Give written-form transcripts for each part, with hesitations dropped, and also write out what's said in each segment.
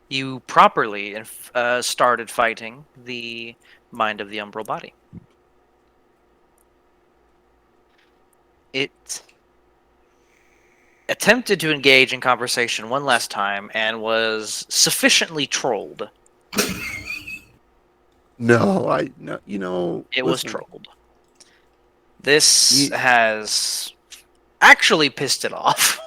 you properly started fighting the mind of the umbral body. It attempted to engage in conversation one last time and was sufficiently trolled. No, It was listen, trolled. This ye- has actually pissed it off.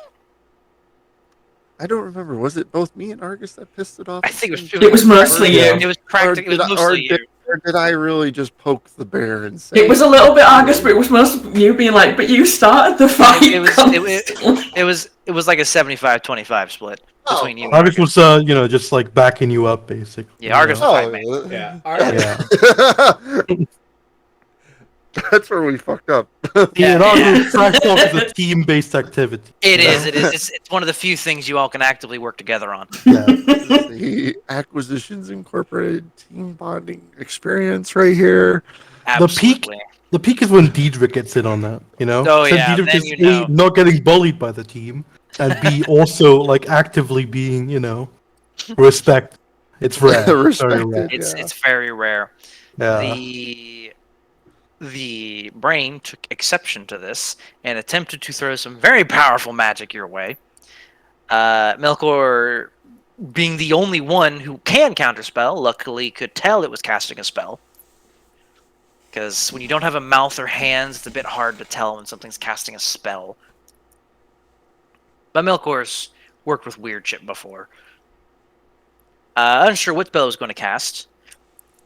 I don't remember. Was it both me and Argus that pissed it off I at the think same It was time? mostly Yeah. you. it was practically it was mostly you. Or did I really just poke the bear and say It was a little bit Argus, but it was mostly you being like, "But you started the fight." It was like a 75-25 split between you and Argus Argus. was, just like backing you up, basically. Yeah, Argus was fight man. Yeah. Yeah. That's where we fucked up. Yeah, and Yeah. Argus trash talk is a team-based activity. It you is. know? It is. It's one of the few things you all can actively work together on. Yeah. The Acquisitions Incorporated team bonding experience right here. Absolutely. The peak is when Diedrich gets in on that, Oh, So yeah, Diedrich then is you know. A, not getting bullied by the team, and B, also like actively being, respect. It's rare. Very rare. Respected. It's very rare. Yeah. The brain took exception to this and attempted to throw some very powerful magic your way. Melkor, being the only one who can counterspell, luckily could tell it was casting a spell. Because when you don't have a mouth or hands, it's a bit hard to tell when something's casting a spell. But Melkor's worked with weird shit before. Unsure what spell it was going to cast.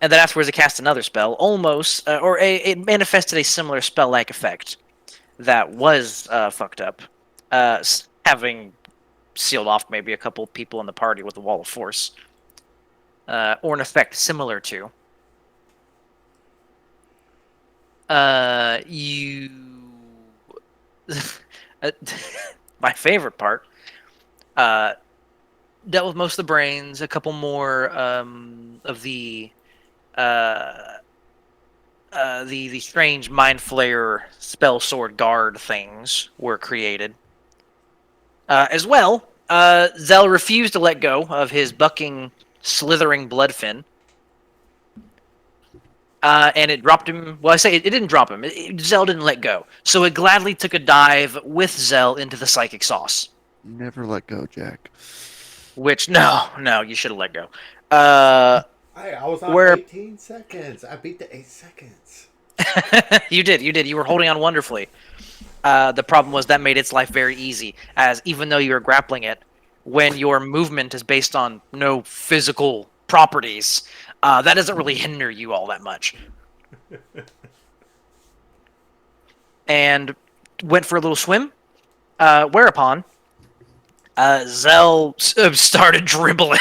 And then afterwards, it cast another spell, almost, it manifested a similar spell-like effect that was fucked up, having sealed off maybe a couple people in the party with a wall of force, or an effect similar to. You, my favorite part, dealt with most of the brains, a couple more of the strange mind flayer spell sword guard things were created. As well, Zell refused to let go of his bucking, slithering bloodfin. And it dropped him. Well, I say it didn't drop him. Zell didn't let go. So it gladly took a dive with Zell into the psychic sauce. Never let go, Jack. Which, no, you should have let go. I was on Where- 18 seconds. I beat the 8 seconds. You did. You were holding on wonderfully. The problem was that made its life very easy, as even though you were grappling it, when your movement is based on no physical properties, that doesn't really hinder you all that much. And went for a little swim, whereupon Zell started dribbling.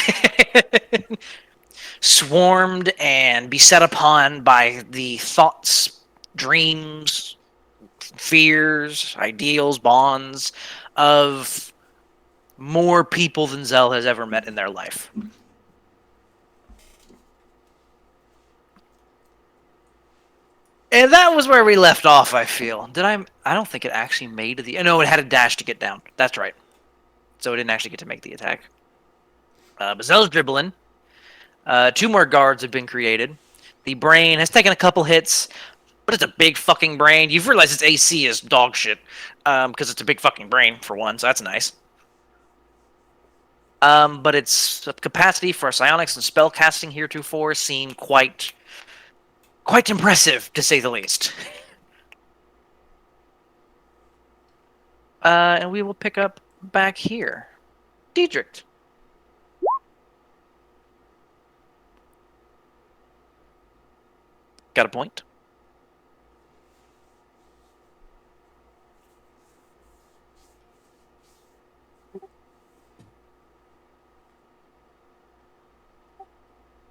Swarmed and beset upon by the thoughts, dreams, fears, ideals, bonds of more people than Zell has ever met in their life. And that was where we left off, I feel. I don't think it actually made the... No, it had a dash to get down. That's right. So it didn't actually get to make the attack. But Zell's dribbling. 2 more guards have been created. The brain has taken a couple hits, but it's a big fucking brain. You've realized its AC is dog shit, because it's a big fucking brain, for one, so that's nice. But its capacity for psionics and spell casting heretofore seem quite impressive, to say the least. And we will pick up back here. Diedrich. Got a point?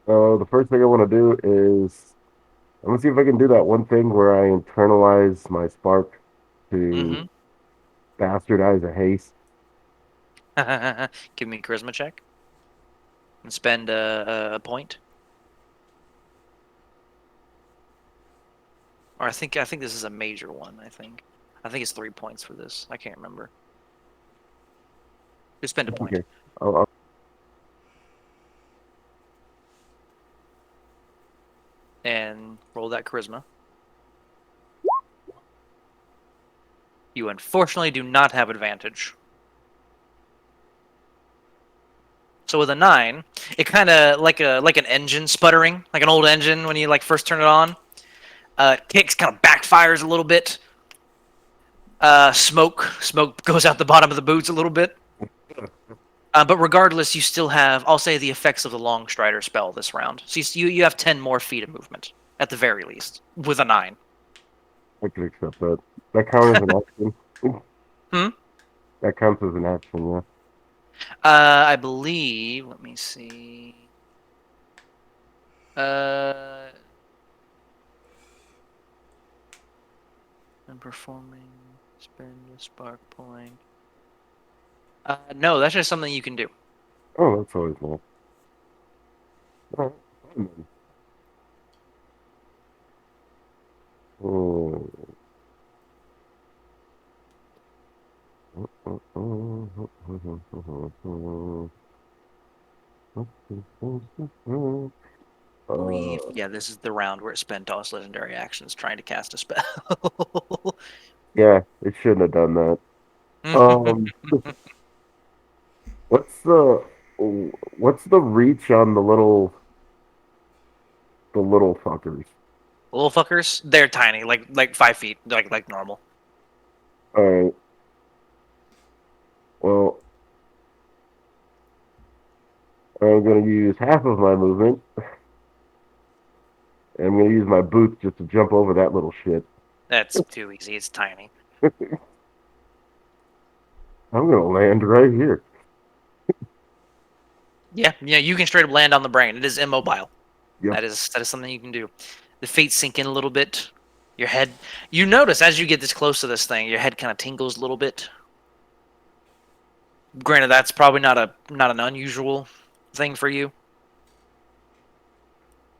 The first thing I want to do is I'm gonna see if I can do that one thing where I internalize my spark to bastardize a haste. Give me a charisma check. And spend a point. Or I think this is a major one, I think it's 3 points for this. I can't remember. Just spend a point. Okay. I'll Roll that charisma. You unfortunately do not have advantage. So with a 9, it kind of like an engine sputtering, like an old engine when you like first turn it on. Kicks kind of backfires a little bit. Smoke goes out the bottom of the boots a little bit. But regardless, you still have, I'll say, the effects of the Long Strider spell this round. So you have 10 more feet of movement at the very least with a 9. I can accept that. That counts as an action. Hmm? That counts as an action, yeah. I believe. Let me see. And performing, spend a spark point. No, that's just something you can do. Oh, that's always nice. Alright, fine then. Oh. I believe. Yeah, this is the round where it spent all its legendary actions trying to cast a spell. Yeah, it shouldn't have done that. What's the reach on the little fuckers? Little fuckers, they're tiny, like 5 feet, like normal. All right. Well, I'm gonna use half of my movement. And I'm gonna use my boots just to jump over that little shit. That's too easy. It's tiny. I'm gonna land right here. Yeah, you can straight up land on the brain. It is immobile. Yep. That is something you can do. The feet sink in a little bit. Your head. You notice as you get this close to this thing, your head kind of tingles a little bit. Granted, that's probably not an unusual thing for you.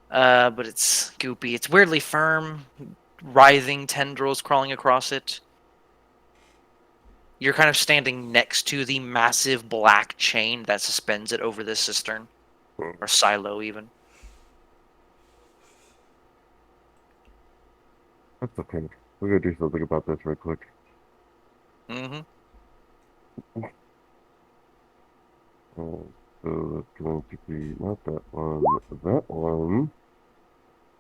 But it's goopy. It's weirdly firm, writhing tendrils crawling across it. You're kind of standing next to the massive black chain that suspends it over this cistern. Or silo, even. That's okay. We're gonna do something about this real quick. Mm-hmm. So that's going to be not that one, that one.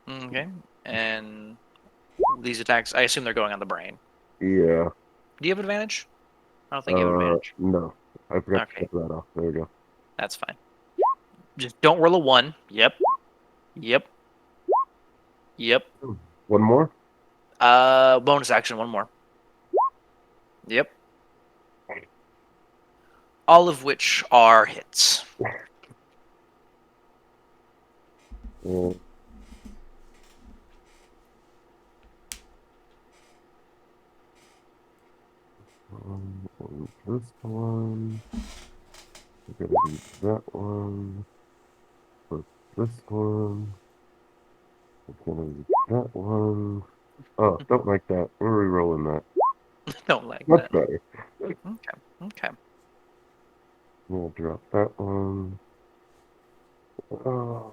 Okay. And these attacks, I assume they're going on the brain. Yeah. Do you have advantage? I don't think you have advantage. No. I forgot to Okay. take that off. There we go. That's fine. Just don't roll a 1. Yep. Yep. Yep. One more? Bonus action, one more. Yep. All of which are hits. Yeah. This one. We're gonna use that one. Put this one. We're gonna use that one. Oh, don't like that. We're re-rolling that. Don't like Much that. better. Okay. We'll drop that one. Oh.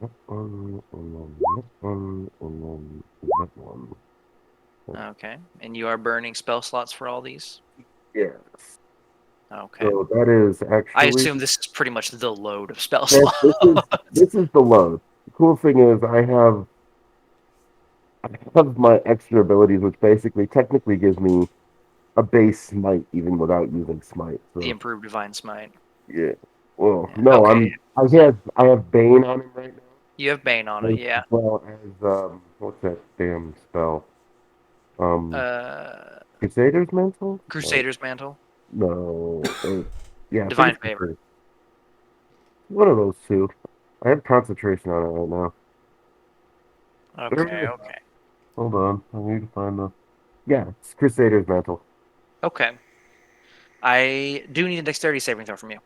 That one, and then that one, and then that one. Okay. And you are burning spell slots for all these? Yes. Okay. So that is actually. I assume this is pretty much the load of spell Yes, slots. this is the load. The cool thing is I have my extra abilities, which basically technically gives me a base smite even without using smite. So, The improved divine smite. yeah. Well, Yeah. no, Okay. I have Bane on him right now. You have Bane on it, yeah. As well as what's that damn spell? Crusader's Mantle? Crusader's Mantle. No. Yeah. I think Divine it's Favor. Crusader. One of those two. I have concentration on it right now. Okay. Hold on. I need to find the. Yeah, it's Crusader's Mantle. Okay. I do need a dexterity saving throw from you.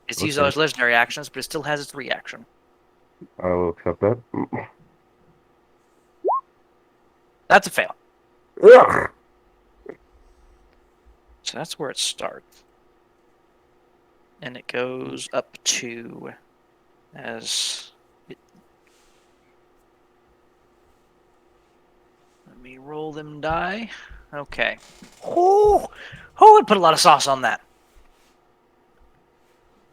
It's used all its legendary actions, but it still has its reaction. I will accept that. That's a fail. Ugh! So that's where it starts. And it goes up to as me roll them die. Okay. Oh, I'd put a lot of sauce on that.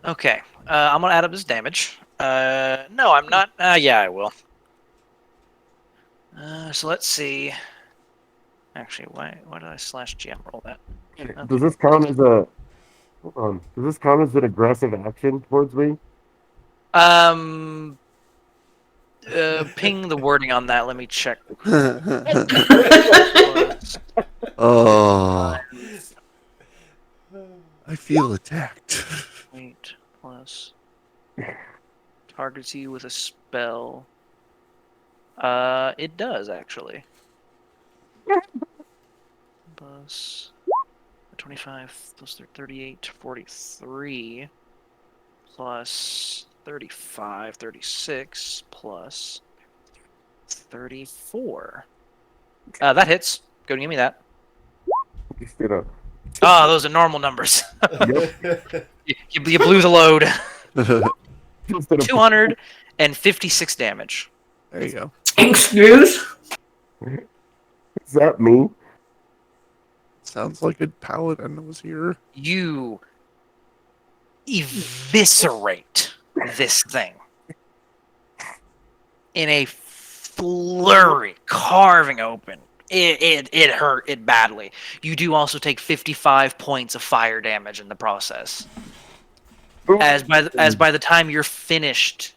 Okay. I'm gonna add up this damage. No, I'm not. Yeah, I will. So let's see. Actually, why did I slash GM roll that? Does this count as a? Hold on. Does this count as an aggressive action towards me? Ping the wording on that. Let me check. Oh, I feel attacked. Wait, plus targets you with a spell. It does actually. Plus 25 plus 38, 43 plus 35, 36 plus 34. That hits. Go give me that. Instead of Oh, those are normal numbers. Yep. you blew the load. instead of 256 damage. There you go. Excuse? is that me? Sounds like a paladin was here. You eviscerate this thing in a flurry, carving open. It hurt it badly. You do also take 55 points of fire damage in the process. As by the time you're finished.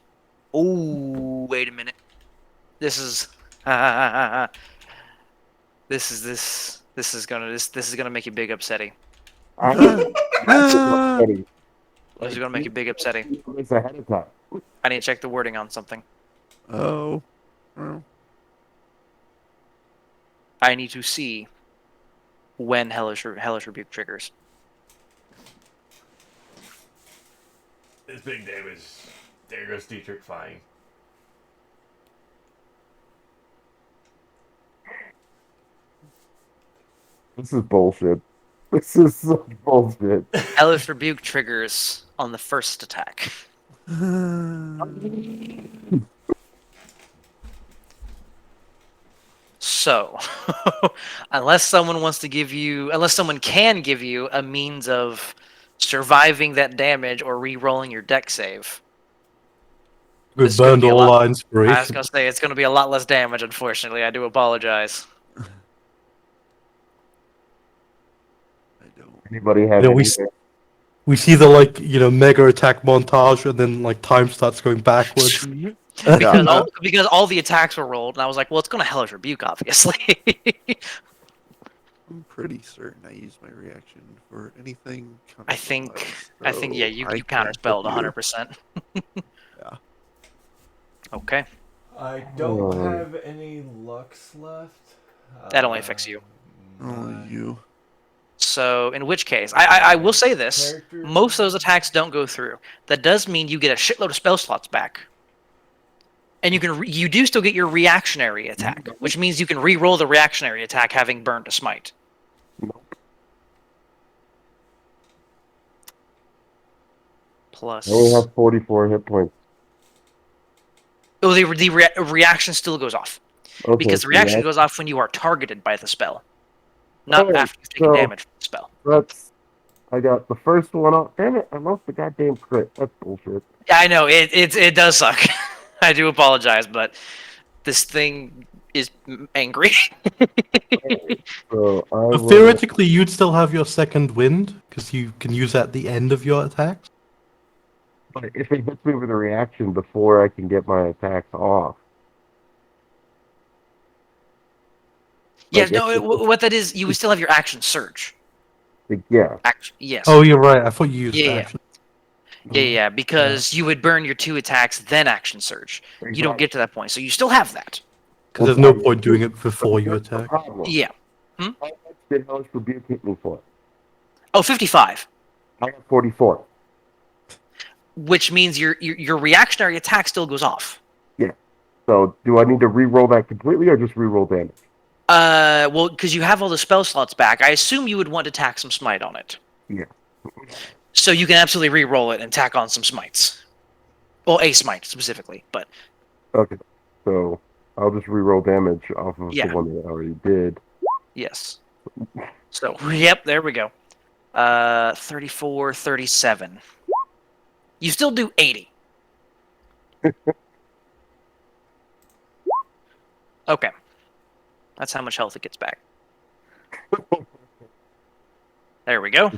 Oh, wait a minute. This is this is gonna make you big upsetting. This is gonna make you big upsetting. It's ahead of time. I need to check the wording on something. Oh. Well, I need to see when Hellish Rebuke triggers. It's big damage. There goes Dietrich flying. This is bullshit. This is so bullshit. Hellish Rebuke triggers on the first attack. So, unless someone can give you a means of surviving that damage or re-rolling your deck save. We This is gonna burned be a all lot- our I was inspiration. gonna say it's gonna be a lot less damage, unfortunately. I do apologize. I don't. Anybody have Yeah, we anything? We see the mega attack montage, and then time starts going backwards. Because all the attacks were rolled, and I was like, well, it's gonna Hellish Rebuke, obviously. I'm pretty certain I used my reaction for anything. I think, counterspell, yeah, you I counterspelled can't 100%. Yeah. Okay. I don't Oh. have any Lux left. That only affects you. Only you. So, in which case, I will say this: Character- most of those attacks don't go through. That does mean you get a shitload of spell slots back, and you do still get your reactionary attack, which means you can re-roll the reactionary attack having burned a smite. Plus, I only have 44 hit points. oh, the reaction still goes off Okay, because the so reaction that- goes off when you are targeted by the spell, not Oh, after you've taken so- damage from the spell. I got the first one off. Damn it! I lost the goddamn crit. That's bullshit. Yeah, I know it does suck. I do apologize, but this thing is angry. So I But will. theoretically, you'd still have your second wind because you can use that at the end of your attacks. But if it hits me with a reaction before I can get my attacks off. Yeah, Like, no. if- What that is, you would still have your action surge. Yeah. Action, yes. Oh, you're right. I thought you used Yeah, yeah. action. Yeah, because you would burn your 2 attacks, then action surge. You don't get to that point, so you still have that. Because there's no point doing it before you Here's the attack. problem. Yeah. How much did Hellish Rebuke hit me for? Oh, 55. I have 44. Which means your reactionary attack still goes off. So do I need to re-roll that completely or just re-roll damage? Well, because you have all the spell slots back, I assume you would want to tack some smite on it. Yeah. So you can absolutely re-roll it and tack on some smites. Well, a smite specifically, but Okay. So I'll just re-roll damage off of Yeah. the one that I already did. Yes. So, yep, there we go. 34, 37. You still do 80. Okay. That's how much health it gets back. There we go.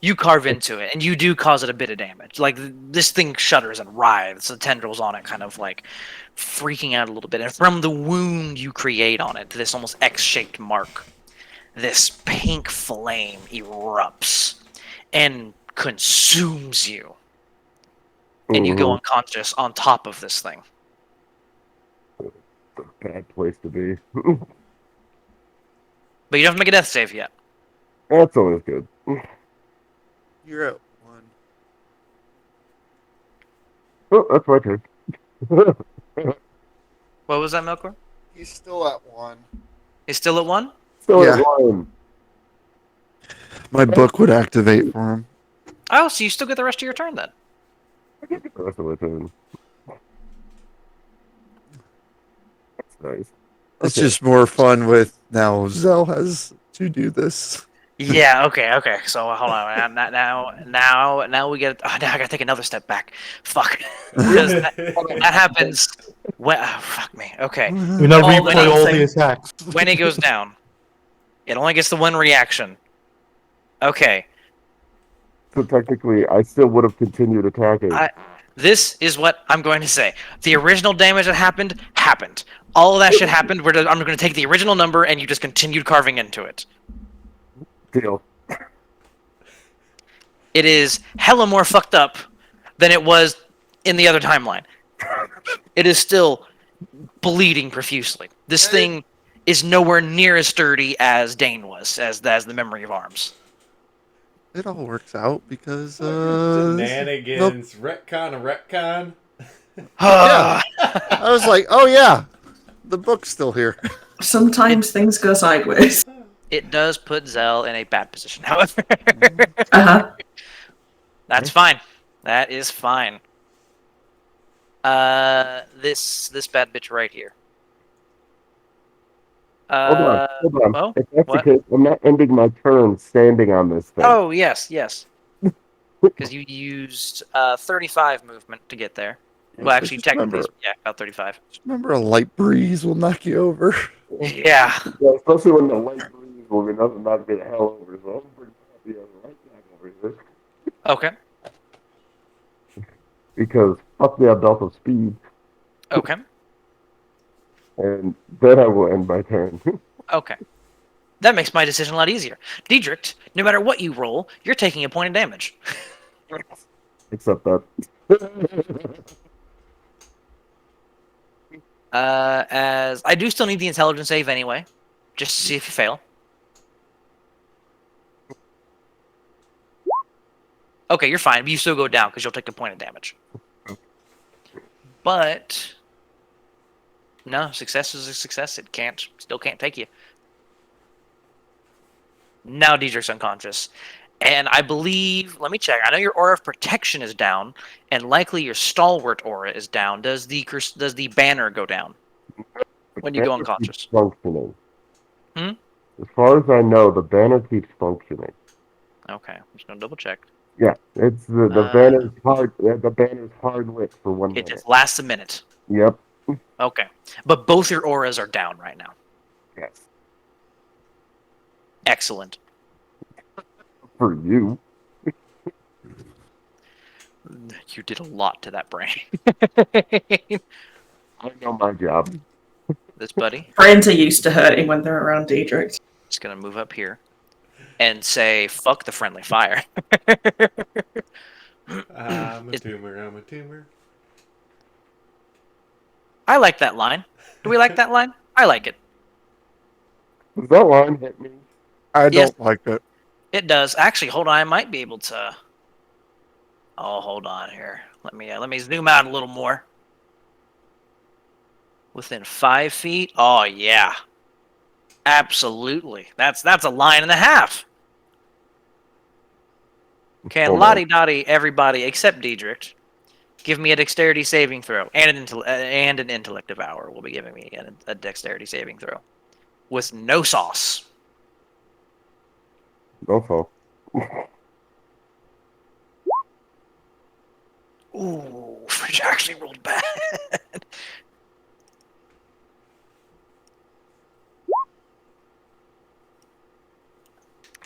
You carve into it, and you do cause it a bit of damage. Like, this thing shudders and writhes. The tendrils on it kind of, like, freaking out a little bit. And from the wound you create on it, this almost X-shaped mark, this pink flame erupts and consumes you. And you go unconscious on top of this thing. Bad place to be. But you don't have to make a death save yet. That's always good. You're at 1. Oh, that's my turn. What was that, Melkor? He's still at 1. He's still at 1? Still Yeah. at one. My book would activate for him. Oh, so you still get the rest of your turn then. I get the rest of my turn. That's nice. It's Okay. just more fun with now Zell has to do this. Yeah, okay. So hold on. Now we get. Oh, now I gotta take another step back. Fuck. Because that happens. When, oh, fuck me. Okay. We now Oh, replay all thing. the attacks. When it goes down, it only gets the one reaction. Okay. So technically, I still would have continued attacking. This is what I'm going to say. The original damage that happened. All of that shit happened. I'm going to take the original number and you just continued carving into it. Deal. It is hella more fucked up than it was in the other timeline. It is still bleeding profusely. This thing is nowhere near as sturdy as Dane was, as the memory of arms. It all works out because Shenanigans. Retcon a retcon. Yeah. I was like, oh yeah, the book's still here. Sometimes things go sideways. It does put Zell in a bad position, however. That's fine. That is fine. This bad bitch right here. Hold on. oh, If that's what? the case, I'm not ending my turn standing on this thing. Oh, yes. Because you used 35 movement to get there. Well, actually, Just technically, remember- yeah, about 35. Just remember, a light breeze will knock you over. Yeah. Yeah, especially when the light breeze will be nothing not get hell over. So I'm pretty happy on the right side over here. Okay. Because fuck the belt of speed, Okay. and then I will end my turn. Okay. That makes my decision a lot easier. Diedrich, no matter what you roll, you're taking a point of damage. Except that. As I do still need the intelligence save anyway, just to see if you fail. Okay, you're fine. But you still go down because you'll take a point of damage. But no, success is a success. It still can't take you. Now Diedrich's unconscious. And I believe, let me check. I know your aura of protection is down, and likely your stalwart aura is down. Does the banner go down when you go Banner unconscious? keeps functioning. Hmm? As far as I know, the banner keeps functioning. Okay, I'm just gonna double check. Yeah, it's the banner's hard. The banner's hard lit for 1 It minute. just lasts a minute. Yep. Okay, but both your auras are down right now. Yes. Excellent. For you. You did a lot to that brain. I know my job. This buddy Friends are used to hurting when they're around Diedrich. is gonna move up here and say, "Fuck the friendly fire." I'm a tumor. I like that line. Do we like that line? I like it. Does that line hit me? I Yes. don't like it. It does. Actually, hold on. I might be able to. Oh, hold on here. Let me zoom out a little more. Within 5 feet. Oh yeah, absolutely. That's a line and a half. Okay, Hold on. lottie dottie, everybody except Diedrich. Give me a dexterity saving throw and an intellect devour. Will be giving me a dexterity saving throw with no sauce. Also, Ooh, Fridge actually rolled bad.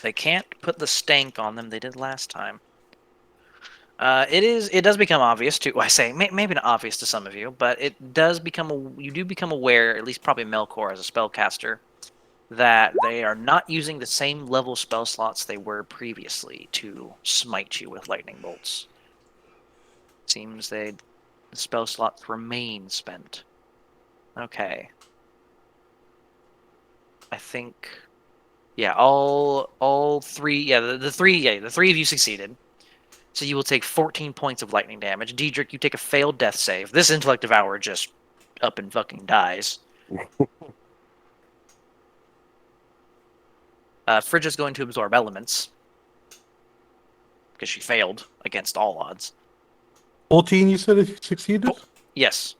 They can't put the stank on them they did last time. It does become obvious to, I say, maybe not obvious to some of you, but it does become, you do become aware, at least probably Melkor as a spellcaster, that they are not using the same level spell slots they were previously to smite you with lightning bolts. Seems the spell slots remain spent. Okay. I think, yeah, all three, yeah, the three of you succeeded. So you will take 14 points of lightning damage. Diedrich, you take a failed death save. This intellect devour just up and fucking dies. Fridge is going to absorb elements because she failed against all odds. 14, you said it succeeded? Yes,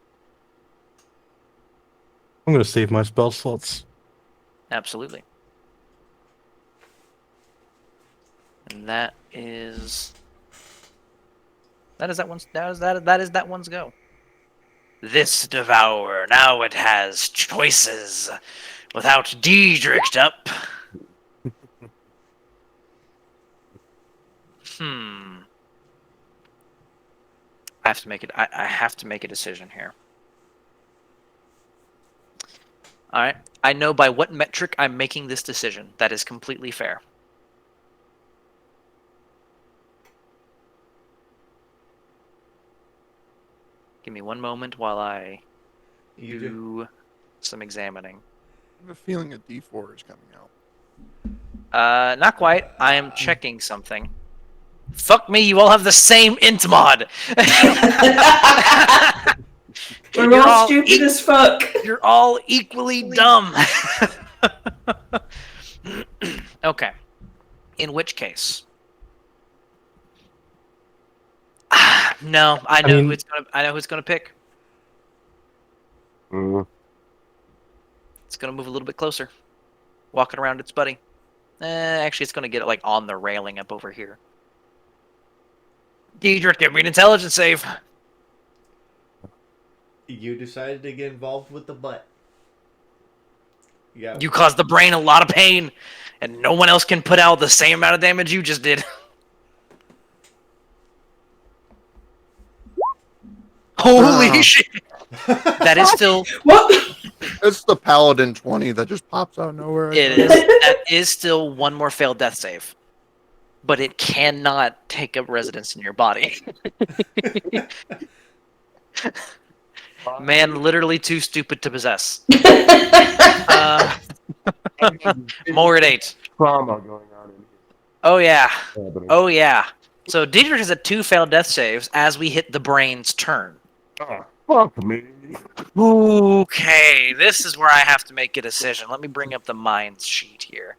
I'm going to save my spell slots. absolutely. And that is that one's go. This devourer, now it has choices without Diedrich up. I have to make it. I have to make a decision here. All right. I know by what metric I'm making this decision. That is completely fair. Give me one moment while I do some examining. I have a feeling a D4 is coming out. Not quite. I am checking something. Fuck me, you all have the same int mod. We're You're all stupid as fuck. You're all equally dumb. Okay. In which case, no, I know who it's gonna. I know who it's gonna pick. It's gonna move a little bit closer, walking around its buddy. Actually, it's gonna get it like on the railing up over here. Diedrich, give me an intelligence save. You decided to get involved with the butt. Yeah. You caused the brain a lot of pain, and no one else can put out the same amount of damage you just did. Holy shit! That is still... What? It's the Paladin 20 that just pops out of nowhere. It is. That is still one more failed death save. But it cannot take up residence in your body. Man, literally too stupid to possess. More at 8. trauma going on in here. Oh yeah. Happening. Oh yeah. So Diedrich is at 2 failed death saves as we hit the brain's turn. Ah, fuck me. Okay, this is where I have to make a decision. Let me bring up the minds sheet here.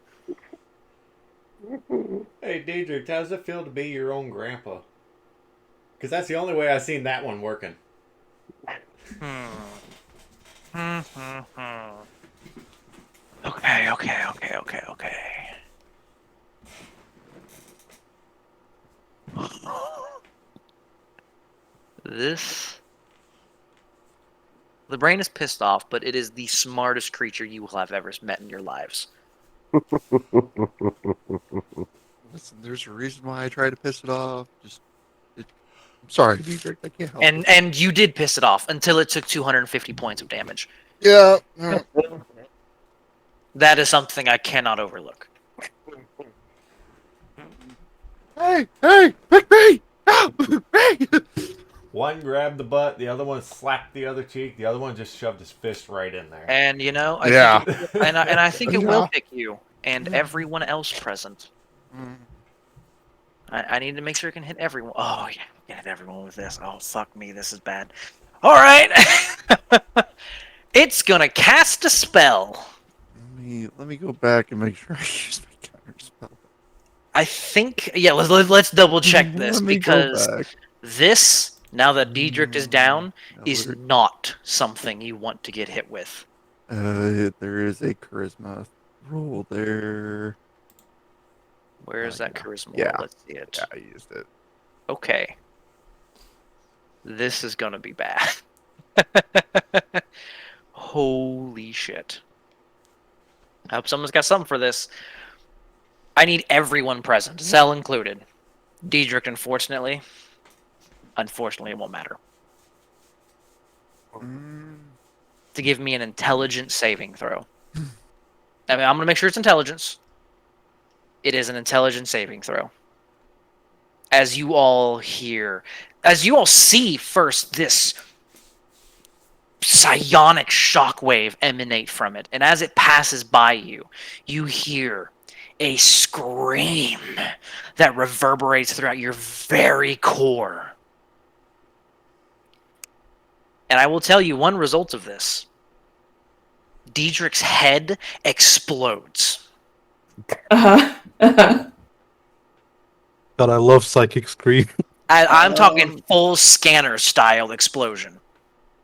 Hey, Diedrich, how does it feel to be your own grandpa? Because that's the only way I've seen that one working. Okay. The brain is pissed off, but it is the smartest creature you will have ever met in your lives. Listen, there's a reason why I try to piss it off. I'm sorry, Diedrich, I can't help it. And you did piss it off until it took 250 points of damage. Yeah. That is something I cannot overlook. Hey, pick me! No, me! One grabbed the butt, the other one slapped the other cheek, the other one just shoved his fist right in there. And you know, Yeah. I think it Yeah. will pick you and everyone else present. I need to make sure I can hit everyone. Oh yeah, I can hit everyone with this. Oh fuck me, this is bad. All right, it's gonna cast a spell. Let me go back and make sure I use my counter spell. I think let's double check this Let me go because back. this Now that Diedrich is down, is Alert. not something you want to get hit with. There is a charisma roll there. Where is that Yeah. charisma? Yeah. Let's see it. Yeah, I used it. Okay. This is gonna be bad. Holy shit. I hope someone's got something for this. I need everyone present, Zell included. Diedrich, unfortunately, it won't matter. To give me an intelligence saving throw. I mean, I'm going to make sure it's intelligence. It is an intelligence saving throw. As you all see first this psionic shockwave emanate from it. And as it passes by you, you hear a scream that reverberates throughout your very core. And I will tell you one result of this. Diedrich's head explodes. Uh-huh. Uh-huh. God, I love Psychic Scream. I'm talking full scanner style explosion.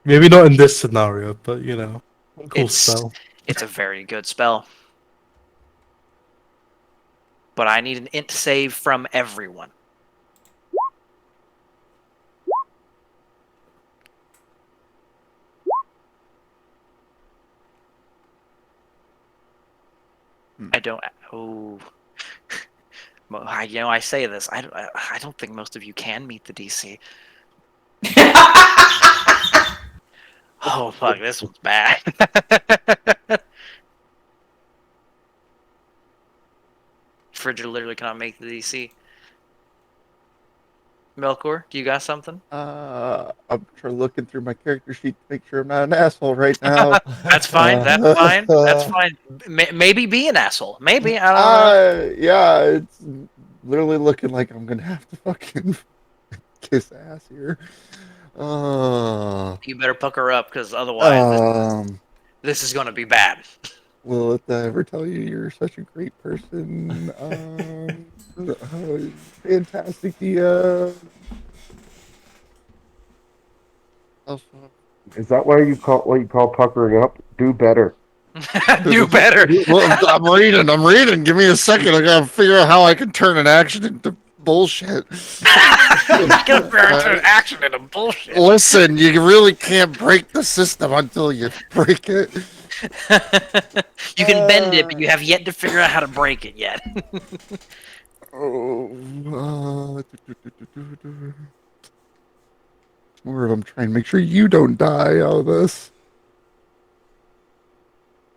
Maybe not in this scenario, but you know, cool It's- spell. It's a very good spell. But I need an int save from everyone. I don't. Oh, well, I say this. I don't think most of you can meet the DC. Oh fuck, this one's bad. Frigid literally cannot make the DC. Melkor, do you got something? I'm looking through my character sheet to make sure I'm not an asshole right now. That's fine. That's fine. That's fine. Maybe be an asshole. Maybe I don't know. Yeah, it's literally looking like I'm gonna have to fucking kiss ass here. You better pucker up, because otherwise this is going to be bad. Will it ever tell you you're such a great person? Fantastic. Is that why you call what you call puckering up? Do better. Do better. Well, I'm reading. Give me a second. I gotta figure out how I can turn an action into bullshit. Gonna turn action into bullshit. Listen, you really can't break the system until you break it. You can bend it, but you have yet to figure out how to break it yet. More of them trying to make sure you don't die out of this.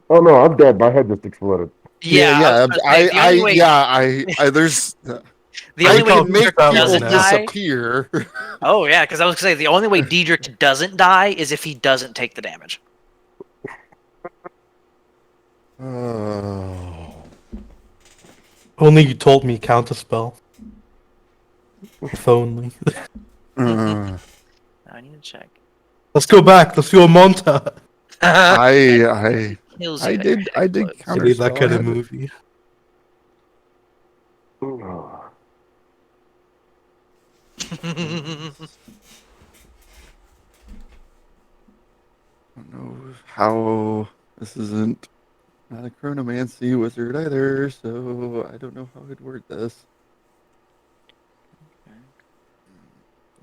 Oh no, I'm dead. My head just exploded. Yeah, There's. the I only way can make that people doesn't now. die. disappear. Oh yeah, because I was gonna say the only way Diedrich doesn't die is if he doesn't take the damage. Oh. Only you told me counter spell. If only. I need to check. Let's go back. Let's do a montage. I Kills I you. did counter Maybe that kind of movie. I don't know how this isn't not a chronomancy wizard either, so I don't know how I'd word this.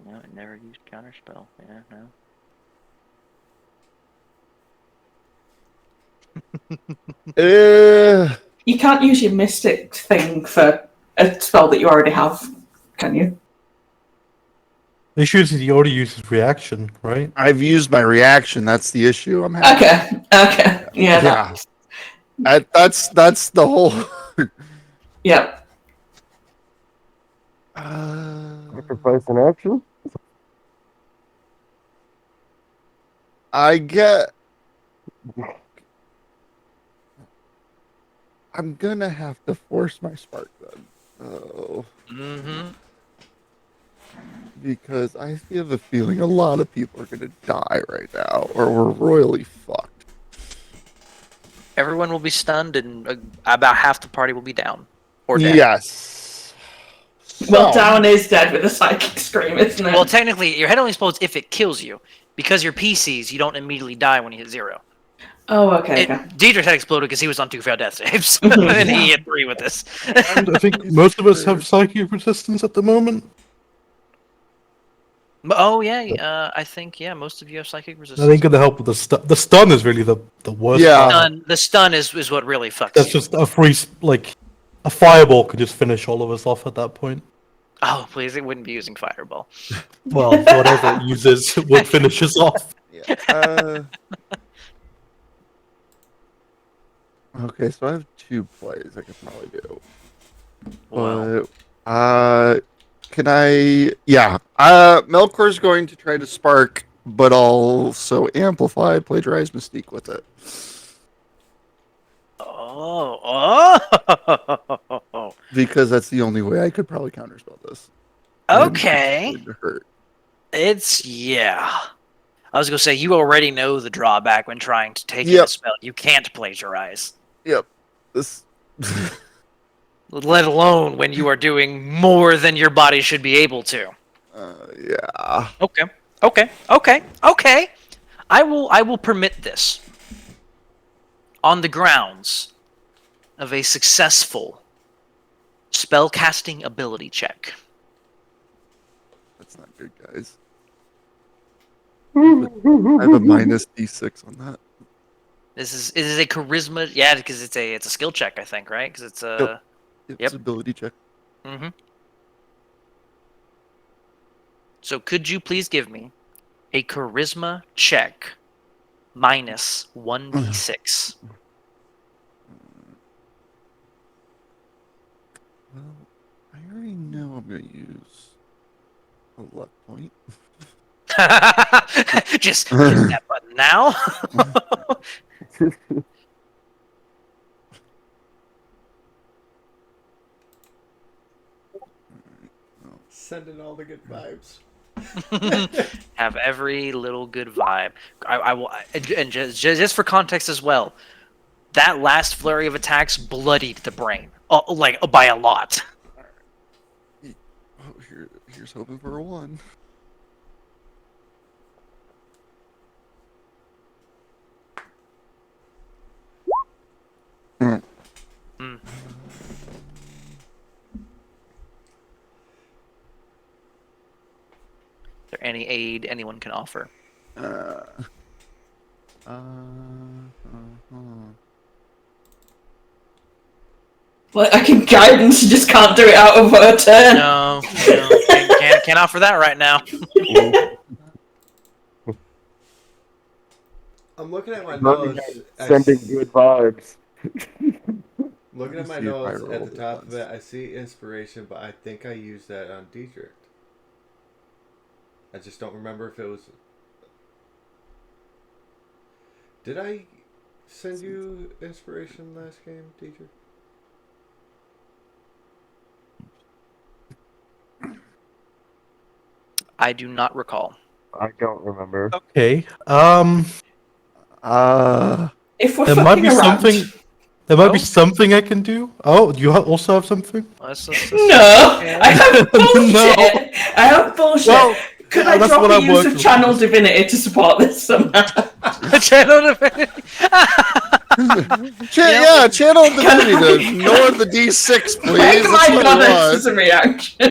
No, it never used counterspell. Yeah, no. You can't use your mystic thing for a spell that you already have, can you? The issue is he already uses reaction, right? I've used my reaction. That's the issue I'm having. Okay. Yeah. That's the whole. Yeah. Sacrifice an action? I get. I'm gonna have to force my spark then. Oh. Mm-hmm. Because I have a feeling a lot of people are gonna die right now, or we're royally fucked. Everyone will be stunned, and about half the party will be down or dead. Yes. Well, Down is dead with a psychic scream, isn't it? Well, technically, your head only explodes if it kills you. Because you're PCs, you don't immediately die when you hit 0. oh, okay. Dietrich had exploded because he was on 2 failed death saves. Mhm. and he hit 3 with this. And I think most of us have psychic resistance at the moment. Oh, yeah. I think, most of you have psychic resistance. That ain't gonna help with the stun. The stun is really the worst. Yeah. part. The stun is what really fucks That's you. just a free a fireball could just finish all of us off at that point. Oh, please, it wouldn't be using Fireball. Well, whatever it uses would finish us off. Yeah. Okay, so I have 2 plays I could probably do. Well, Can I? Yeah. Melkor's going to try to spark, but also amplify, plagiarize Mystique with it. oh. Because that's the only way I could probably counterspell this. Okay. And it's going to hurt. I was gonna say you already know the drawback when trying to take Yep. a spell. You can't plagiarize, Yep. This. let alone when you are doing more than your body should be able to. Yeah. Okay. I will permit this on the grounds of a successful spellcasting ability check. That's not good, guys. I have a minus D6 on that. It is a charisma, yeah, because it's a skill check, I think, right? Because it's a It's Yep. ability check. Mm-hmm. So could you please give me a charisma check minus 1d6? Well, I already know I'm going to use a luck point. Just hit that button now. Sending all the good vibes. Have every little good vibe. I will, and just for context as well, that last flurry of attacks bloodied the brain, like by a lot. Oh, here's hoping for a 1. Mm. Is there any aid anyone can offer? Well, I can guidance, you just can't do it out of her turn. No, can't offer that right now. I'm looking at my Not notes. sending good vibes. Looking at my See if I notes rolled at the it top once. of it, I see inspiration, but I think I used that on Dietrich. I just don't remember if it was. Did I send you inspiration last game, Dietrich? I do not recall. I don't remember. Okay. If we're There might fucking be around. something. There might be Oh. something I can do. Oh, do you also have something? No, I have bullshit. No. I have bullshit. Well, Could yeah, I that's drop what a I'm use working of with. channel divinity to support this somehow? Channel divinity. Channel divinity to ignore the D6, please. Make That's my what we goddess want. as a reaction.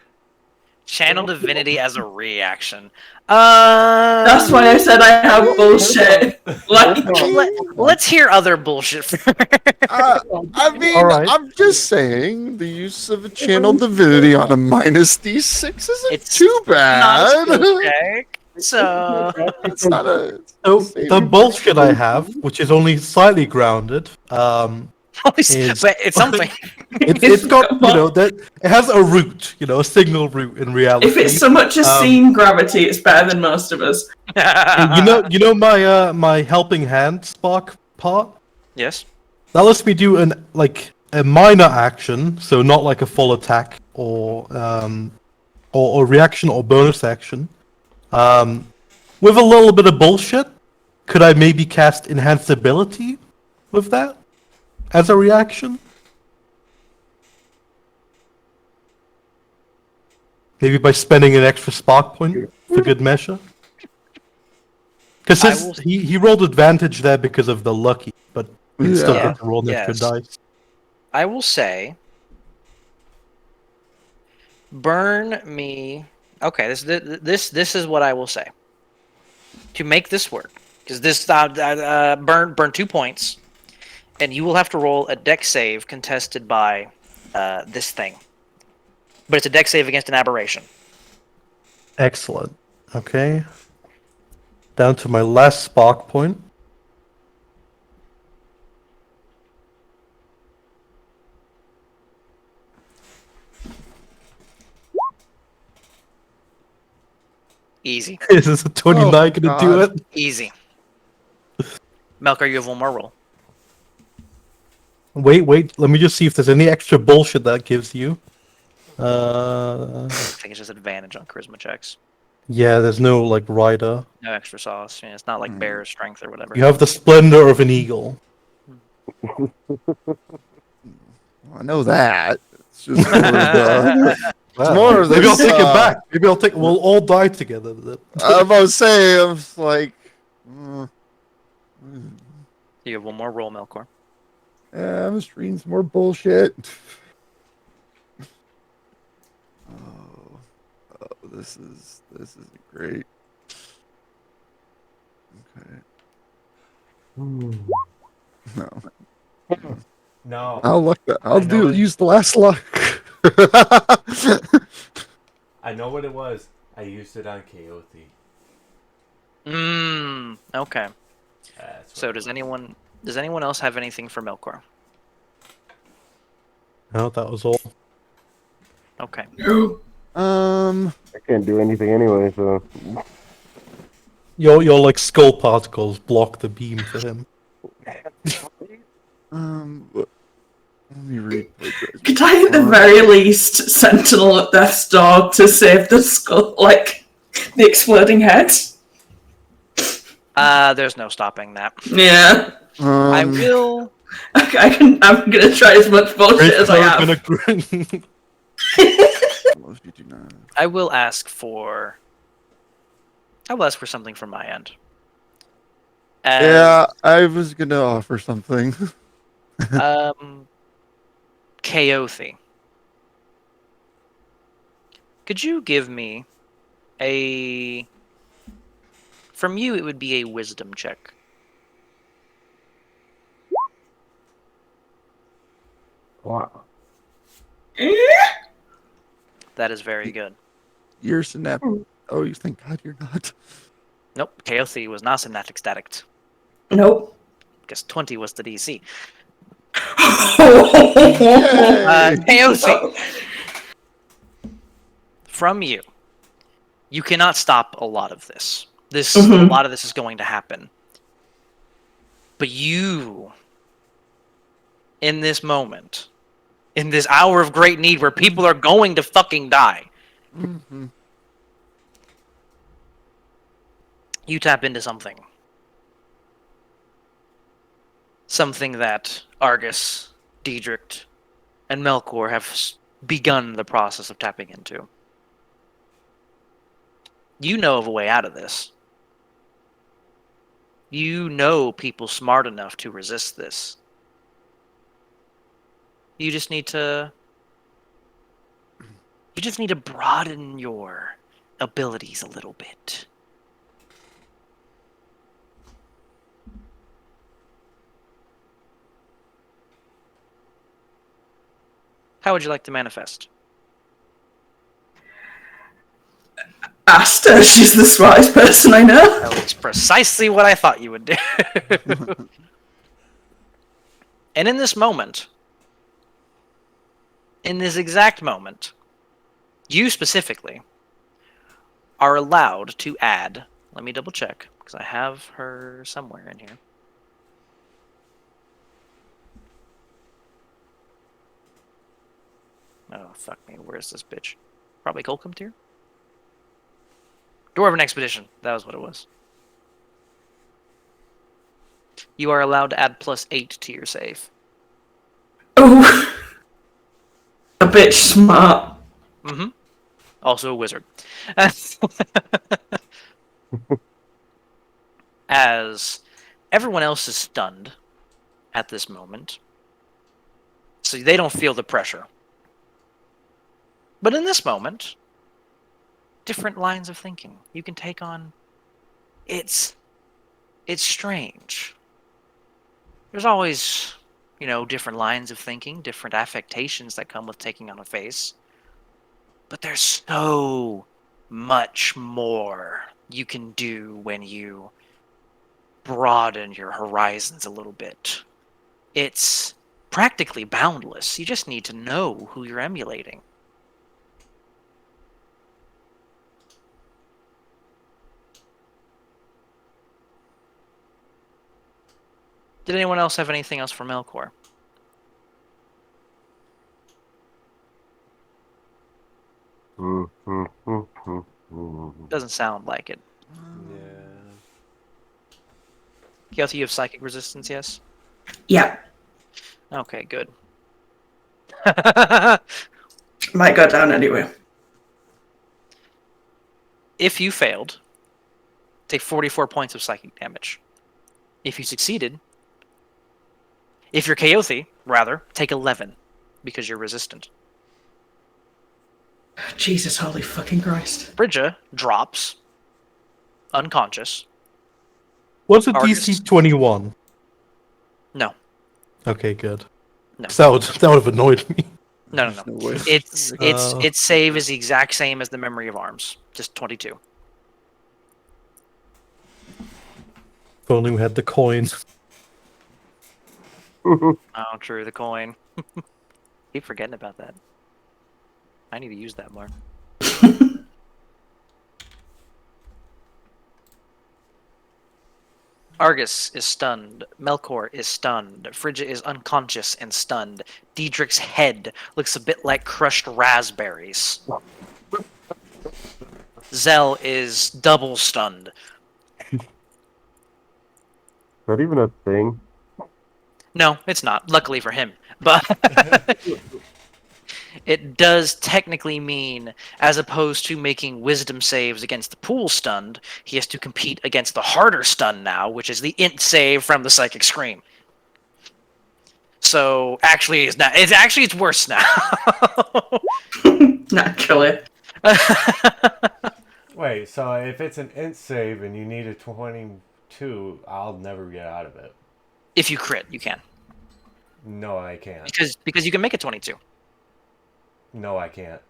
Channel divinity as a reaction. That's why I said I have bullshit. Like, Let's hear other bullshit first. I mean, All right. I'm just saying the use of a channel divinity on a minus D6 isn't It's too bad. Not a skill check, so It's not a. So Same. the bullshit I have, which is only slightly grounded, but it's something. it's got that it has a root, a signal root in reality. if it's so much as seen gravity, it's better than most of us. And my my helping hand spark part. Yes. That lets me do a minor action, so not like a full attack or reaction or bonus action. With a little bit of bullshit, could I maybe cast enhanced ability with that as a reaction? Maybe by spending an extra spark point for good measure. I will- Because he rolled advantage there because of the lucky, but he'd still Yeah. get to roll an extra Yes. dice. I will say, burn me. Okay, this is what I will say to make this work, because this burn 2 points, and you will have to roll a dex save contested by this thing, but it's a dex save against an aberration. Excellent. Okay. Down to my last spark point. Easy, Is a 29 gonna do God. it? easy. Melkor, you have one more roll. Wait. Let me just see if there's any extra bullshit that gives you. I think it's just advantage on charisma checks. Yeah, there's no like rider. No extra sauce. Yeah, it's not like bear strength or whatever. You have the splendor of an eagle. I know that. It's just more the, more of Maybe I'll this, take it back. Maybe I'll take. We'll all die together. I'm about to say, I'm just like, You have one more roll, Melkor. yeah, I'm just reading some more bullshit. Oh, this isn't great. Okay, no, No. I'll know do it. use the last luck. I know what it was. I used it on Keothi. Okay. That's So what does it anyone else have anything for Melkor? No, that was all. Okay. I can't do anything anyway, so. Your like skull particles block the beam for him. Let me read. Could I, at the very least, sentinel at death's door to save the skull, like the exploding head? There's no stopping that. Yeah, I will. I'm gonna try as much bullshit as I have. If you do not. I will ask for something from my end. Yeah, I was gonna offer something. Keothi. Could you give me a... From you, it would be a wisdom check. Wow. That is very good. You're synaptic. Oh, you thank God you're not. Nope, Keothi was not synaptic static, Nope. because 20 was the DC. Yay! Keothi, from you, you cannot stop a lot of this. A lot of this is going to happen. But you, in this moment, in this hour of great need where people are going to fucking die, Mhm. you tap into something. Something that Argus, Diedrich, and Melkor have begun the process of tapping into. You know of a way out of this. You know people smart enough to resist this. You just need to broaden your abilities a little bit. How would you like to manifest? Asked her, she's the smartest person I know. That's precisely what I thought you would do. And in this moment, in this exact moment, you specifically are allowed to add, let me double check, because I have her somewhere in here. Oh, fuck me, where's this bitch? Probably Colcom tier? Dwarven Expedition, that was what it was. You are allowed to add +8 to your save. Oh, a bitch smart. Mm-hmm. also a wizard. As everyone else is stunned at this moment, so they don't feel the pressure. But in this moment, different lines of thinking you can take on. It's strange. There's always, different lines of thinking, different affectations that come with taking on a face. But there's so much more you can do when you broaden your horizons a little bit. It's practically boundless. You just need to know who you're emulating. Did anyone else have anything else for Melkor? Doesn't sound like it. Yeah. Keothi, you have psychic resistance, yes? Yeah, Okay, good. might go down anyway. If you failed, take 44 points of psychic damage. If you succeeded, if you're Keothi, rather, take 11, because you're resistant. Jesus, holy fucking Christ. Bridja drops, unconscious. What's a Argus. DC 21? No, Okay, good. No. 'Cause that would have annoyed me. no. There's no way. Its save is the exact same as the Memory of Arms, just 22. If only we had the coin. Oh, true, the coin. Keep forgetting about that. I need to use that more. Argus is stunned. Melkor is stunned. Frigga is unconscious and stunned. Diedrich's head looks a bit like crushed raspberries. Zell is double stunned. Is that even a thing? No, it's not. Luckily for him. But it does technically mean, as opposed to making wisdom saves against the pool stunned, he has to compete against the harder stun now, which is the int save from the psychic scream. So actually, it's worse now. Naturally. Wait, so if it's an int save and you need a 22, I'll never get out of it. If you crit, you can, No, I can't. because you can make it 22. No, I can't.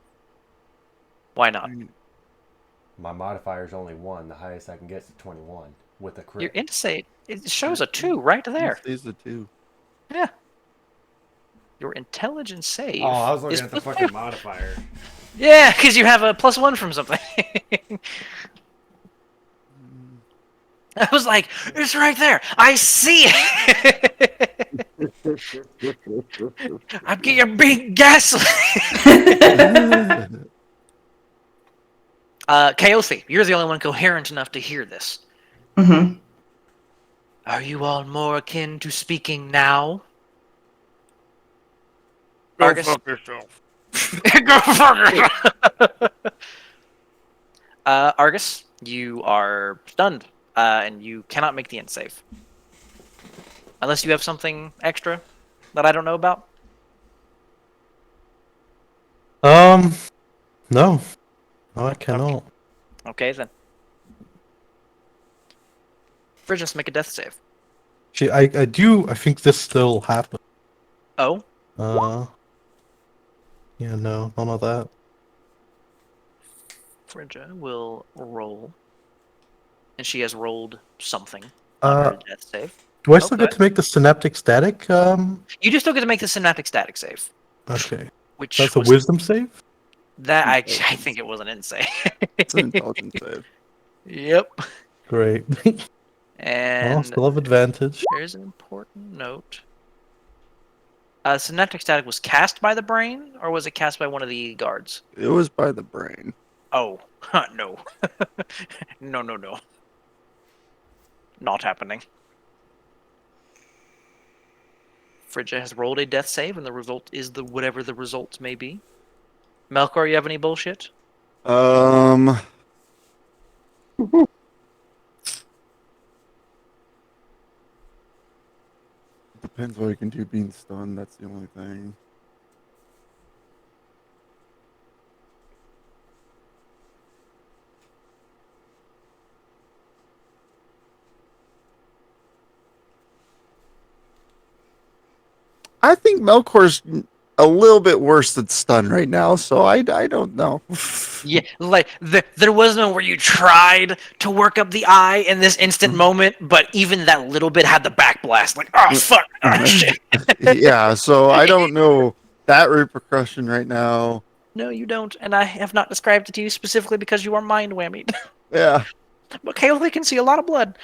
Why not? My modifier's only 1. The highest I can get is 21 with a Your crit. int save, it shows a 2 right there. Stays the 2. Yeah. Your intelligence save. Oh, I was is looking at the fucking modifier. Yeah, because you have a +1 from something. I was like, it's right there. I see it. I'd get your big gasoline. Keothi, you're the only one coherent enough to hear this. Mm-hmm. Are you all more akin to speaking now? Argus? fuck yourself. Go fuck yourself. Argus, you are stunned, and you cannot make the int save. Unless you have something extra that I don't know about. No. No, I cannot. Okay, then. Frigis, make a death save. Actually, I do. I think this still happened. Oh? Yeah, no, none of that. Frigga will roll. And she has rolled something on her death save. Do I still Okay. get to make the synaptic static? You do still get to make the synaptic static save. Okay. Which That's a was wisdom save? that I think it was an int save. It's an intelligence save. Yep. Great. And Well, still have advantage. there's an important note. Synaptic static was cast by the brain, or was it cast by one of the guards? It was by the brain. Oh, no. No. Not happening. Frigga has rolled a death save, and the result is whatever the result may be. Melkor, you have any bullshit? Um. Depends what I can do being stunned. That's the only thing. I think Melkor's a little bit worse than stun right now, so I don't know. Yeah, like there was no where you tried to work up the eye in this instant moment, but even that little bit had the backblast. Like, oh fuck, oh shit. Yeah, so I don't know that repercussion right now. No, you don't, and I have not described it to you specifically because you are mind whammied. Yeah. But Kale, can see a lot of blood.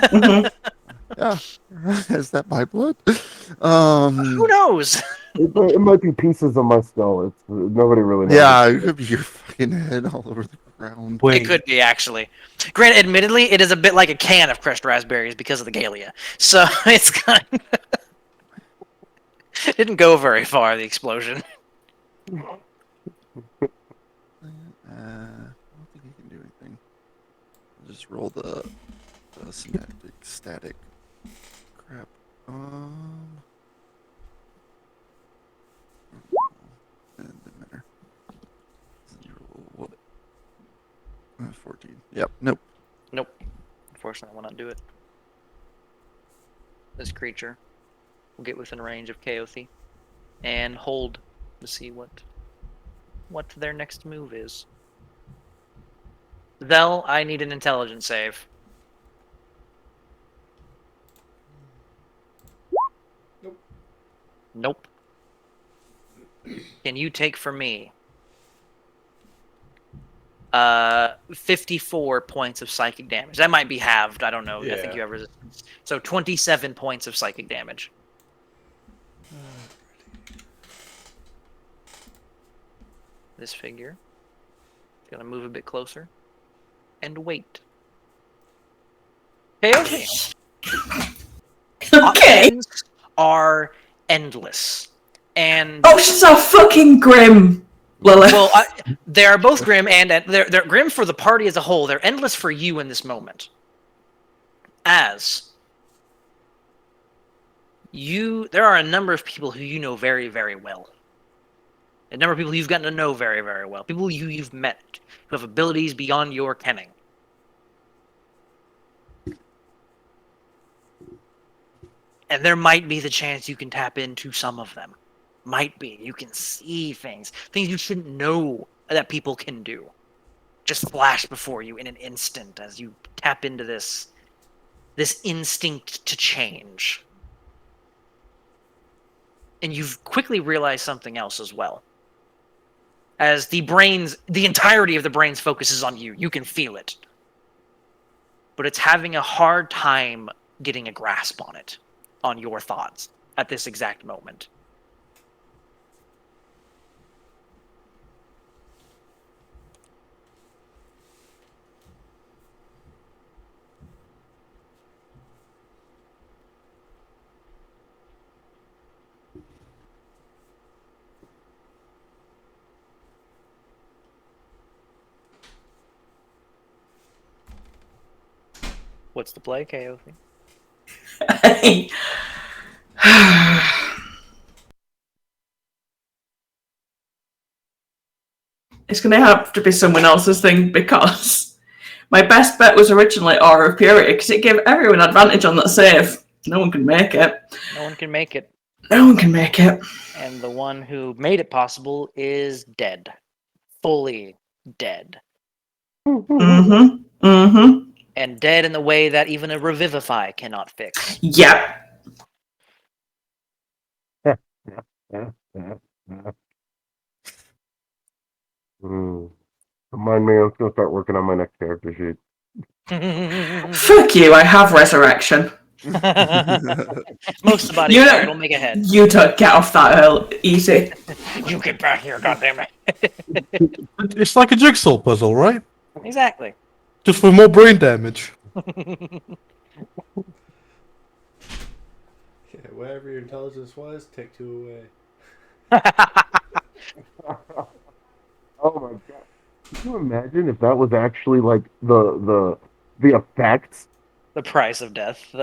Mhm. Yeah. Is that my blood? Who knows? It might be pieces of my skull. It's nobody really knows. Yeah, it could be your fucking head all over the ground. Wait, It could be, actually. Granted, admittedly, it is a bit like a can of crushed raspberries because of the Galea. So it's kind of... didn't go very far, the explosion. I don't think he can do anything. I'll just roll the synaptic static crap. It doesn't matter. 14. Yep. Nope. Nope. Unfortunately, I will not do it. This creature will get within range of Kaothi and hold to see what their next move is. Zell, I need an intelligence save. Nope. Can you take for me 54 points of psychic damage? That might be halved. I don't know. I think Yeah. you have resistance. So 27 points of psychic damage. This figure is gonna move a bit closer and wait. Okay. Okay. Options are endless, and Oh, she's a fucking grim, Lilith. well, they are both grim, and they're grim for the party as a whole. They're endless for you in this moment, as there are a number of people who you know very, very well. A number of people you've gotten to know very, very well. People you've met who have abilities beyond your kenning. And there might be the chance you can tap into some of them. Might be. You can see things you shouldn't know that people can do. Just flash before you in an instant as you tap into this instinct to change. And you've quickly realized something else as well. As the entirety of the brain's focus is on you. You can feel it. But it's having a hard time getting a grasp on it, on your thoughts, at this exact moment. What's the play, Kaothi? It's going to have to be someone else's thing because my best bet was originally Aura of Purity because it gave everyone advantage on that save. No one can make it. No one can make it. No one can make it. And the one who made it possible is dead. Fully dead. Mm-hmm. Mm-hmm. And dead in the way that even a Revivify cannot fix. Yep. Remind me, I'm gonna start working on my next character sheet. Fuck you, I have Resurrection. Most of the body You know- fire, it'll make a head. You don't get off that easy. You get back here, goddammit. it's like a jigsaw puzzle, right? Exactly. Just for more brain damage. Yeah, whatever your intelligence was, take 2 away. Oh my god! Can you imagine if that was actually like the effects? The price of death.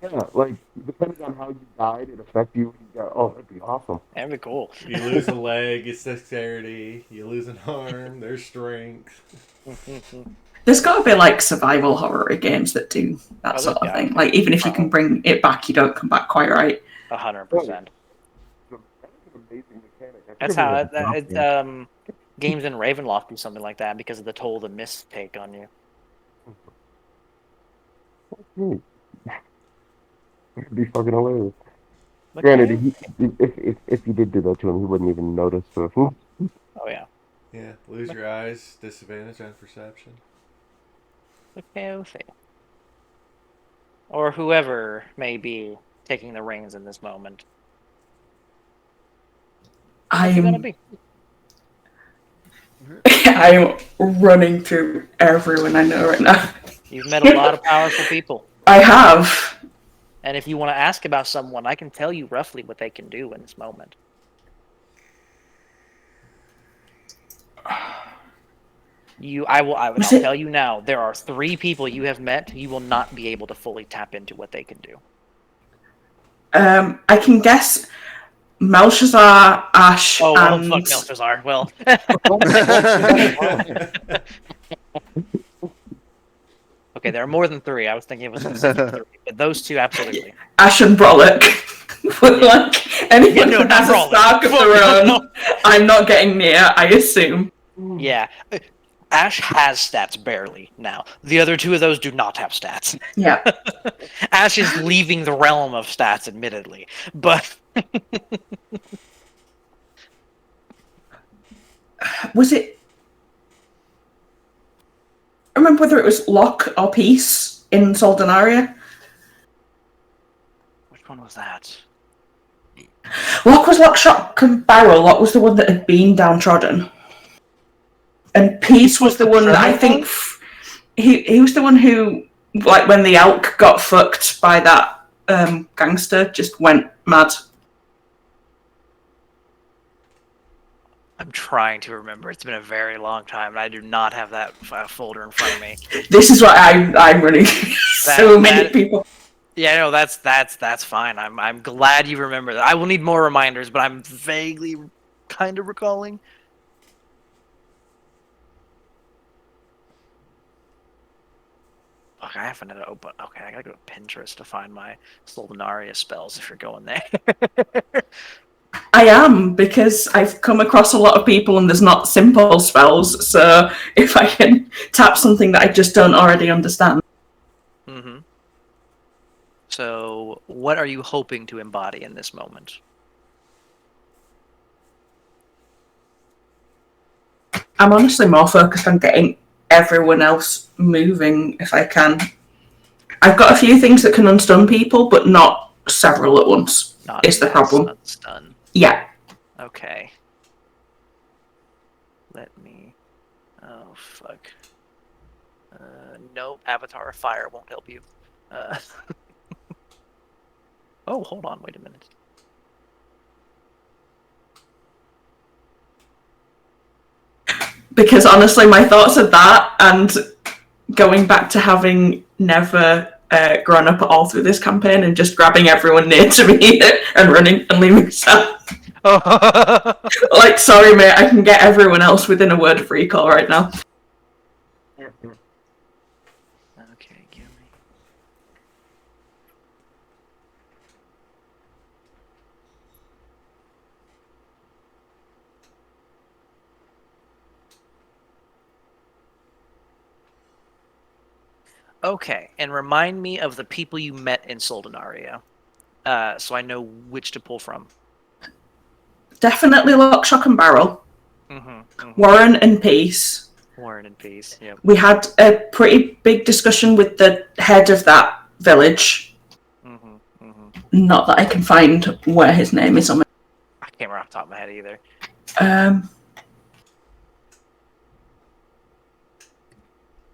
Yeah, like depending on how you died, it affect you when you got. Oh, that'd be awesome. That'd be cool. You lose a leg, it's dexterity. You lose an arm, there's strength. There's got to be like survival horror games that do that Oh, sort of there's gotta thing. be. Like even if you can bring it back, you don't come back quite right. 100%. That is an amazing mechanic. I That's forget how what it's called. games in Ravenloft do something like that because of the toll the mists take on you. It'd be fucking hilarious. But Granted, yeah. if you did do that to him, he wouldn't even notice. So, Oh yeah. Yeah, lose your eyes, disadvantage on perception. Okay. Or whoever may be taking the reins in this moment. What's it gonna I'm be? I'm running through everyone I know right now. You've met a lot of powerful people. I have. And if you want to ask about someone, I can tell you roughly what they can do in this moment. I'll tell you now, there are 3 people you have met you will not be able to fully tap into what they can do. I can guess Melchizar, Ash, Oh, well, and fuck Melchizar. Well, okay, there are more than 3. I was thinking of a specific 3, but those 2 absolutely. Ash and Brolic. Like anyone no, who not has a Brolic. spark of Fuck, their own, no. I'm not getting near. I assume. Yeah. Ash has stats barely now. The other 2 of those do not have stats. Yeah. Ash is leaving the realm of stats, admittedly, but Was it? I remember whether it was Locke or Peace in Soldenaria. which one was that? Locke was Lock, Shock, and Barrel. Locke was the one that had been downtrodden. And Peace was the one that I think he was the one who, like, when the elk got fucked by that gangster, just went mad. I'm trying to remember. It's been a very long time, and I do not have that folder in front of me. This is what I'm running. So many people. Yeah, no, that's fine. I'm glad you remember that. I will need more reminders, but I'm vaguely kind of recalling. Fuck, I haven't had to open. Okay, I gotta go to Pinterest to find my Soldenaria spells if you're going there. I am, because I've come across a lot of people and there's not simple spells, so if I can tap something that I just don't already understand. Mm-hmm. So, what are you hoping to embody in this moment? I'm honestly more focused on getting everyone else moving if I can. I've got a few things that can unstun people, but not several at once. Not Is the problem. Stun. Yeah. Okay. Let me. Oh fuck. Nope. Avatar of Fire won't help you. Oh, hold on. Wait a minute. Because honestly, my thoughts are that, and going back to having never grown up all through this campaign and just grabbing everyone near to me and running and leaving stuff. Like, sorry, mate, I can get everyone else within a word of recall right now. Okay, give me. Okay, and remind me of the people you met in Soldenaria, so I know which to pull from. Definitely Lock, Shock, and Barrel. Warren and Peace. Warren and Peace. Yep. We had a pretty big discussion with the head of that village. Not that I can find where his name is on my... I can't remember off the top of my head either.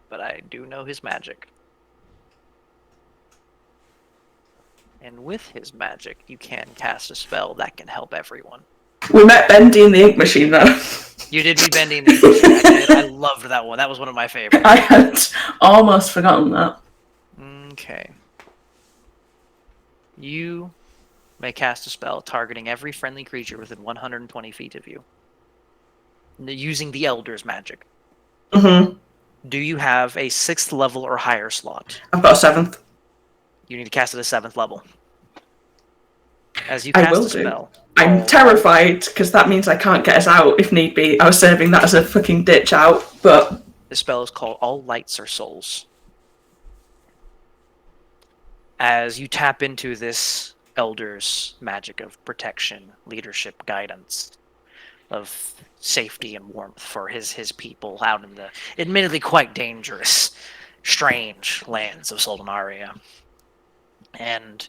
But I do know his magic. And with his magic, you can cast a spell that can help everyone. We met Bendy in the ink machine, though. You did be bending the I did. I loved that one. That was one of my favorites. I had almost forgotten that. Okay. You may cast a spell targeting every friendly creature within 120 feet of you, using the Elder's magic. Mm-hmm. Do you have a 6th level or higher slot? I've got a 7th. You need to cast it at 7th level. As you I cast will a spell, I'm terrified because that means I can't get us out if need be. I was saving that as a fucking ditch out, but the spell is called All Lights Are Souls. As you tap into this Elder's magic of protection, leadership, guidance, of safety and warmth for his people out in the admittedly quite dangerous, strange lands of Soldenaria. And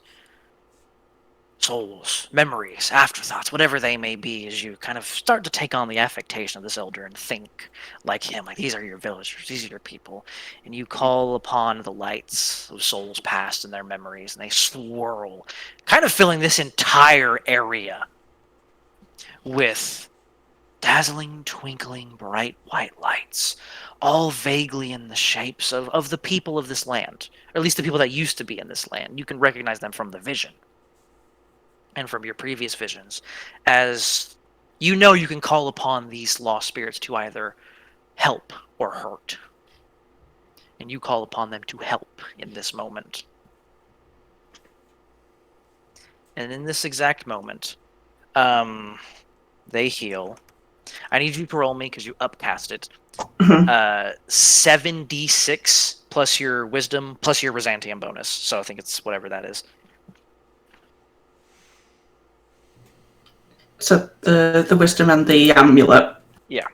souls, memories, afterthoughts, whatever they may be, as you kind of start to take on the affectation of this elder and think like him, like these are your villagers, these are your people, and you call upon the lights of souls past and their memories, and they swirl, kind of filling this entire area with dazzling, twinkling, bright white lights, all vaguely in the shapes of the people of this land, or at least the people that used to be in this land. You can recognize them from the vision and from your previous visions, as you know you can call upon these lost spirits to either help or hurt. And you call upon them to help in this moment. And in this exact moment, they heal. I need you to roll me because you upcast it. 7d6 plus your wisdom plus your Byzantium bonus. So I think it's whatever that is. so the wisdom and the amulet. Yeah.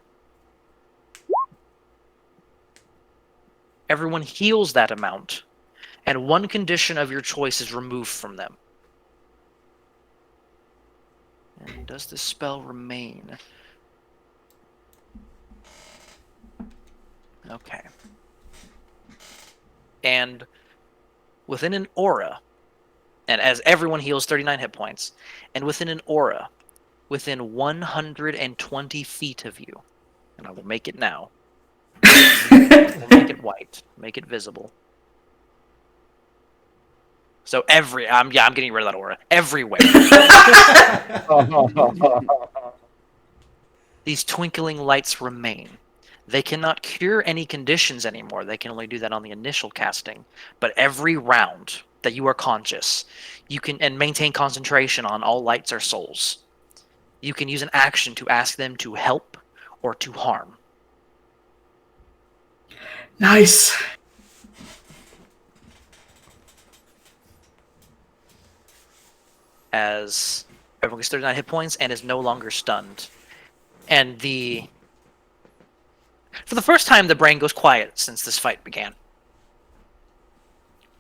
Everyone heals that amount, and one condition of your choice is removed from them. And does this spell remain? Okay. And within an aura, and as everyone heals 39 hit points, and within an aura, within 120 feet of you, and I will make it now. We'll make it white, make it visible. So I'm getting rid of that aura. Everywhere. These twinkling lights remain. They cannot cure any conditions anymore. They can only do that on the initial casting. But every round that you are conscious, you can and maintain concentration on all lights are souls. You can use an action to ask them to help or to harm. Nice. As everyone gets 39 hit points and is no longer stunned. And for the first time, the brain goes quiet since this fight began.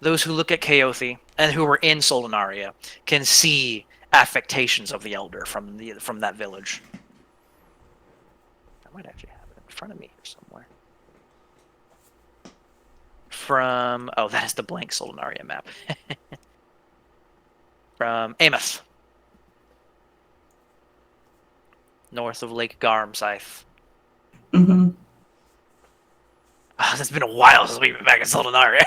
Those who look at Kaothi and who were in Soldenaria can see affectations of the Elder from that village. I might actually have it in front of me here somewhere. That is the blank Soldenaria map. From Ameth. North of Lake Garmscythe. Mm-hmm. It's been a while since we've been back in Soldenaria.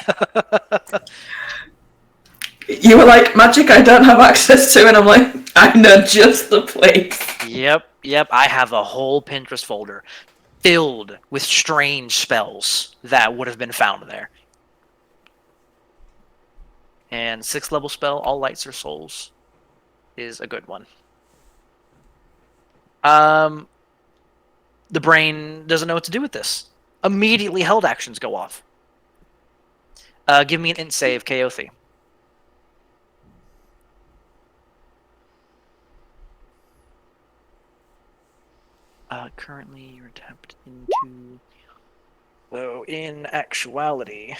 You were like, magic I don't have access to, and I'm like, I know just the place. Yep. I have a whole Pinterest folder filled with strange spells that would have been found there. And 6th level spell, All Lights Are Souls, is a good one. The brain doesn't know what to do with this. Immediately held actions go off. Give me an int save, Kaothi. Currently you're tapped into... Though in actuality...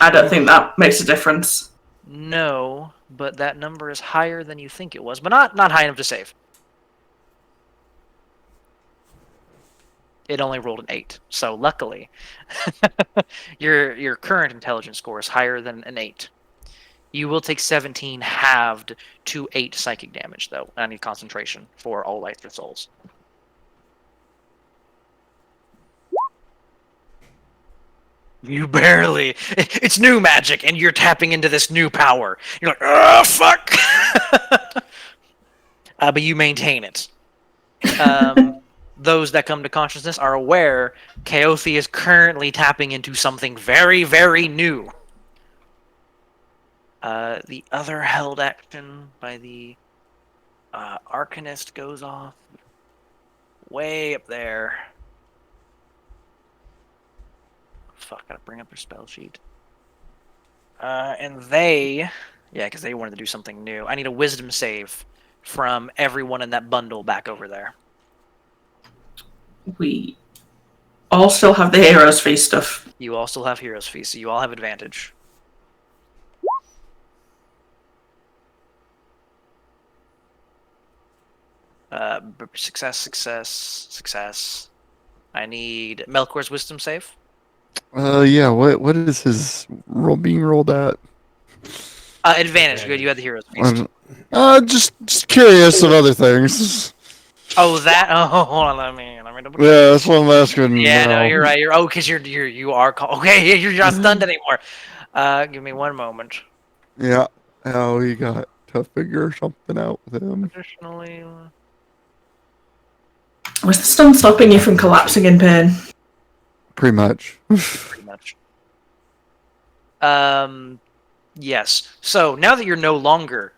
I don't think that makes a difference. No, but that number is higher than you think it was, but not high enough to save. It only rolled an 8, so luckily, your current intelligence score is higher than an 8. You will take 17 halved to 8 psychic damage, though. I need concentration for all lights or souls. You barely. It's new magic, and you're tapping into this new power. You're like, oh, fuck! But you maintain it. Those that come to consciousness are aware Kaothi is currently tapping into something very, very new. The other held action by the Arcanist goes off way up there. Fuck, gotta bring up their spell sheet. And they, yeah, because they wanted to do something new. I need a wisdom save from everyone in that bundle back over there. We all still have the Heroes Feast stuff. You all still have Heroes Feast, so you all have advantage. Success. I need Melkor's wisdom save. Yeah. What is his being rolled at? Advantage. Good, you had the Heroes Feast. Just curious of other things. Oh, that. Oh, hold on. Let me double. Yeah, that's what I'm asking. Yeah, no, now. you're right. Because you are okay. You're not stunned anymore. Give me one moment. Yeah. Oh, we got to figure something out with him. Additionally, Was the stun stopping you from collapsing in pain? Pretty much. pretty much. Yes. So now that you're no longer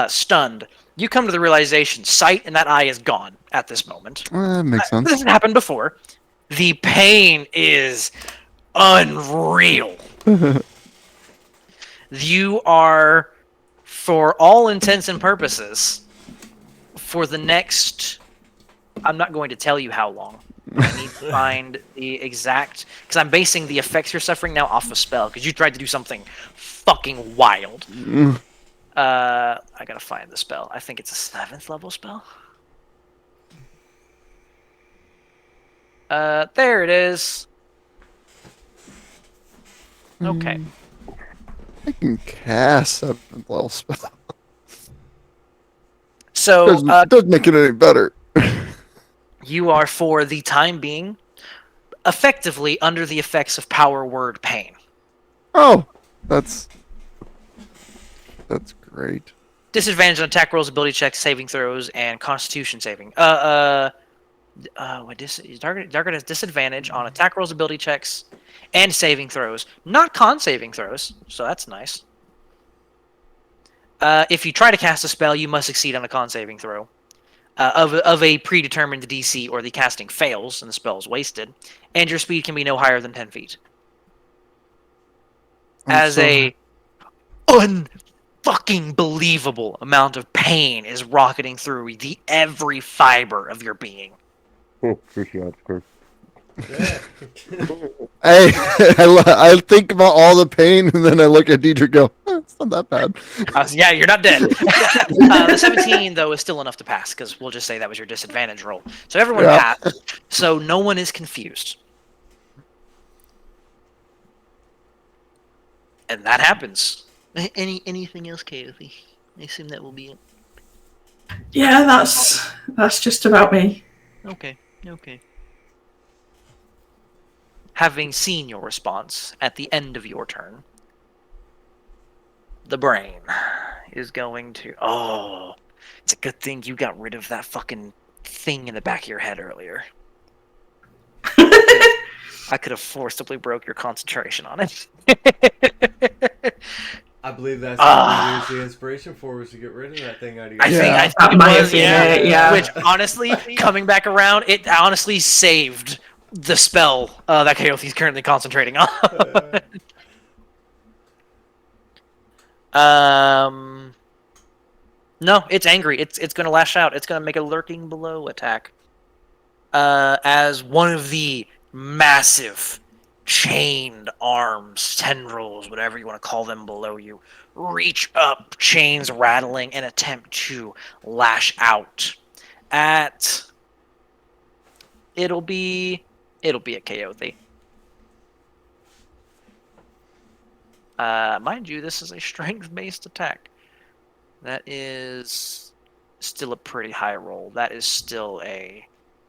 stunned, you come to the realization sight in that eye is gone at this moment. Makes sense. This has happened before. The pain is unreal. You are, for all intents and purposes, for the next... I'm not going to tell you how long. I need to find the exact... Because I'm basing the effects you're suffering now off a spell, because you tried to do something fucking wild. I gotta find the spell. I think it's a 7th level spell. There it is. Okay. I can cast 7th level spell. So, Doesn't make it any better. you are, for the time being, effectively under the effects of power word pain. Oh, that's great. Disadvantage on attack rolls, ability checks, saving throws, and constitution saving. Target has disadvantage on attack rolls, ability checks, and saving throws. Not con saving throws, so that's nice. If you try to cast a spell, you must succeed on a con saving throw of a predetermined DC, or the casting fails and the spell is wasted, and your speed can be no higher than 10 feet. As a unfucking believable amount of pain is rocketing through every fiber of your being. Appreciate it, Chris. Yeah. Hey, I think about all the pain, and then I look at Deidre and go, it's not that bad. Yeah, you're not dead. The 17, though, is still enough to pass, because we'll just say that was your disadvantage roll. So everyone passed, so no one is confused. And that happens. Anything else, Kaothi? I assume that will be it. Yeah, that's just about me. Okay. Having seen your response at the end of your turn, the brain is going to... Oh, it's a good thing you got rid of that fucking thing in the back of your head earlier. I could have forcibly broke your concentration on it. I believe that's what we used the inspiration for, was to get rid of that thing out of your I think That it might was, have been it, yeah. Which, honestly, coming back around, it honestly saved the spell that Kaothi's currently concentrating on. No, it's angry. It's going to lash out. It's going to make a lurking below attack. As one of the massive chained arms, tendrils, whatever you want to call them, below you, reach up, chains rattling, and attempt to lash out at... It'll be a Kaothi. Mind you, this is a strength-based attack. That is still a pretty high roll. That is still a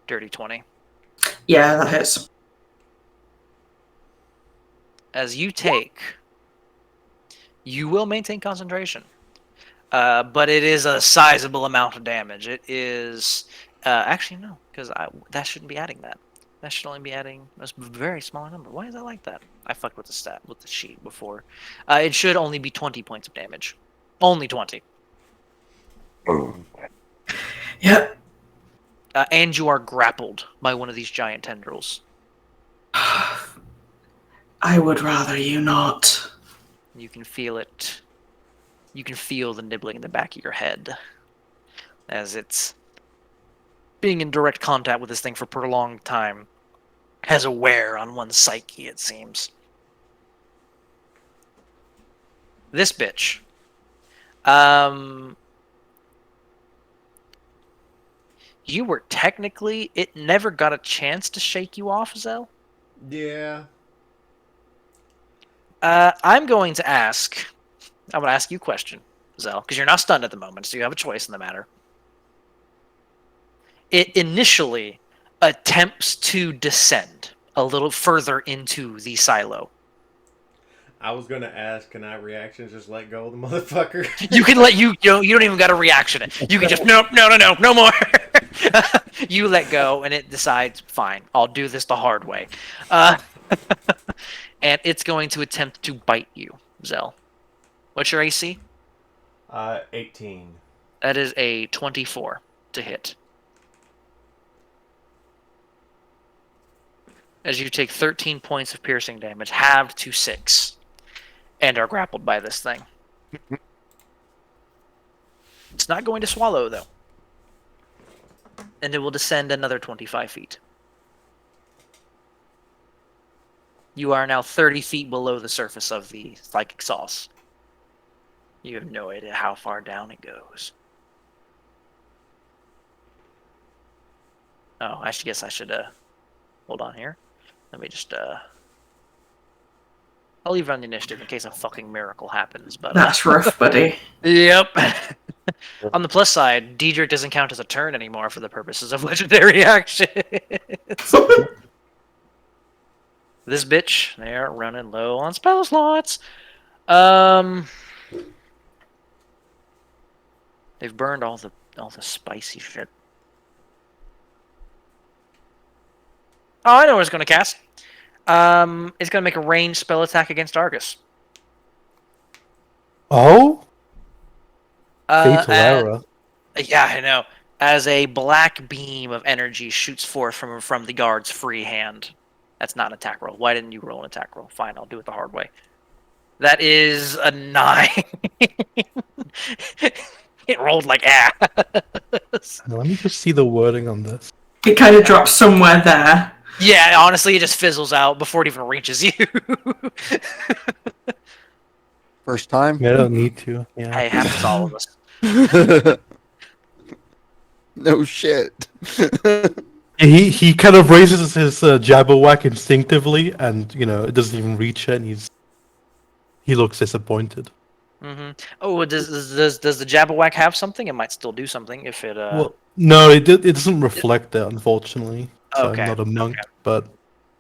dirty 20. Yeah, that hits. As you will maintain concentration. But it is a sizable amount of damage. It is... actually, no, because that shouldn't be adding that. That should only be adding a very small number. Why is that like that? I fucked with the sheet before. It should only be 20 points of damage. Only 20. Yep. And you are grappled by one of these giant tendrils. I would rather you not. You can feel it. You can feel the nibbling in the back of your head as it's being in direct contact with this thing for a prolonged time has a wear on one's psyche, it seems. This bitch. You were technically... It never got a chance to shake you off, Zell? Yeah. I'm going to ask you a question, Zell, because you're not stunned at the moment, so you have a choice in the matter. It initially attempts to descend a little further into the silo. I was gonna ask, can I reaction just let go of the motherfucker? You can you don't even got to reaction it. You can just no more. You let go, and it decides, fine, I'll do this the hard way. And it's going to attempt to bite you, Zell. What's your AC? 18. That is a 24 to hit. As you take 13 points of piercing damage, halved to 6, and are grappled by this thing. It's not going to swallow, though. And it will descend another 25 feet. You are now 30 feet below the surface of the psychic sauce. You have no idea how far down it goes. Oh, I guess I should, hold on here. Let me just, I'll leave it on the initiative in case a fucking miracle happens, but... That's rough, buddy. Yep. On the plus side, Diedrich doesn't count as a turn anymore for the purposes of legendary action. This bitch, they're running low on spell slots. They've burned all the spicy shit. Oh, I know what it's going to cast. It's going to make a ranged spell attack against Argus. Oh? Fatal And- error. Yeah, I know. As a black beam of energy shoots forth from the guard's free hand. That's not an attack roll. Why didn't you roll an attack roll? Fine, I'll do it the hard way. That is a 9. It rolled like ass. Let me just see the wording on this. It kind of drops somewhere there. Yeah, honestly, it just fizzles out before it even reaches you. First time? Yeah, I don't need to. Yeah. Hey, happens to all of us. No shit. He kind of raises his Jabberwack instinctively, and it doesn't even reach it, and he looks disappointed. Mm-hmm. Oh, does the Jabberwack have something? It might still do something if it. Well, no, it doesn't reflect that, unfortunately. So Okay, I'm not a monk, but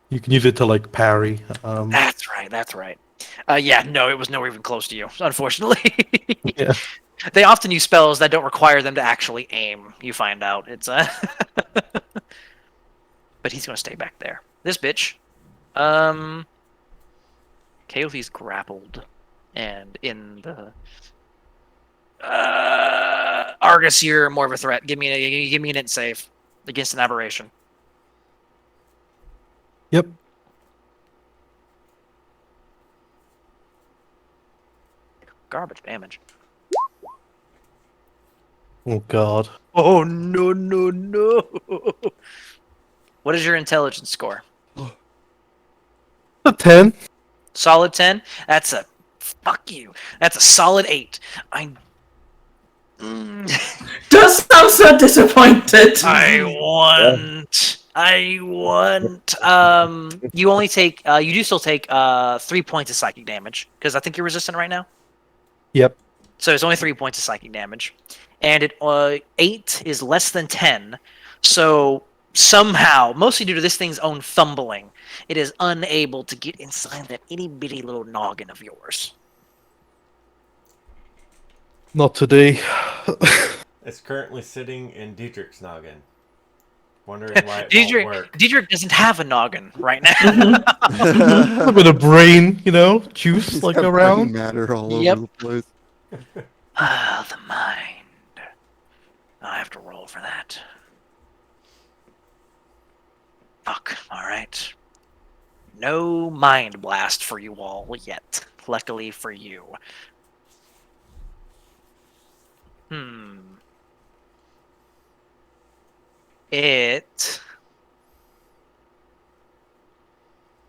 you can use it to like parry. That's right. That's right. Yeah, no, it was nowhere even close to you, unfortunately. Yeah. They often use spells that don't require them to actually aim. You find out it's but he's gonna stay back there. This bitch, Kaothi's grappled, and in the Argus, you're more of a threat. Give me an int save against an aberration. Yep. Garbage damage. Oh god. Oh no! What is your intelligence score? A 10. Solid 10? That's a... Fuck you. That's a solid 8. Does sound so disappointed. I want I want. You only take. You do still take 3 points of psychic damage because I think you're resistant right now. Yep. So it's only 3 points of psychic damage, and 8 is less than 10. So somehow, mostly due to this thing's own fumbling, it is unable to get inside that itty bitty little noggin of yours. Not today. It's currently sitting in Dietrich's noggin. Wondering why it won't work. Diedrich doesn't have a noggin right now. Mhm. A bit of brain, juice He's like got brain around. matter all Yep. over the place. Ah, the mind. I have to roll for that. Fuck. Alright. No mind blast for you all yet. Luckily for you.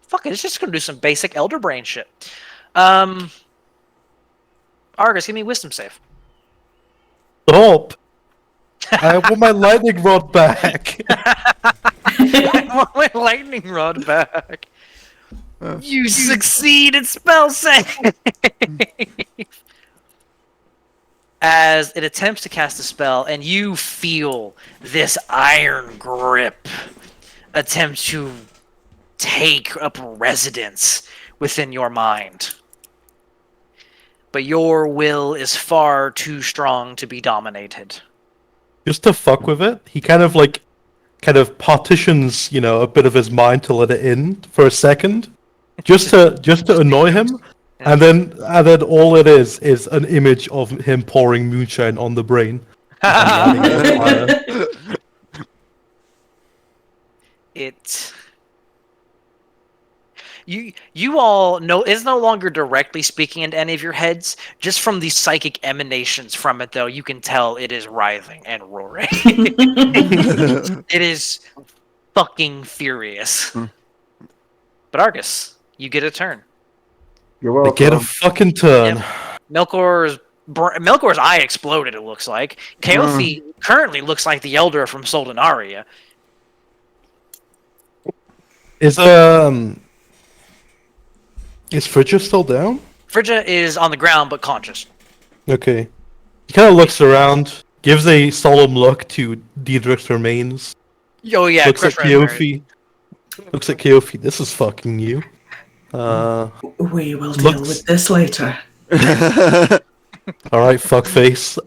Fuck it, it's just gonna do some basic Elder Brain shit. Argus, give me a wisdom save. Stop. I want my lightning rod back. I want my lightning rod back. You succeed at spell save. As it attempts to cast a spell, and you feel this iron grip attempt to take up residence within your mind. But your will is far too strong to be dominated. Just to fuck with it, he kind of partitions, a bit of his mind to let it in for a second, just to annoy him, and then all it is an image of him pouring moonshine on the brain. And lighting it on fire. You all know it's no longer directly speaking into any of your heads. Just from the psychic emanations from it, though, you can tell it is writhing and roaring. It is fucking furious. But Argus, you get a turn. You're I welcome. get a fucking turn. Melkor's eye exploded, it looks like. Kaothi currently looks like the Elder from Soldenaria. Is Frigga still down? Frigga is on the ground but conscious. Okay. He kind of looks around, gives a solemn look to Diedrich's remains. Oh yeah, Looks at Crushed Raspberry. Keofi. Looks at Keofi. This is fucking you. We will deal Looks- with this later. All right, fuckface.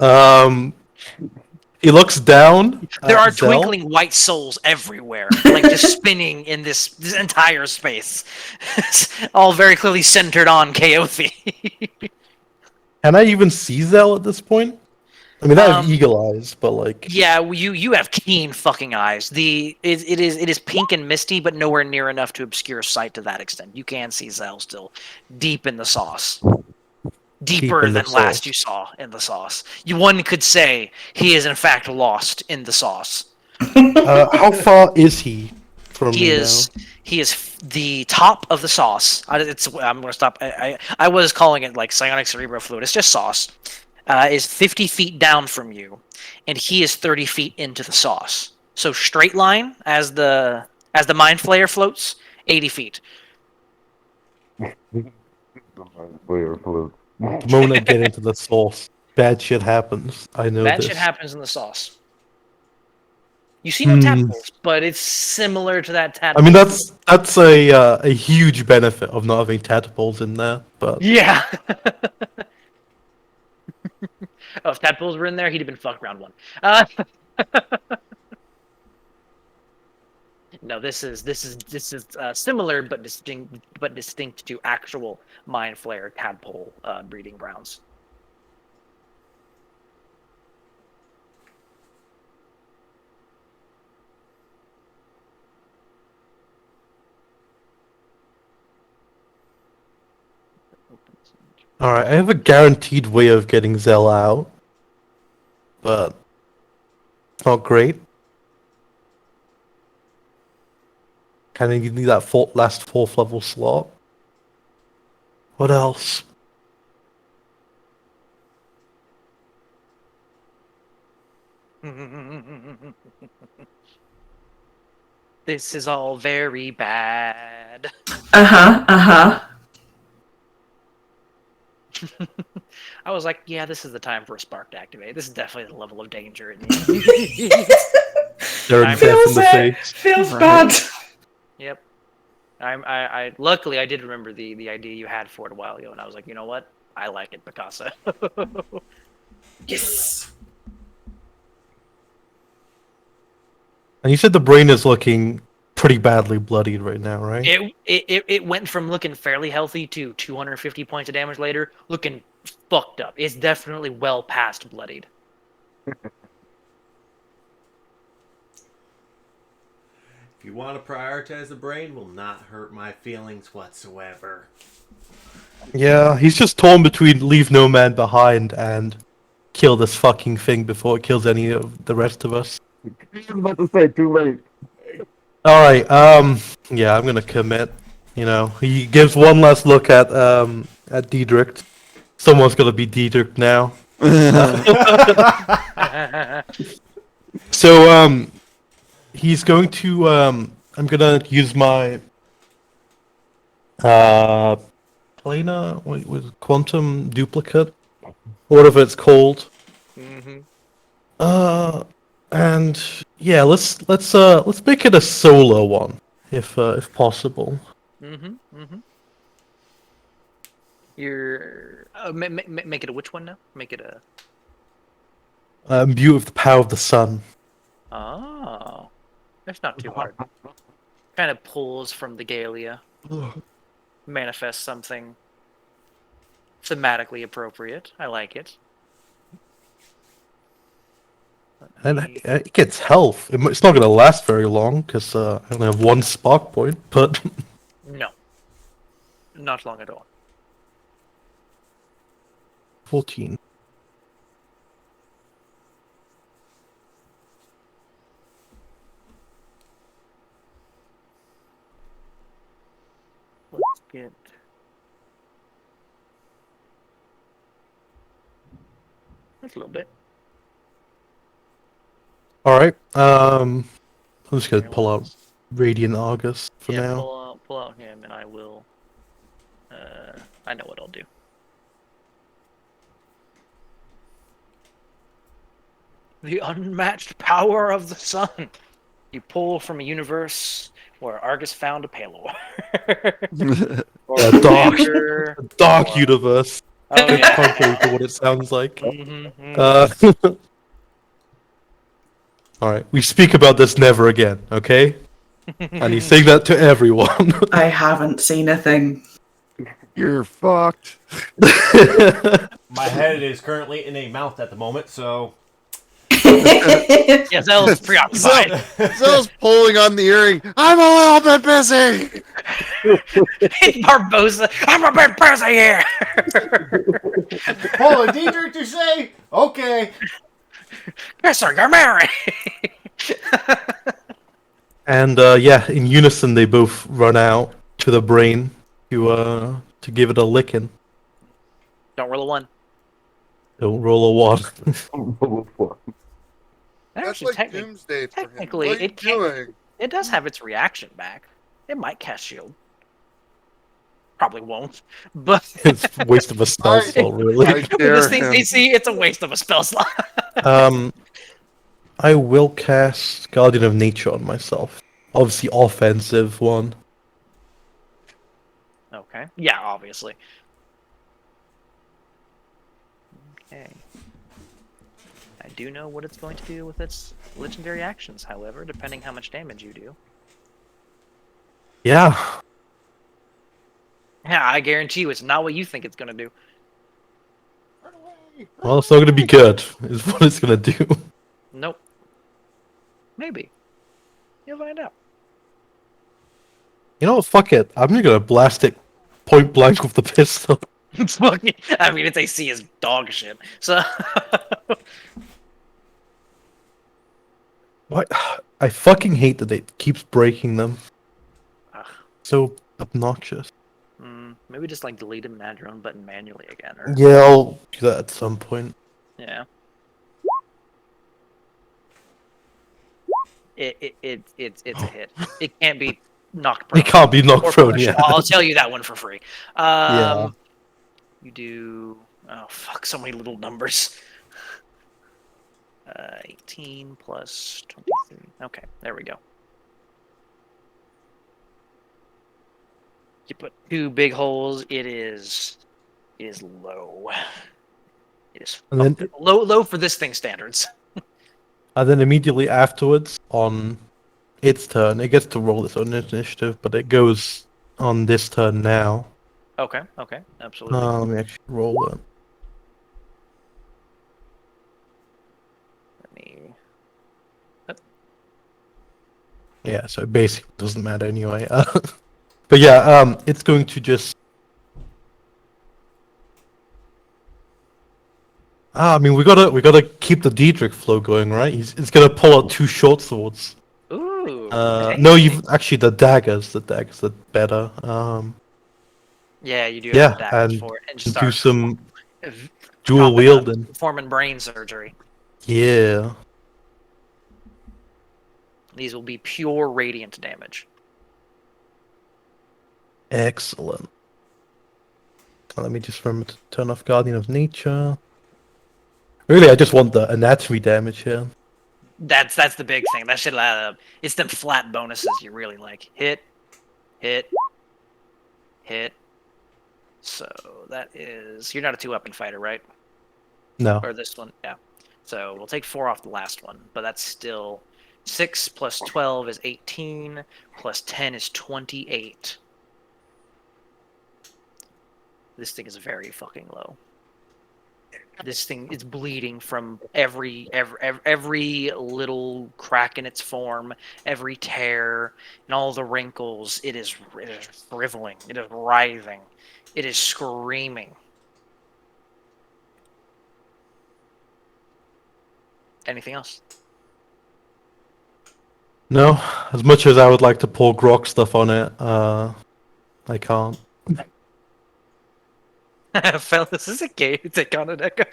He looks down. There at are Zell. twinkling white souls everywhere, like just spinning in this entire space, all very clearly centered on Kaothi. Can I even see Zell at this point? I mean, I have Um, eagle eyes, but like, Yeah, you have keen fucking eyes. It is pink and misty, but nowhere near enough to obscure sight to that extent. You can see Zell still deep in the sauce, deeper in the than last sauce. you saw in the sauce. One could say he is in fact lost in the sauce. how far is he from He me is the top of the sauce. I'm gonna stop. I was calling it like psionic cerebral fluid. It's just sauce. Is 50 feet down from you, and he is 30 feet into the sauce. So straight line as the mind flayer floats, 80 feet. Player flute. now? The moment I get into the sauce, bad shit happens. I know That this. shit happens in the sauce. You see no Hmm. tadpoles, but it's similar to that tadpole. I mean, that's a huge benefit of not having tadpoles in there. But Yeah. Oh, if tadpoles were in there, he'd have been fucked round one. No, this is similar but distinct to actual mind flare tadpole breeding grounds. all right, I have a guaranteed way of getting Zell out, but not great. Kind of need that last fourth level slot. What else? This is all very bad. I was like, yeah, this is the time for a spark to activate. This is definitely the level of danger. They're I'm- death in Feels the it. face. Feels Right. bad. Yep. I luckily I did remember the idea you had for it a while ago, and I was like, you know what? I like it, Picasso. Yes. And you said the brain is looking pretty badly bloodied right now, right? it went from looking fairly healthy to 250 points of damage later, looking fucked up. It's definitely well past bloodied. If you want to prioritize the brain, will not hurt my feelings whatsoever. Yeah, he's just torn between leave no man behind and kill this fucking thing before it kills any of the rest of us. I was about to say, too late. Alright, yeah, I'm gonna commit. You know, he gives one last look at Diedrich. Someone's gonna be Diedrich now. So, he's going to, I'm gonna use my, planar, what was it, quantum duplicate? Whatever it's called. Mhm. And yeah, let's make it a solo one, if possible. You're make it a which one now? Make it a Imbue with the power of the sun. oh, that's not too hard. Kind of pulls from the Galia, manifests something thematically appropriate. I like it. And it gets health. It's not going to last very long because I only have one spark point. But No, not long at all. 14. Let's get. That's a little bit. All right. I'm just gonna pull out Radiant Argus for Yeah, now. pull out him, and I will. I know what I'll do. The unmatched power of the sun. You pull from a universe where Argus found a Palor. A dark, Commander, a dark or- universe. Oh, Bit yeah. contrary to what it sounds like. Mhm. All right. We speak about this never again. Okay. And he's saying that to everyone. I haven't seen a thing. You're fucked. My head is currently in a mouth at the moment, so Yeah, Zell's preoccupied. Zell's pulling on the earring. I'm a little bit busy. Barbosa, I'm a bit busy here. Paul and Diedrich, you say? Okay. Yes, sir, you're married. And yeah, in unison they both run out to the brain to give it a licking. Don't roll a 1. Don't roll a one. That's Actually, like doomsday for him. technically, What are you it can't- doing? it does have its reaction back. It might cast shield. Probably won't, but It's a waste of a spell I- slot, really. I with dare this thing's him. AC, it's a waste of a spell slot. I will cast Guardian of Nature on myself. Obviously, offensive one. Okay. Yeah, obviously. Okay. I do know what it's going to do with its legendary actions, however, depending how much damage you do. Yeah. Yeah, I guarantee you it's not what you think it's going to do. Well, it's not going to be good, is what it's going to do. Nope. Maybe. You'll find out. You know what? Fuck it. I'm just going to blast it point blank with the pistol. It's fucking, I mean, its AC is dog shit. So. What? I fucking hate that it keeps breaking them. Ugh. So obnoxious. Maybe just like delete and add your own button manually again. Or, Yeah, I'll do that at some point. yeah. it's a hit. It can't be knocked It prone. can't be knocked Or prone, pushed. yeah. I'll tell you that one for free. Yeah. You do. Oh fuck! So many little numbers. 18 plus 23. Okay, there we go. You put 2 big holes. It is low. It is And then- fucking low for this thing standards. And then immediately afterwards, on its turn, it gets to roll its own initiative, but it goes on this turn now. Okay, absolutely. Let me actually roll it. Let me. Yeah, so it basically doesn't matter anyway. But yeah, it's going to just. I mean, we gotta keep the Diedrich flow going, right? It's gonna pull out 2 short swords. Ooh. No, you've actually the daggers. The daggers are better. Yeah, you do. Yeah, Have the daggers and for it, and do start some v- dual chopping up, wielding. performing brain surgery. Yeah. These will be pure radiant damage. Excellent. Let me just remember to turn off Guardian of Nature. Really, I just want the anatomy damage here. That's the big thing. That should add up. It's them flat bonuses you really like. Hit. So that is. You're not a 2-weapon fighter, right? No. Or this one, yeah. So we'll take 4 off the last one, but that's still 6 plus 12 is 18, plus 10 is 28. This thing is very fucking low. This thing is bleeding from every little crack in its form, every tear, and all the wrinkles. It is shriveling. It is writhing. It is screaming. Anything else? No. As much as I would like to pour grok stuff on it, I can't. Fellas, is it gay to take on an echo?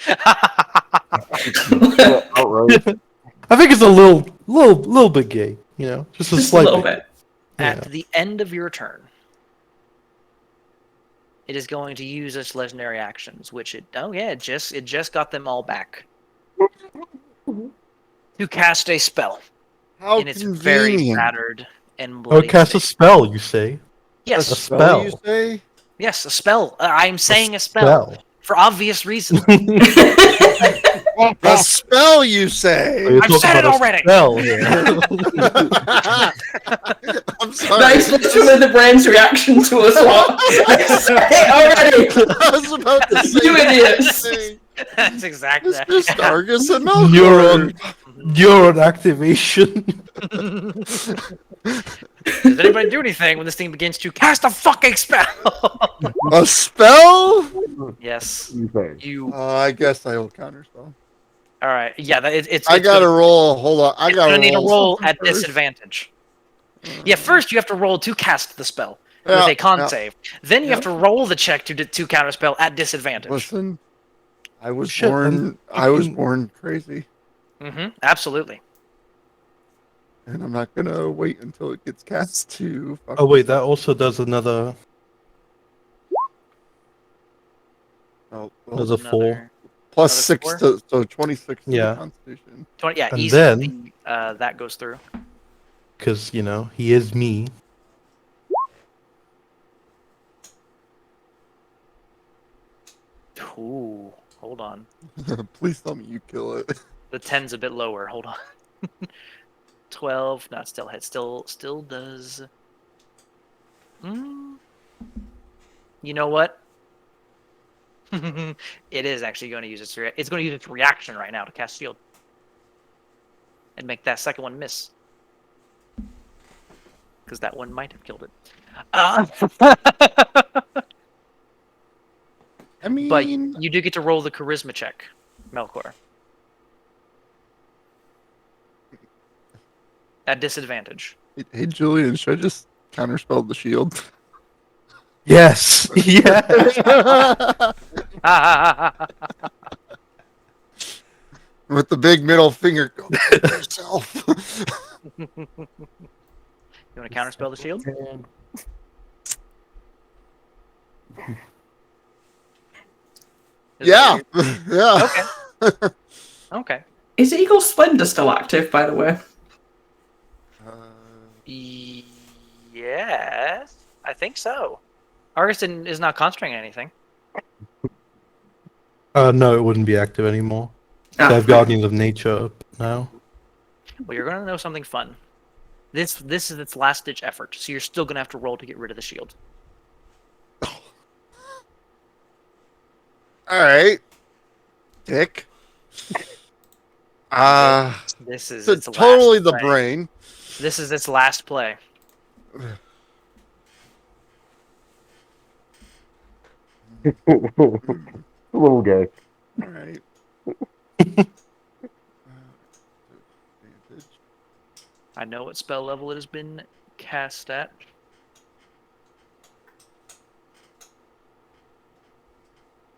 Outright. I think it's a little bit gay, you know, just a Just a slight little bit. At Yeah. the end of your turn, it is going to use its legendary actions, which it just got them all back. To cast a spell How in its very convenient. battered and Oh, bloody cast a state. spell, you say? A Yes, spell. you say? yes, a spell. I'm saying a spell for obvious reasons. A spell, you say? You're I've talking said it about a already. spell here. I'm sorry. Nice literally the brain's reaction to us what? Already! I was about to say. You idiots. Thing. That's exactly It's that. just Argus and Melkor. Neuron activation. Does anybody do anything when this thing begins to cast a fucking spell? A spell? Yes, You say. you. I guess I will counterspell. All right, yeah, it's. I it's gotta gonna- roll. Hold on. I It's gotta gonna need a roll something at first. disadvantage. Yeah, first you have to roll to cast the spell Yeah, with a con yeah. save. Then you have to roll the check to counterspell at disadvantage. Listen, I was Shit, born. I'm I was fucking- born crazy, Absolutely. and I'm not gonna wait until it gets cast to. fuck Oh wait, this that up. also does another. Oh, well, There's a 4. Another plus another 6 4? to so 26 to Yeah. the Constitution. 20, yeah, And easy. then- That goes through. Because, you know, he is me. Ooh, hold on. Please tell me you kill it. The 10's a bit lower. Hold on. 12. No, it still hits. Still does. You know what? It is actually going to use its. It's going to use its reaction right now to cast shield, and make that second one miss. Because that one might have killed it. I mean, But you do get to roll the charisma check, Melkor. At disadvantage. hey Julian, should I just counterspell the shield? Yes! Yeah! With the big middle finger, go fuck yourself. You want to counterspell the shield? Is Yeah, that yeah. what you're- Okay. Is Eagle Splendor still active, by the way? Yes, I think so. Argus is not concentrating on anything. No, it wouldn't be active anymore. They Ah, have Guardians of Nature up now. Well, you're going to know something fun. This is its last ditch effort, so you're still going to have to roll to get rid of the shield. All right, Dick. This is It's its totally last the play. brain. This is its last play. Little guy. All right. I know what spell level it has been cast at.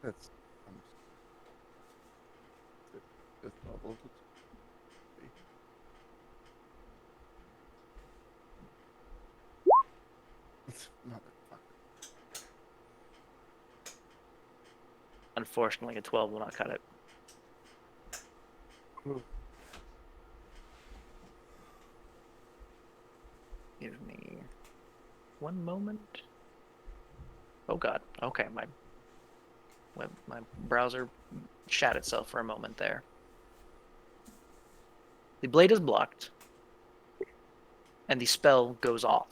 That's fifth level. Motherfucker. Unfortunately, a 12 will not cut it. Give me one moment. Oh god. Okay, my browser shat itself for a moment there. The blade is blocked, and the spell goes off.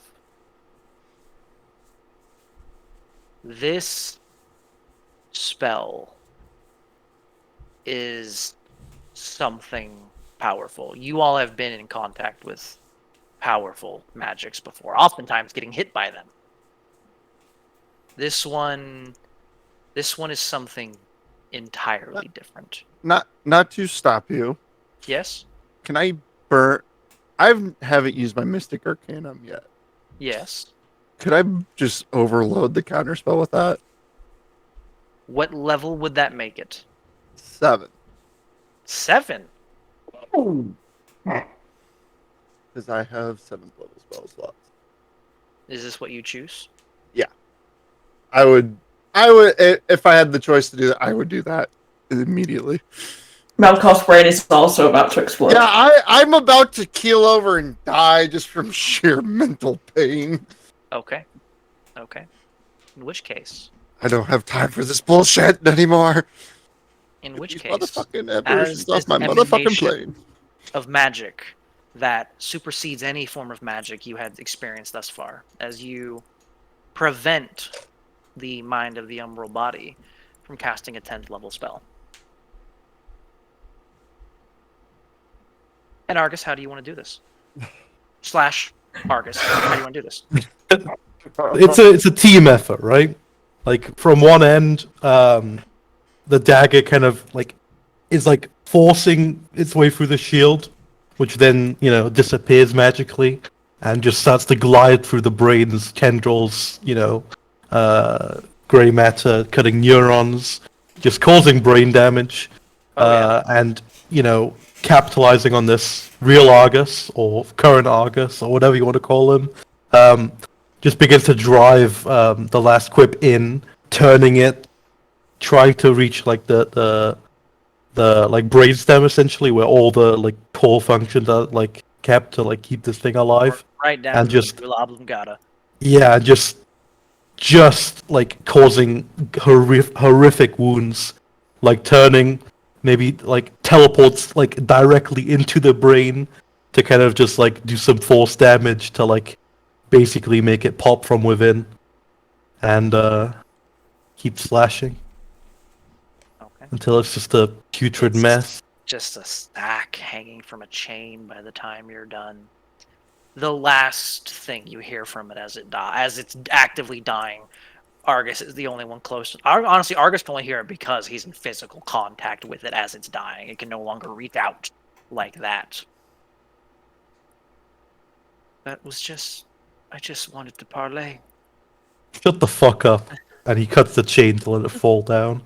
This spell is something powerful. You all have been in contact with powerful magics before, oftentimes getting hit by them. This one is something entirely different. Not to stop you. Yes? Can I burn? I haven't used my Mystic Arcanum yet. Yes. Could I just overload the counterspell with that? What level would that make it? 7. 7? Because I have 7th level spell slots. Is this what you choose? I would, if I had the choice to do that, I would do that immediately. Melkor's brain is also about to explode. Yeah, I'm about to keel over and die just from sheer mental pain. Okay. Okay. In which case? I don't have time for this bullshit anymore. In Get which these case? motherfucking as apparitions off this my motherfucking emanation plane. of magic that supersedes any form of magic you had experienced thus far, as you prevent the mind of the umbral body from casting a 10th level spell. And Argus, how do you want to do this? Slash Argus, how do you want to do this? It's a team effort, right? Like from one end, the dagger kind of like is like forcing its way through the shield, which then disappears magically and just starts to glide through the brain's tendrils, gray matter, cutting neurons, just causing brain damage, and capitalizing on this real Argus or current Argus or whatever you want to call him, just begins to drive the last quip in, turning it, trying to reach like the like brainstem essentially, where all the like core functions are like kept to like keep this thing alive. Right down And to just- the medulla oblongata. Yeah, just like causing horrific wounds, like turning, maybe like teleports like directly into the brain to kind of just like do some force damage to like basically make it pop from within, and keep slashing Okay. until it's just a putrid It's- mess. Just a stack hanging from a chain by the time you're done. The last thing you hear from it as it's actively dying, Argus is the only one close. Honestly, Argus can only hear it because he's in physical contact with it as it's dying. It can no longer reach out like that. That was just... I just wanted to parlay. Shut the fuck up. And he cuts the chain to let it fall down.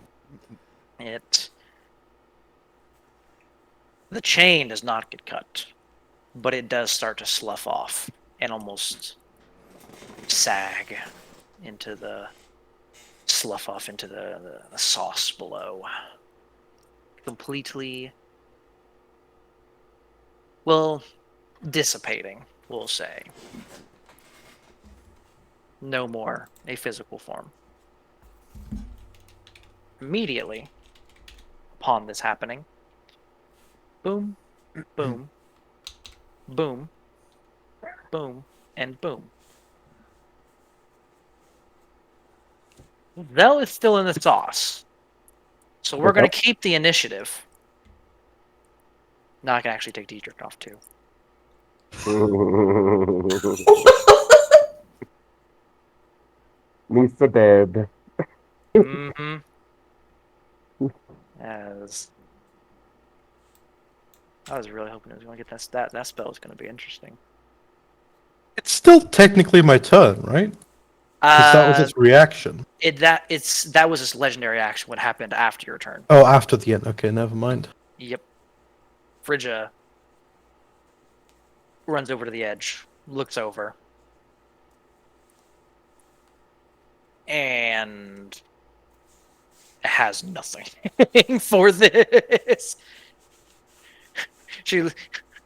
The chain does not get cut. but it does start to slough off and almost sag into the the sauce below. Completely, well, dissipating, we'll say. No more a physical form. Immediately upon this happening, boom, boom, boom, boom, and boom. Zell is still in the sauce. So we're going to keep the initiative. No, I can actually take Diedrich off too. Lisa dead. Mm-hmm. As I was really hoping it was going to get that spell is going to be interesting. It's still technically my turn, right? Because that was its reaction. That was its legendary action. What happened after your turn? Oh, after the end. Okay, never mind. Yep. Frigga runs over to the edge, looks over, and has nothing for this. She,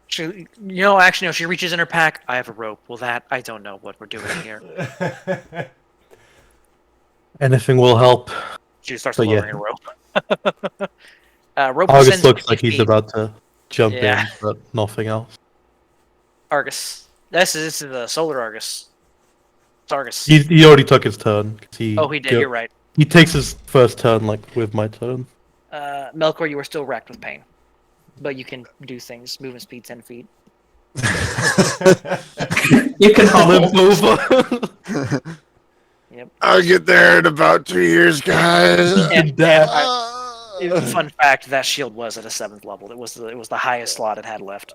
actually, no, she reaches in her pack. I have a rope. Well, I don't know what we're doing here. Anything will help. She starts But yeah. lowering a rope. Rope Argus descends looks 50 like he's feet. about to jump Yeah. in, but nothing else. Argus. This is the Solar Argus. It's Argus. He already took his turn. 'Cause He did. You're right. He takes his first turn, like, with my turn. Melkor, you are still wrecked with pain, but you can do things. Movement speed 10 feet. You can hobble. Limp over. Yep. I'll get there in about 2 years, guys. And Death. fun fact: that shield was at a 7th level. It was the highest slot it had left.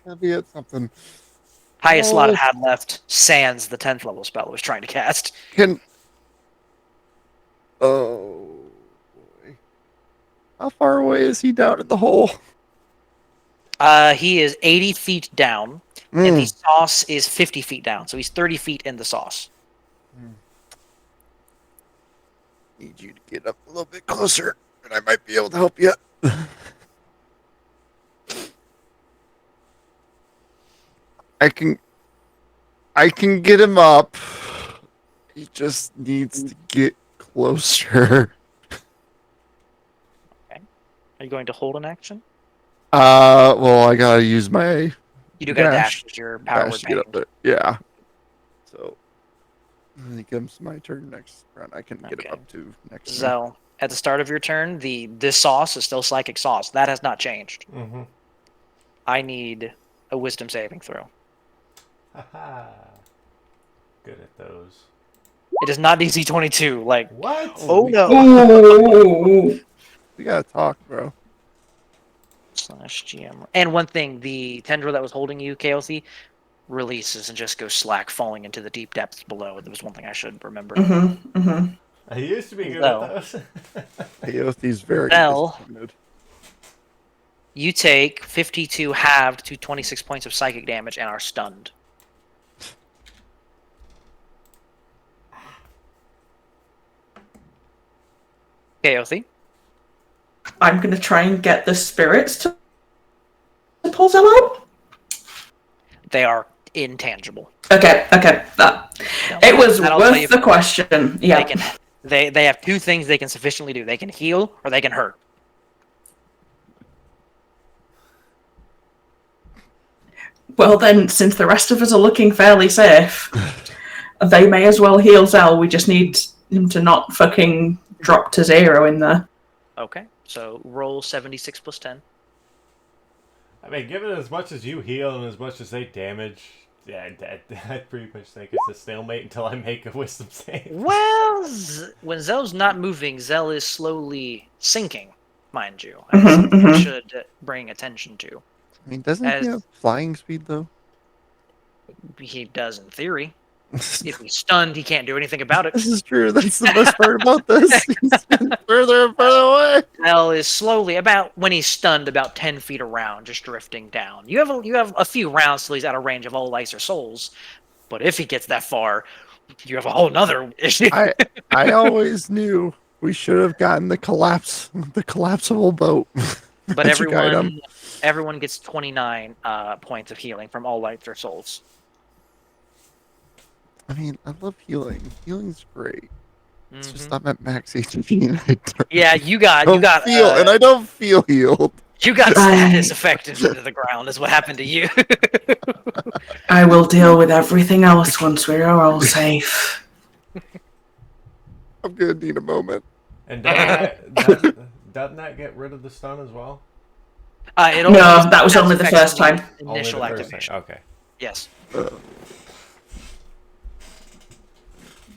That'll be it. Something. Highest slot it had left. Sans the 10th level spell it was trying to cast. Oh boy. How far away is he down at the hole? He is 80 feet down, and the sauce is 50 feet down. So he's 30 feet in the sauce. Need you to get up a little bit closer, and I might be able to help you. I can get him up. He just needs to get closer. Are you going to hold an action? Well, I gotta use my You do got to Dash. dash with your power dash word to get up pain. there. Yeah. So, I think it's my turn next round. I can get Okay. him up to next round. Zell, at the start of your turn, this sauce is still psychic sauce. That has not changed. Mm-hmm. I need a wisdom saving throw. Haha. Good at those. It is not DC 22. Like, What? oh no. Ooh. We gotta talk, bro. /GM. And one thing, the tendril that was holding you, KLC, releases and just goes slack, falling into the deep depths below. That was one thing I should remember. Mm-hmm, mm-hmm. I used to be good No. at those. Aothe's very Well- disappointed. You take 52 halved to 26 points of psychic damage and are stunned. KLC. I'm going to try and get the spirits to pull them out. They are intangible. Okay. That it was That'll tell you worth the for- question. Yeah. They have two things they can sufficiently do. They can heal or they can hurt. Well, then, since the rest of us are looking fairly safe, they may as well heal Zell. We just need him to not fucking drop to 0 in there. Okay. So roll 76 plus 10. I mean, given as much as you heal and as much as they damage, yeah, I pretty much think it's a stalemate until I make a wisdom save. Well, when Zell's not moving, Zell is slowly sinking, mind you. Mhm, That's something I mhm. should bring attention to. I mean, doesn't As- he have flying speed though? He does in theory. If he's stunned, he can't do anything about it. This is true. That's the best part about this. He's getting further and further away. Zell is slowly about when he's stunned, about 10 feet around, just drifting down. You have a few rounds till he's out of range of all lights or souls, but if he gets that far, you have a whole nother issue. I always knew we should have gotten the collapsible boat. But Magic item. everyone gets 29 points of healing from all lights or souls. I mean, I love healing. Healing's great. It's Mhm. just I'm at max HP and I Yeah, you got feel, and I don't feel healed. you got status affected into the ground. Is what happened to you. I will deal with everything else once we are all safe. I'm gonna need a moment. And doesn't that get rid of the stun as well? It No, that was only the affects first time. Only Initial the first activation. time. Okay. Yes.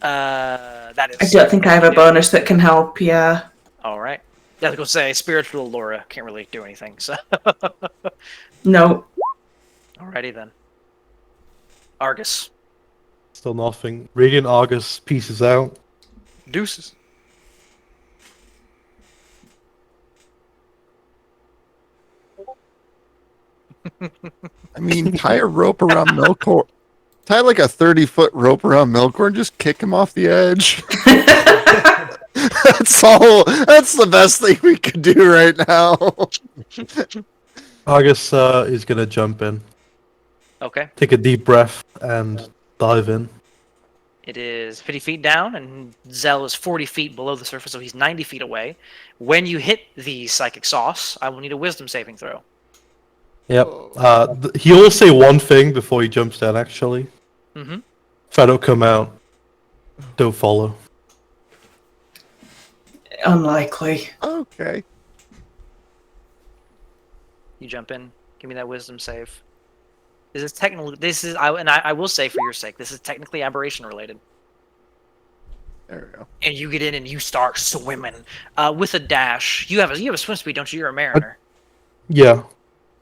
Uh, That I is. don't think I have a bonus that can help. Yeah. All right. Yeah, I was gonna say spiritual Laura can't really do anything. So. No. Alrighty then. Argus. Still nothing. Radiant Argus pieces out. Deuces. I mean, tie a rope around Melkor. Tie like a 30-foot rope around Melkor and just kick him off the edge. That's all. That's the best thing we could do right now. Argus is gonna jump in, Okay. take a deep breath, and dive in. It is 50 feet down, and Zell is 40 feet below the surface, so he's 90 feet away. When you hit the psychic sauce, I will need a wisdom saving throw. Yep. He'll say one thing before he jumps down, actually. Mm-hmm. If I don't come out, don't follow. Unlikely. Okay. You jump in. Give me that wisdom save. I will say for your sake, this is technically aberration related. There we go. And you get in and you start swimming with a dash. You have a swim speed, don't you? You're a mariner. Yeah.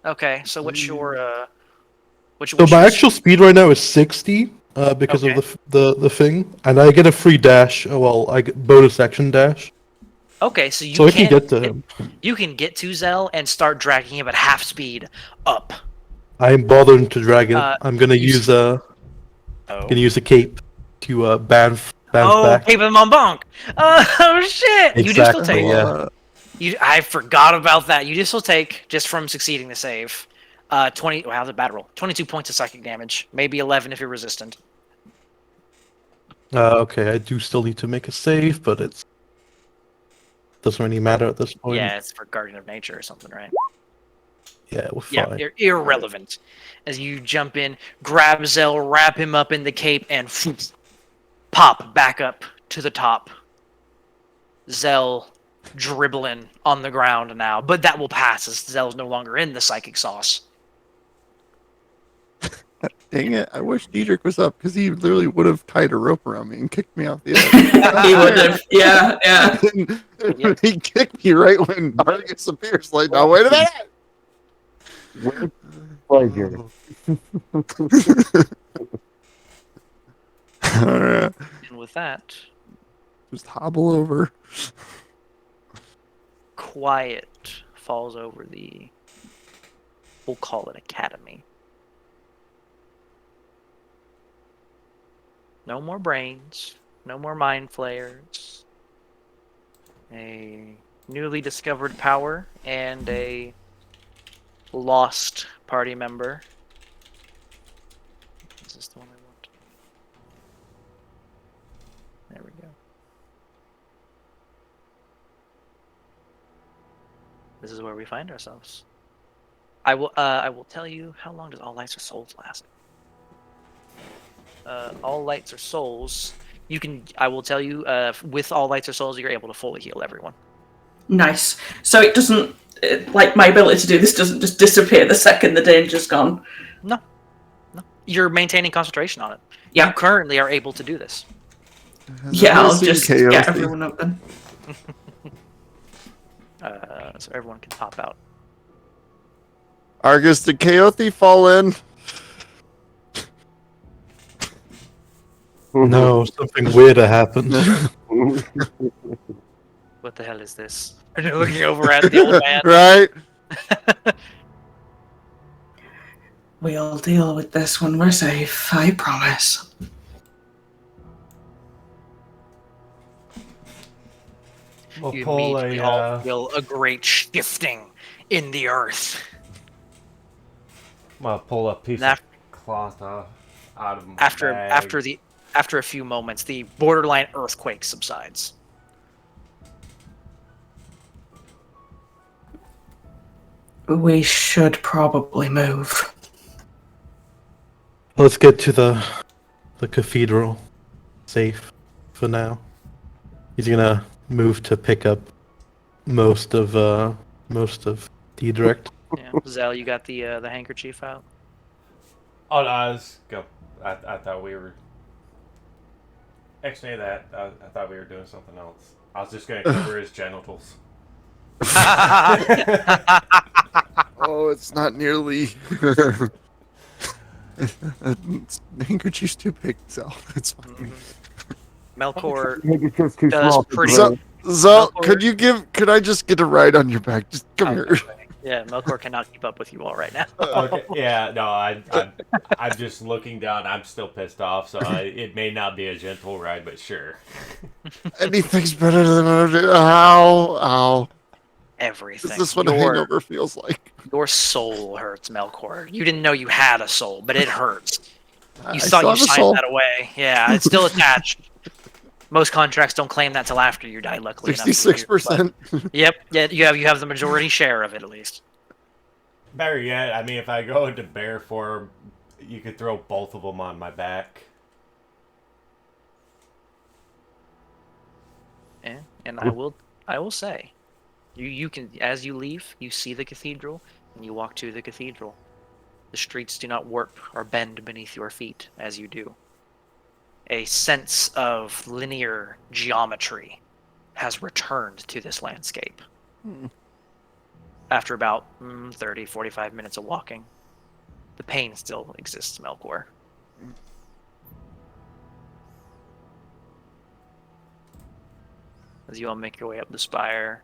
Okay, so what's your So my actual speed right now is 60 because Okay. of the thing, and I get a free dash. Oh, well, I get bonus action dash, Okay, so you so I can get to him. You can get to Zell and start dragging him at half speed up. I am bothering to drag it. I'm gonna you use a Oh. a cape to bounce Oh, back. Cape of Monbonk! Oh shit! You do still Exactly, take. yeah. I forgot about that. You do still take just from succeeding the save. 20. Wow, the bad roll. 22 points of psychic damage. Maybe 11 if you're resistant. Okay, I do still need to make a save, but it doesn't really matter at this point. Yeah, it's for Guardian of Nature or something, right? Yeah, we're Yeah, fine. irrelevant. As you jump in, grab Zell, wrap him up in the cape, and pop back up to the top. Zell dribbling on the ground now, but that will pass as Zell's no longer in the psychic sauce. Dang it! I wish Diedrich was up because he literally would have tied a rope around me and kicked me off the edge. He would have. Yeah, yeah. And he kicked me right when Argus appears. Like, now wait a minute. With pleasure. Alright, And with that, just hobble over. quiet falls over the, we'll call it academy. No more brains, no more mind flayers. A newly discovered power and a lost party member. Is this the one I want? There we go. This is where we find ourselves. I will tell you, how long does All Lights or Souls last? All Lights or Souls, I will tell you, with All Lights or Souls, you're able to fully heal everyone. Nice. So it doesn't, like, my ability to do this doesn't just disappear the second the danger's gone. No. You're maintaining concentration on it. Yeah. You currently are able to do this. Yeah, I'll Missing just chaos get thing. everyone up then. So everyone can pop out. Argus, did Chaothi fall in? No, something weirder happened. What the hell is this? And you're looking over at the old man. Right? We'll deal with this when we're safe, I promise. We'll You pull immediately a. all feel a great shifting in the earth. Well, pull a piece And of cloth out of my After bag. after a few moments, the borderline earthquake subsides. We should probably move. Let's get to the cathedral. Safe for now. He's gonna move to pick up most of Direct. Yeah. Zell, you got the handkerchief out? Oh, no, go. I thought we were. Actually, I thought we were doing something else. I was just gonna cover his genitals. Oh, it's not nearly. Handkerchief's too big, so it's fine. Melkor Handkerchief's too does small. pretty- So, Zell, Melkor- could I just get a ride on your back? Just come here. Yeah, Melkor cannot keep up with you all right now. Okay. Yeah. No. I'm just looking down. I'm still pissed off. So it may not be a gentle ride, but sure. Anything's better than ow. Everything. Is this what a your, hangover feels like? your soul hurts, Melkor. You didn't know you had a soul, but it hurts. I You still thought you have a signed soul. that away. Yeah, it's still attached. Most contracts don't claim that till after you die. Luckily, enough for you, 66%. but- Yep. Yeah, you have the majority share of it at least. Better yet, I mean, if I go into bear form, you could throw both of them on my back. Yeah, and I will say, you can, as you leave, you see the cathedral, and you walk to the cathedral. The streets do not warp or bend beneath your feet as you do. A sense of linear geometry has returned to this landscape. After about 30, 45 minutes of walking, the pain still exists, Melkor. As you all make your way up the spire,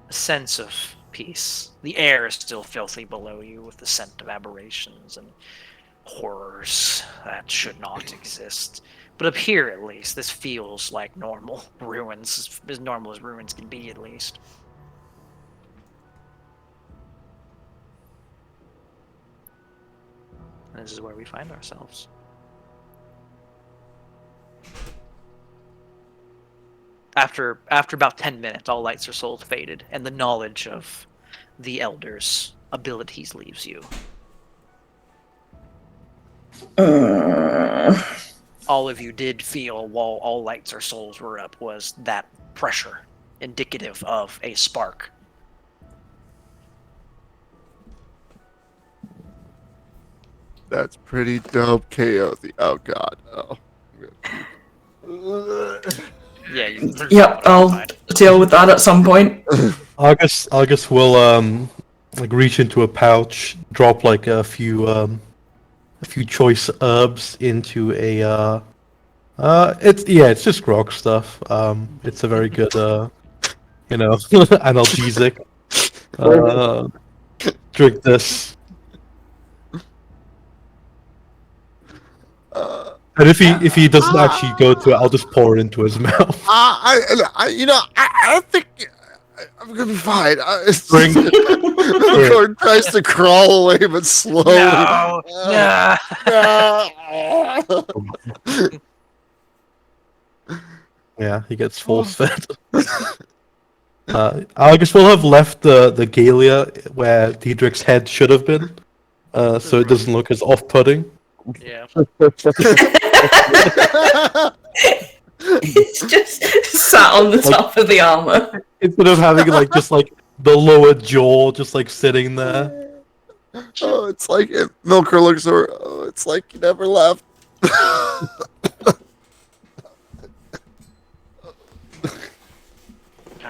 a sense of peace. The air is still filthy below you with the scent of aberrations and horrors that should not exist. But up here, at least, this feels like normal ruins, as normal as ruins can be, at least. And this is where we find ourselves. After about 10 minutes, all lights or souls faded, and the knowledge of the elders' abilities leaves you. All of you did feel, while all lights or souls were up, was that pressure, indicative of a spark. That's pretty dope, KO. Oh god. Oh. Yeah. Yep, I'll deal with that at some point. August will like reach into a pouch, drop like a few choice herbs into a it's just grog stuff. It's a very good analgesic. Drink this. And if he doesn't actually go to it, I'll just pour it into his mouth. I think I'm gonna be fine. Drink it. Gordon tries to crawl away, but slowly. No, no. Yeah, he gets force fed. I guess we'll have left the Galia where Diedrich's head should have been, so it doesn't look as off-putting. Yeah. It's just sat on the top of the armor. Instead of having just like the lower jaw just like sitting there. Oh, it's like Milker looks over. Oh, it's like you never left. God,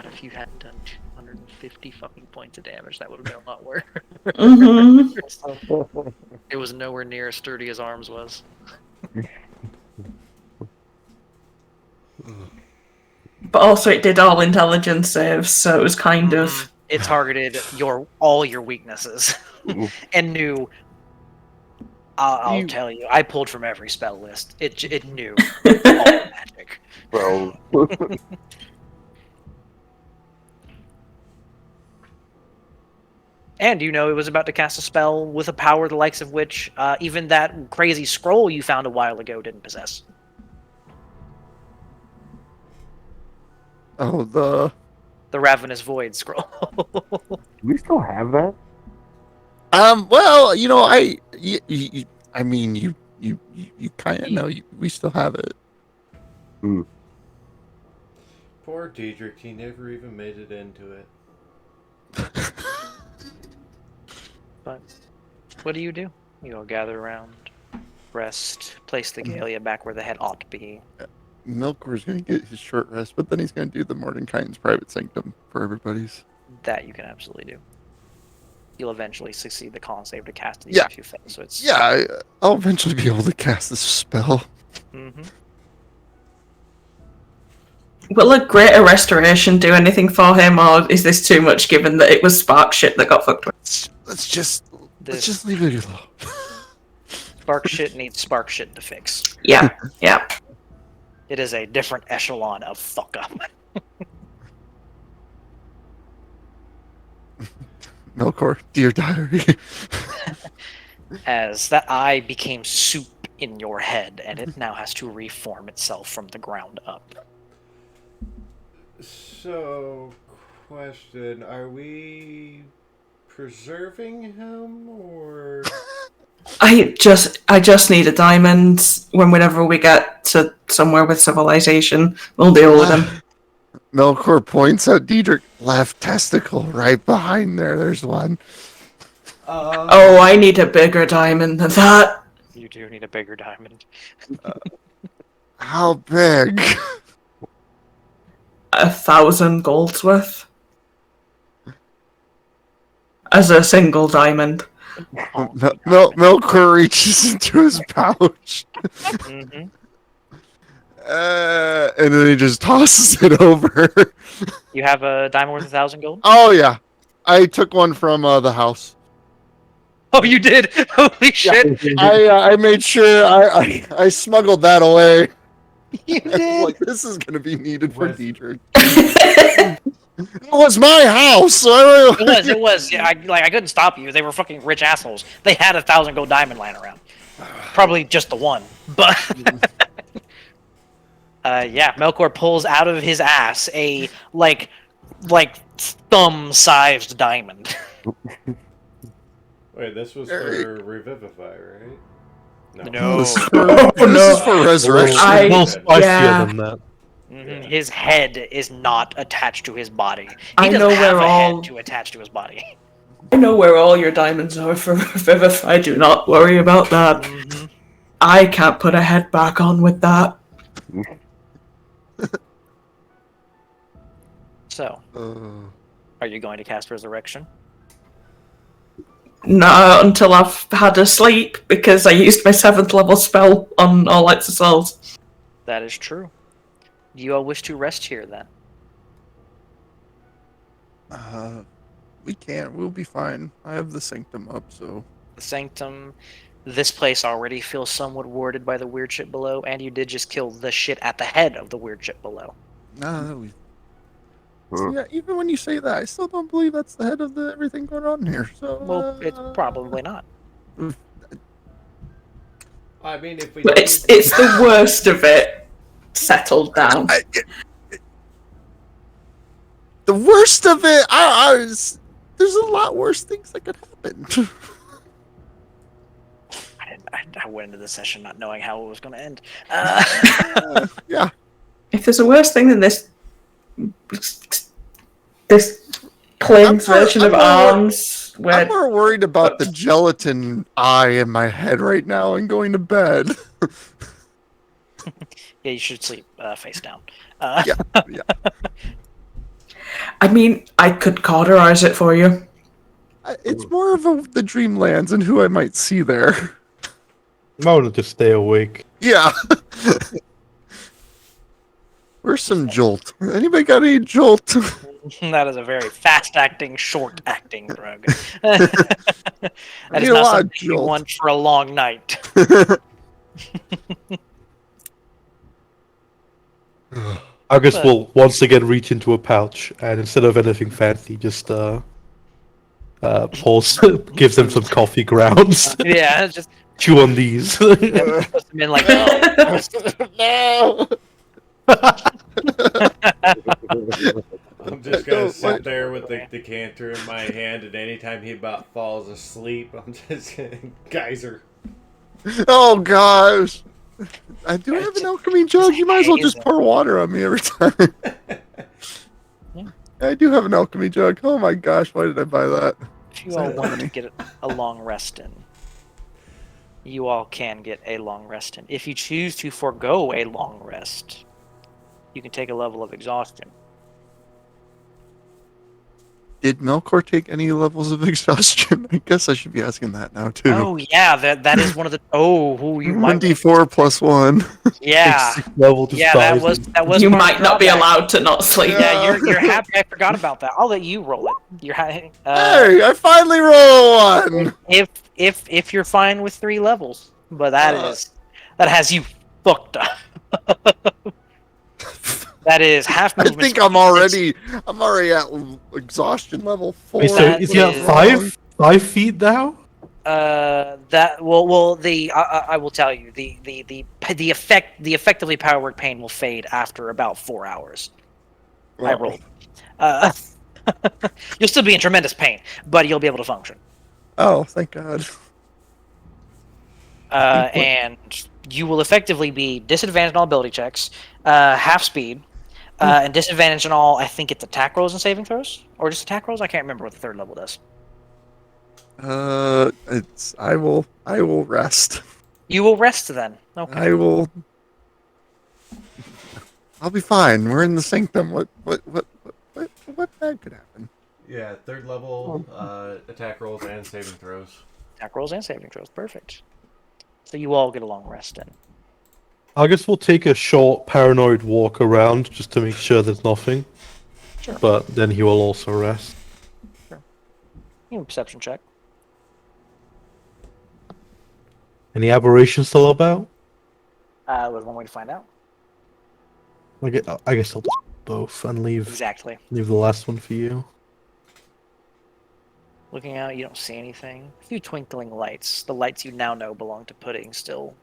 if you hadn't done 250 fucking points of damage, that would have been a lot worse. Mm-hmm. It was nowhere near as sturdy as Arms was. But also, it did all intelligence saves, so it was kind of. It targeted all your weaknesses and knew. I'll tell you, I pulled from every spell list. It knew all the magic. Bro. And it was about to cast a spell with a power the likes of which even that crazy scroll you found a while ago didn't possess. Oh, the Ravenous Void scroll. Do we still have that? well, I mean, you kind of know we still have it. Poor Diedrich, he never even made it into it. But what do? You go gather around, rest, place the Galia back where the head ought to be. Milkor's gonna get his short rest, but then he's gonna do the Mordenkainen's private sanctum for everybody's. That you can absolutely do. You'll eventually succeed the con save to cast it Yeah. if you fail. So it's I'll eventually be able to cast this spell. Mm-hmm. Will a greater restoration do anything for him, or is this too much given that it was spark shit that got fucked with? Let's just This leave it alone. spark shit needs spark shit to fix. Yeah, yeah. It is a different echelon of fuck up. Melkor, dear diary. As that eye became soup in your head, and it now has to reform itself from the ground up. So, question: are we preserving him, or I just need a diamond. Whenever we get to somewhere with civilization, we'll deal with him. Melkor points out Diedrich left testicle right behind there. There's one. Oh, I need a bigger diamond than that. You do need a bigger diamond. How big? 1,000 golds worth. As a single diamond. Melkor reaches into his pouch. Mm-hmm. And then he just tosses it over. You have a diamond worth 1,000 gold? Oh yeah, I took one from the house. Oh, you did! Holy shit! I made sure I smuggled that away. You I was did! like, this is gonna be needed for With- Diedrich. It was my house. So It was. Yeah, I couldn't stop you. They were fucking rich assholes. They had 1,000 gold diamond lying around. Probably just the one, but yeah. Melkor pulls out of his ass a like thumb-sized diamond. wait? This was for Revivify, right? No. This is for resurrection. I- Well, spicier yeah. than that. Mhm. His head is not attached to his body. He I doesn't know have we're a all- head to attach to his body. I know where all your diamonds are for Revivify. Do not worry about that. Mhm. I can't put a head back on with that. So, are you going to cast Resurrection? No, until I've had a sleep, because I used my 7th level spell on All Lights of Souls. That is true. Do you all wish to rest here then? We can't. We'll be fine. I have the sanctum up, so. The Sanctum. This place already feels somewhat warded by the weird shit below, and you did just kill the shit at the head of the weird shit below. Nah, we. Huh. Yeah, even when you say that, I still don't believe that's the head of everything going on here. So. Well, it's probably not. I mean, if we But it's the worst of it settled down. The worst of it, there's a lot worse things that could happen. I went into the session not knowing how it was going to end. Yeah. If there's a worse thing than this plain version of I'm more- arms, I'm where more worried about the gelatin eye in my head right now and going to bed. Yeah, you should sleep face down. Yeah. I mean, I could cauterize it for you. It's more of the Dreamlands and who I might see there. I want to just stay awake. Yeah. Where's some jolt? Anybody got any jolt? That is a very fast-acting, short-acting drug. That I is need a not lot of something you jolt. want for a long night. I guess But- we'll once again reach into a pouch and instead of anything fancy, just pulls, gives them some coffee grounds. Yeah, just Chew on these. puts them in like. No. I'm just No, gonna what? sit there with the decanter in my hand, and anytime he about falls asleep, I'm just gonna geyser. Oh gosh. I do have an alchemy jug. You might as well just pour water on me every time. I do have an alchemy jug. Oh my gosh, why did I buy that? If you all want to get a long rest in, you all can get a long rest in. If you choose to forego a long rest, you can take a level of exhaustion. Did Melkor take any levels of exhaustion? I guess I should be asking that now too. Oh yeah, that is one of the. Oh, you might. 1d4 plus 1. Yeah, Level just yeah, dies. that was. You part of might the not be drawback. allowed to not sleep. Yeah, you're happy. I forgot about that. I'll let you roll it. Hey, I finally roll one! If you're fine with 3 levels, but that has you fucked up. That is half I movement. think I'm already at exhaustion level 4. Wait, so that is he at is- 5 feet now? That well the I will tell you the effectively power work pain will fade after about 4 hours. I rolled. You'll still be in tremendous pain, but you'll be able to function. Oh, thank God. And you will effectively be disadvantaged on all ability checks, half speed, and disadvantaged on all. I think it's attack rolls and saving throws, or just attack rolls. I can't remember what the 3rd level does. I will rest. You will rest then. Okay. I'll be fine. We're in the sanctum. What bad could happen? Yeah, 3rd level attack rolls and saving throws. Attack rolls and saving throws. Perfect. So you all get a long rest then. I guess we'll take a short paranoid walk around just to make sure there's nothing. Sure. But then he will also rest. You can perception check. Any aberrations still about? Was one way to find out. I guess I'll do both and leave Exactly. the last one for you. Looking out, you don't see anything. A few twinkling lights. The lights you now know belong to Pudding, still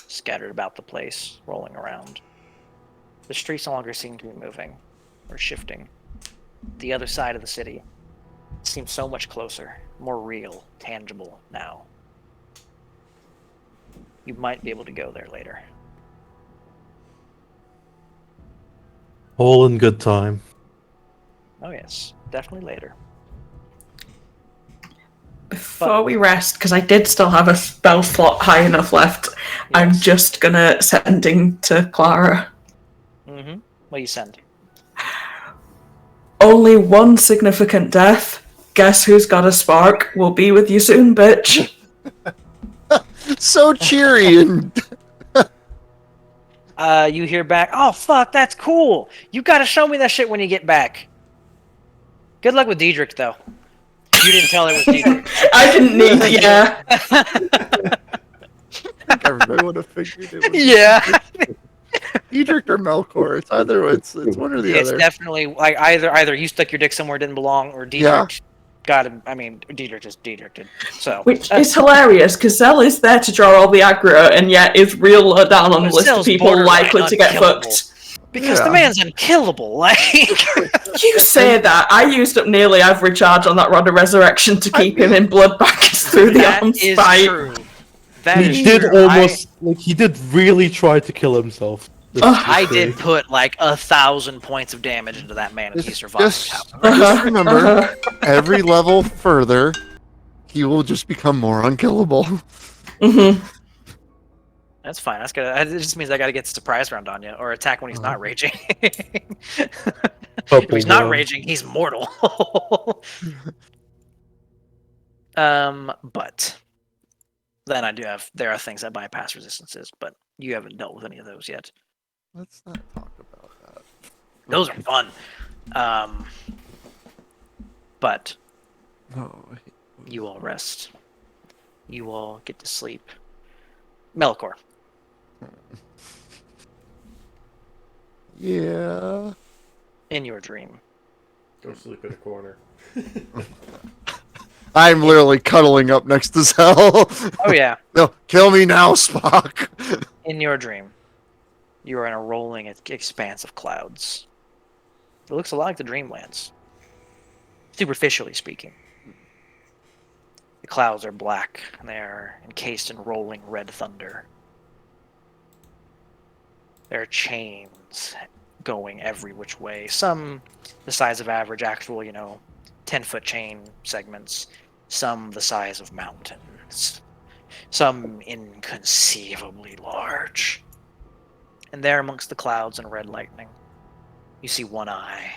scattered about the place, rolling around. The streets no longer seem to be moving or shifting. The other side of the city seems so much closer, more real, tangible now. You might be able to go there later. All in good time. Oh yes, definitely later. Before we rest, because I did still have a spell slot high enough left, I'm Yes. just gonna sending to Clara. Mm-hmm. What do you send? Only one significant death. Guess who's got a spark? We'll be with you soon, bitch. So cheery and You hear back, oh fuck, that's cool. You gotta show me that shit when you get back. Good luck with Diedrich, though. You didn't tell it was Diedrich. I didn't need it, yeah. everybody would have figured it was Yeah. Diedrich or Melkor. It's one or the It's other. definitely like either you stuck your dick somewhere it didn't belong, or Diedrich got him. I mean, Diedrich just Diedrich. So Which is hilarious, because Zell is there to draw all the aggro, and yet is real low down on the But list of Zell's people borderline likely to get unkillable. fucked. because the Yeah. man's unkillable. Like You say that. I used up nearly every charge on that Rod of Resurrection to keep him in blood baskets through the that arms is fight. true. That He is did true. almost like he did really try to kill himself. I did put like 1,000 points of damage into that man, and he survived. Just remember, every level further, he will just become more unkillable. Mm-hmm. That's fine. That's good. It just means I got to get surprise round on you, or attack when he's not raging. If he's not raging, he's mortal. But then there are things that bypass resistances, but you haven't dealt with any of those yet. Let's not talk about that. Those are fun. But Oh, you all rest. You all get to sleep. Melkor. yeah. In your dream. Go sleep in a corner. I'm literally cuddling up next to Zell. Oh yeah. No, kill me now, Spock. In your dream, you are in a rolling expanse of clouds. It looks a lot like the Dreamlands, superficially speaking. The clouds are black, and they are encased in rolling red thunder. There are chains going every which way. Some the size of average actual, 10-foot chain segments. Some the size of mountains. Some inconceivably large. And there amongst the clouds and red lightning, you see one eye.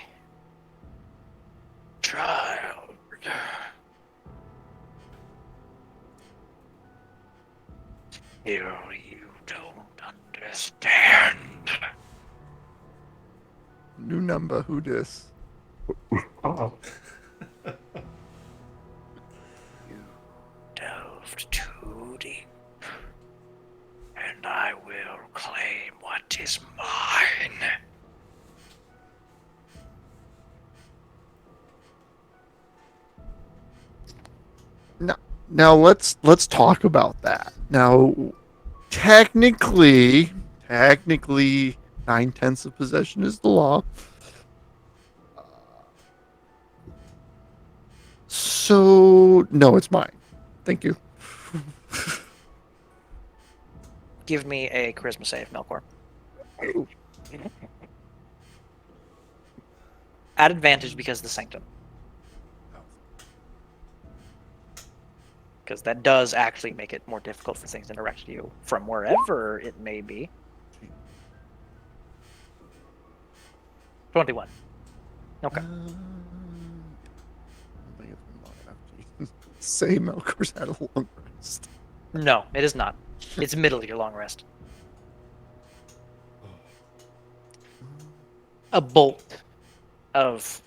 Child. You don't understand. New number, who dis? Oh, You delved too deep, and I will claim what is mine. Now let's talk about that. Now, technically, 9/10 of possession is the law. So no, it's mine. Thank you. Give me a charisma save, Melkor. At advantage because of the sanctum. Because that does actually make it more difficult for things to interact with you from wherever it may be. 21. Okay. Say Melkor's had a long rest. No, it is not. It's middle of your long rest. A bolt of,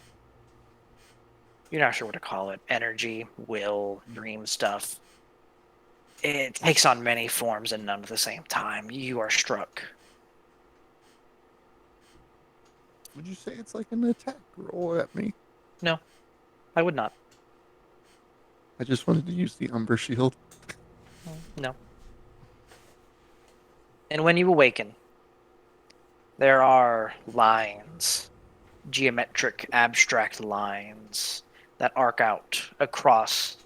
you're not sure what to call it, energy, will, dream stuff. It takes on many forms and none at the same time. You are struck. Would you say it's like an attack roll at me? I would not. I just wanted to use the Umber Shield. No. And when you awaken, there are lines, geometric, abstract lines that arc out across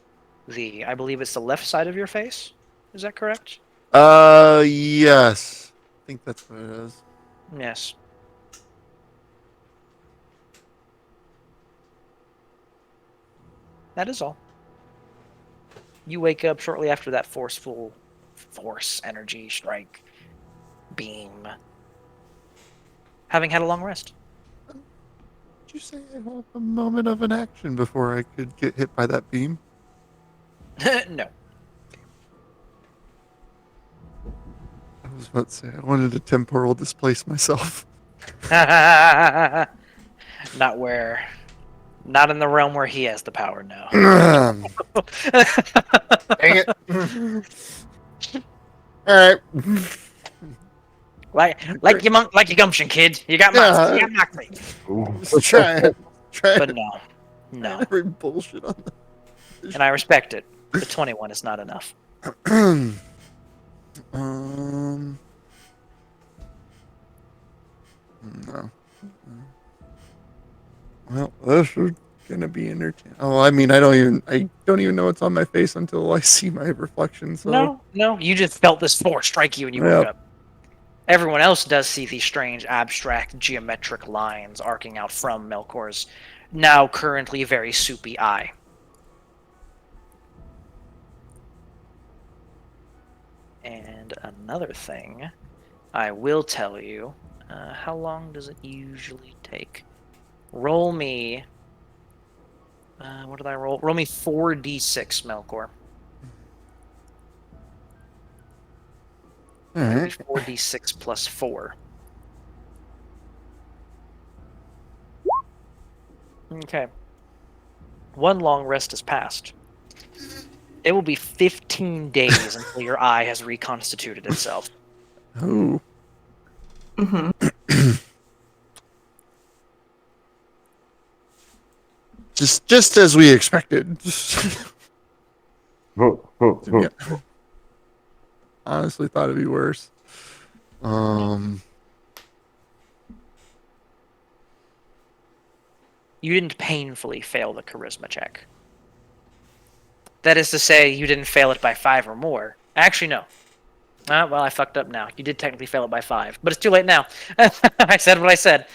I believe it's the left side of your face. Is that correct? Yes. I think that's what it is. Yes. That is all. You wake up shortly after that forceful energy strike beam, having had a long rest. Did you say I have a moment of an action before I could get hit by that beam? No. I was about to say I wanted to temporal displace myself. Not in the realm where he has the power, no. Dang it. Alright. like your gumption, kid. You got Yeah. mocked me. Just try But no. every bullshit on And I respect it. The 21 is not enough. the no. Well, this is gonna be entertaining. Oh, I mean, I don't even know what's on my face until I see my reflection. So No. You just felt this force strike you and you woke Yep. up. Everyone else does see these strange, abstract, geometric lines arcing out from Melkor's now currently very soupy eye. And another thing, I will tell you, how long does it usually take? Roll me. What did I roll? Roll me 4d6, Melkor. Alright. 4d6 plus 4. Okay. One long rest has passed. It will be 15 days until your eye has reconstituted itself. Oh. Hmm. Just as we expected. Yeah. Honestly thought it'd be worse. You didn't painfully fail the charisma check. That is to say, you didn't fail it by 5 or more. Actually, no. Well, I fucked up now. You did technically fail it by 5, but it's too late now. I said what I said.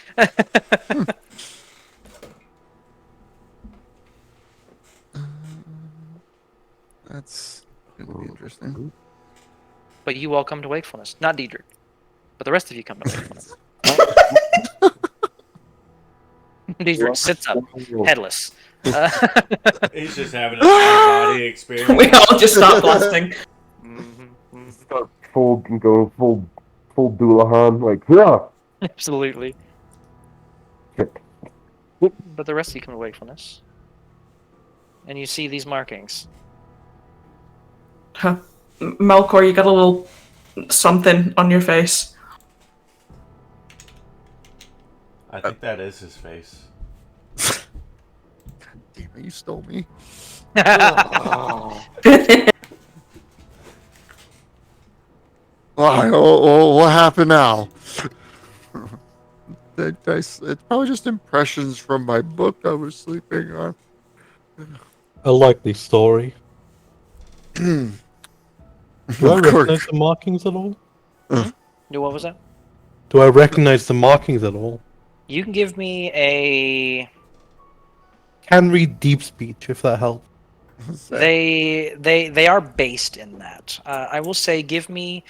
That's gonna be interesting. But you all come to wakefulness. Not Diedrich. But the rest of you come to wakefulness. Diedrich sits up, headless. He's just having a body experience. We all just start blasting. Start go full Doulahan, like, yeah. Absolutely. Shit. But the rest of you come to wakefulness. And you see these markings. Huh. Melkor, you got a little something on your face. I think that is his face. Damn it, you stole me. What happened now? It's probably just impressions from my book I was sleeping on. A likely story. Do I recognize the markings at all? What was that? Do I recognize the markings at all? You can give me a... Can read deep speech if that helps. They are based in that. I will say, give me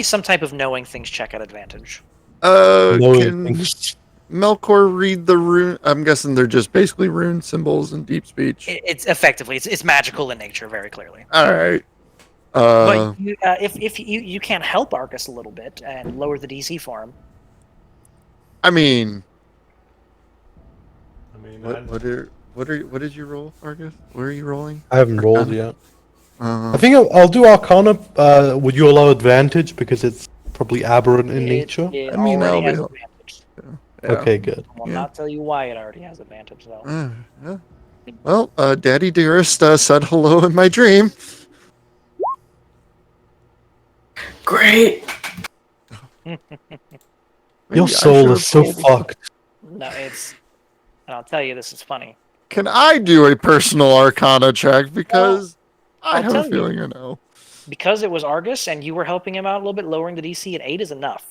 some type of knowing things check at advantage. Knowing Can things. Melkor read the rune? I'm guessing they're just basically rune symbols in deep speech. It's effectively it's magical in nature, very clearly. All right. But if you can't help Arcus a little bit and lower the DC for him. I mean, I mean, what did you roll, Argus? Where are you rolling? I haven't rolled Arcana? yet. I think I'll do Arcana. Would you allow advantage because it's probably aberrant in nature? It I mean, already that'll has be- advantage. Yeah. Okay, good. I will Yeah. not tell you why it already has advantage, though. Yeah. Well, Daddy Dearest said hello in my dream. Great. Your Maybe I soul should've is so told him. fucked. No, it's. And I'll tell you, this is funny. Can I do a personal Arcana check? Because I I'll have a tell you. feeling I know. Because it was Argus and you were helping him out a little bit, lowering the DC at 8 is enough.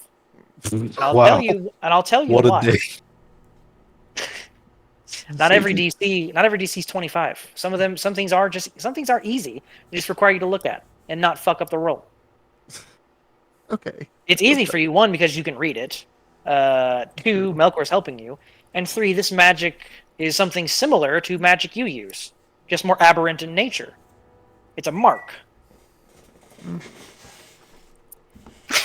And I'll Wow. tell you What why. a day. Not every DC is 25. Some things are easy. They just require you to look at and not fuck up the roll. Okay. It's easy for you, 1, because you can read it. 2, Melkor's helping you. And 3, this magic is something similar to magic you use. Just more aberrant in nature. It's a mark.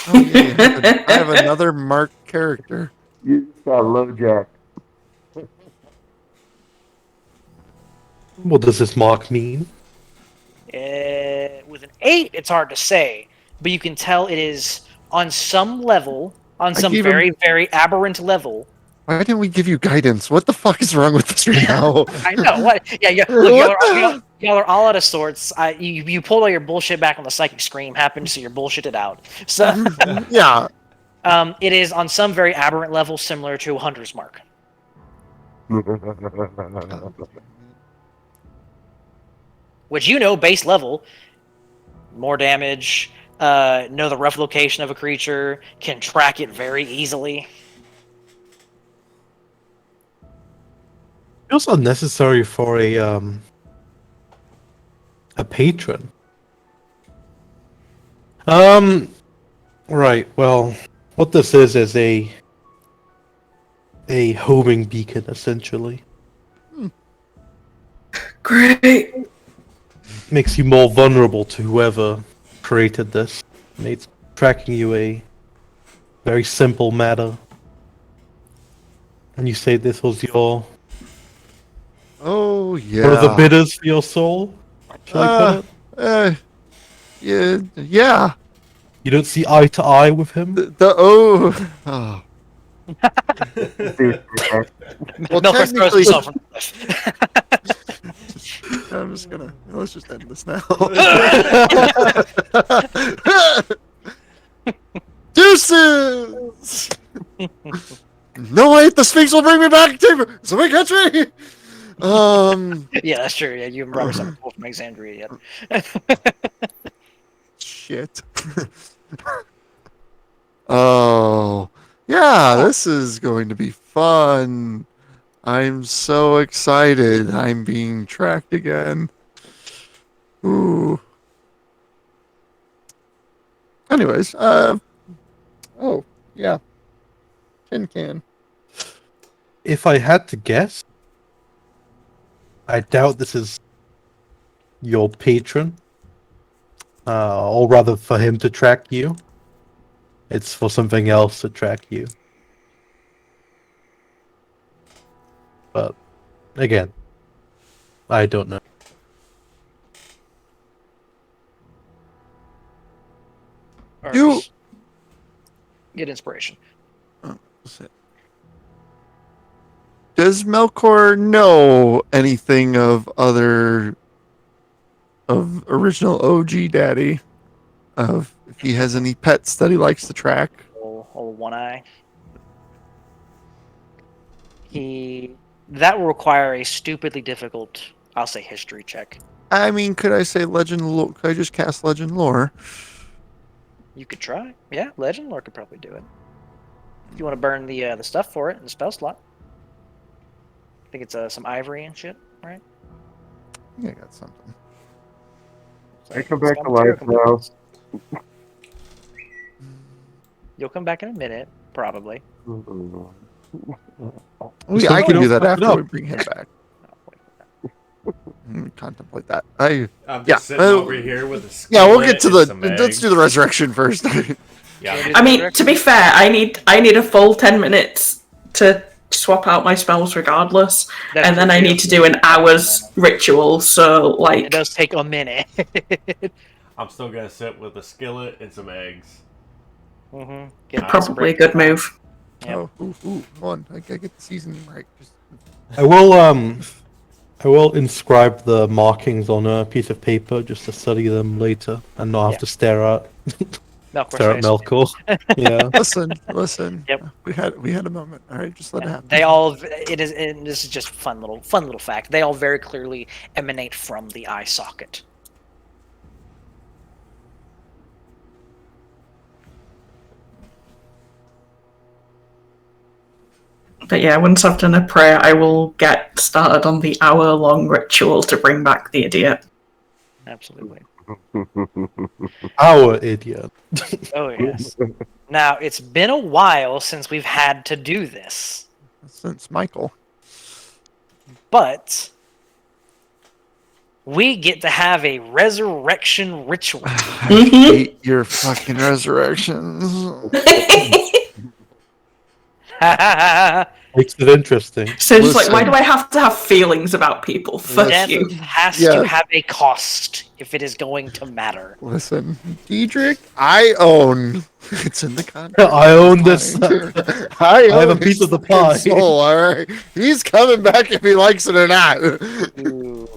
Oh, yeah, I have another marked character. You got low jack. What does this mark mean? With an 8, it's hard to say. But you can tell it is on some level, on some gave him- very, very aberrant level. Why didn't we give you guidance? What the fuck is wrong with us right now? I know what. Yeah, look, y'all are all out of sorts. You pulled all your bullshit back when the psychic scream happened, so you're bullshitted out. So, Yeah. it is on some very aberrant level similar to a hunter's mark, which base level, more damage, know the rough location of a creature, can track it very easily. Feels unnecessary for a patron. Right. Well, what this is a homing beacon, essentially. Great. Makes you more vulnerable to whoever created this. And it's tracking you a very simple matter. And you say this was your Oh One of the yeah. bidders for your soul? Shall I put it? Yeah. You don't see eye to eye with him? Oh. Dude, Well, Melkor throws technically, himself from the cliff. I'm just gonna let's just end this now. Deuces. No wait, the Sphinx will bring me back to somebody catch me. Yeah, that's true. Yeah, you haven't brought yourself a pull from Exandria yet. Shit. Oh, yeah, this is going to be fun. I'm so excited. I'm being tracked again. Ooh. Anyways, oh, yeah. Tin can. If I had to guess, I doubt this is your patron. Or rather, for him to track you. It's for something else to track you. But, again, I don't know. Or You- just get inspiration. Does Melkor know anything of original OG Daddy? Of if he has any pets that he likes to track? Old one eye. That will require a stupidly difficult, I'll say, history check. I mean, could I say legend lore? Could I just cast legend lore? You could try. Yeah, Legend Lore could probably do it. If you want to burn the stuff for it in the spell slot. I think it's some ivory and shit, right? Yeah, I got something. I come back to Spell life material now. components. You'll come back in a minute, probably. Oh, Just yeah, I hope can you do don't that fuck it after up. we bring him back. Contemplate that. I'm Yeah, just sitting over here with a Yeah, we'll skillet get to and the. some Let's do the eggs. resurrection first. Yeah. I mean, to be fair, I need a full 10 minutes to swap out my spells regardless, That's and then true, I too. need to do an hour's ritual. So It like, does take a minute. I'm still gonna sit with a skillet and some eggs. Mm-hmm. probably a good move. Yep. Oh, ooh, hold on. I gotta get the seasoning right. Just... I will inscribe the markings on a piece of paper just to study them later and not have Yeah. to stare at Melkor's face. Melkor. Yeah. Listen. Yep. We had a moment. All right, just let it happen. They all. It is. And this is just fun little fact. They all very clearly emanate from the eye socket. But yeah, once I've done a prayer, I will get started on the hour-long ritual to bring back the idiot. Absolutely. Our idiot. Oh yes. Now it's been a while since we've had to do this, Since Michael. but we get to have a resurrection ritual. I hate your fucking resurrections. Makes it interesting. So it's like, why Listen. do I have to have feelings about people? Fuck Death you. has Yeah. to have a cost if it is going to matter. Listen, Diedrich, I own. It's in the contract. I own this. I have a own piece his of the fucking pie. Soul, all right, he's coming back if he likes it or not. You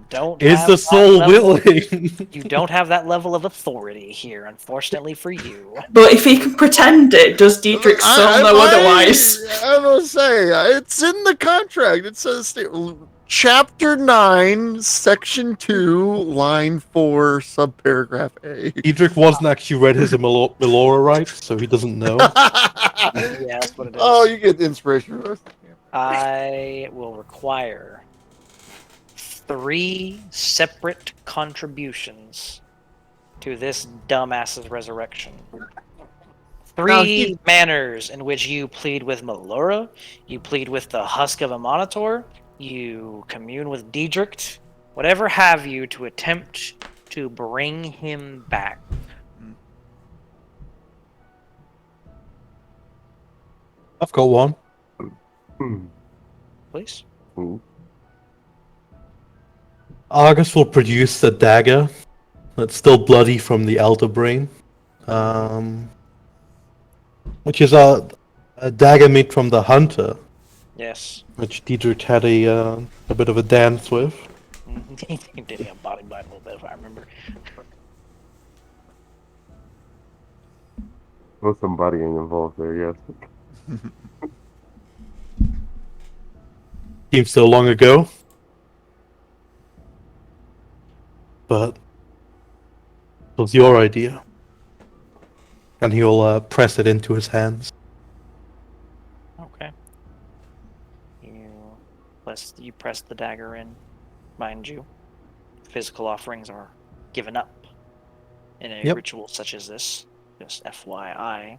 don't. Is have the that soul level- willing? You don't have that level of authority here, unfortunately for you. But if he can pretend it, does Dietrich's soul know otherwise? I will say it's in the contract. It says Chapter 9, Section 2, Line 4, Subparagraph A. Diedrich wasn't actually read his Melora right, so he doesn't know. Yeah, that's what it is. Oh, you get inspiration from us. I will require 3 separate contributions to this dumbass's resurrection. 3 manners in which you plead with Melora, you plead with the Husk of a Monitor, you commune with Diedrich, whatever have you to attempt to bring him back. I've got one. Hmm. Please. Ooh. Argus will produce a dagger that's still bloody from the Elder Brain, which is a dagger made from the Hunter, Yes. which Diedrich had a bit of a dance with. He did get bodied by it a little bit, if I remember. Was some bodying involved there, yes. Seems so long ago, but it was your idea, and he'll press it into his hands. Okay. You press the dagger in, mind you. Physical offerings are given up in a Yep. ritual such as this. Just FYI.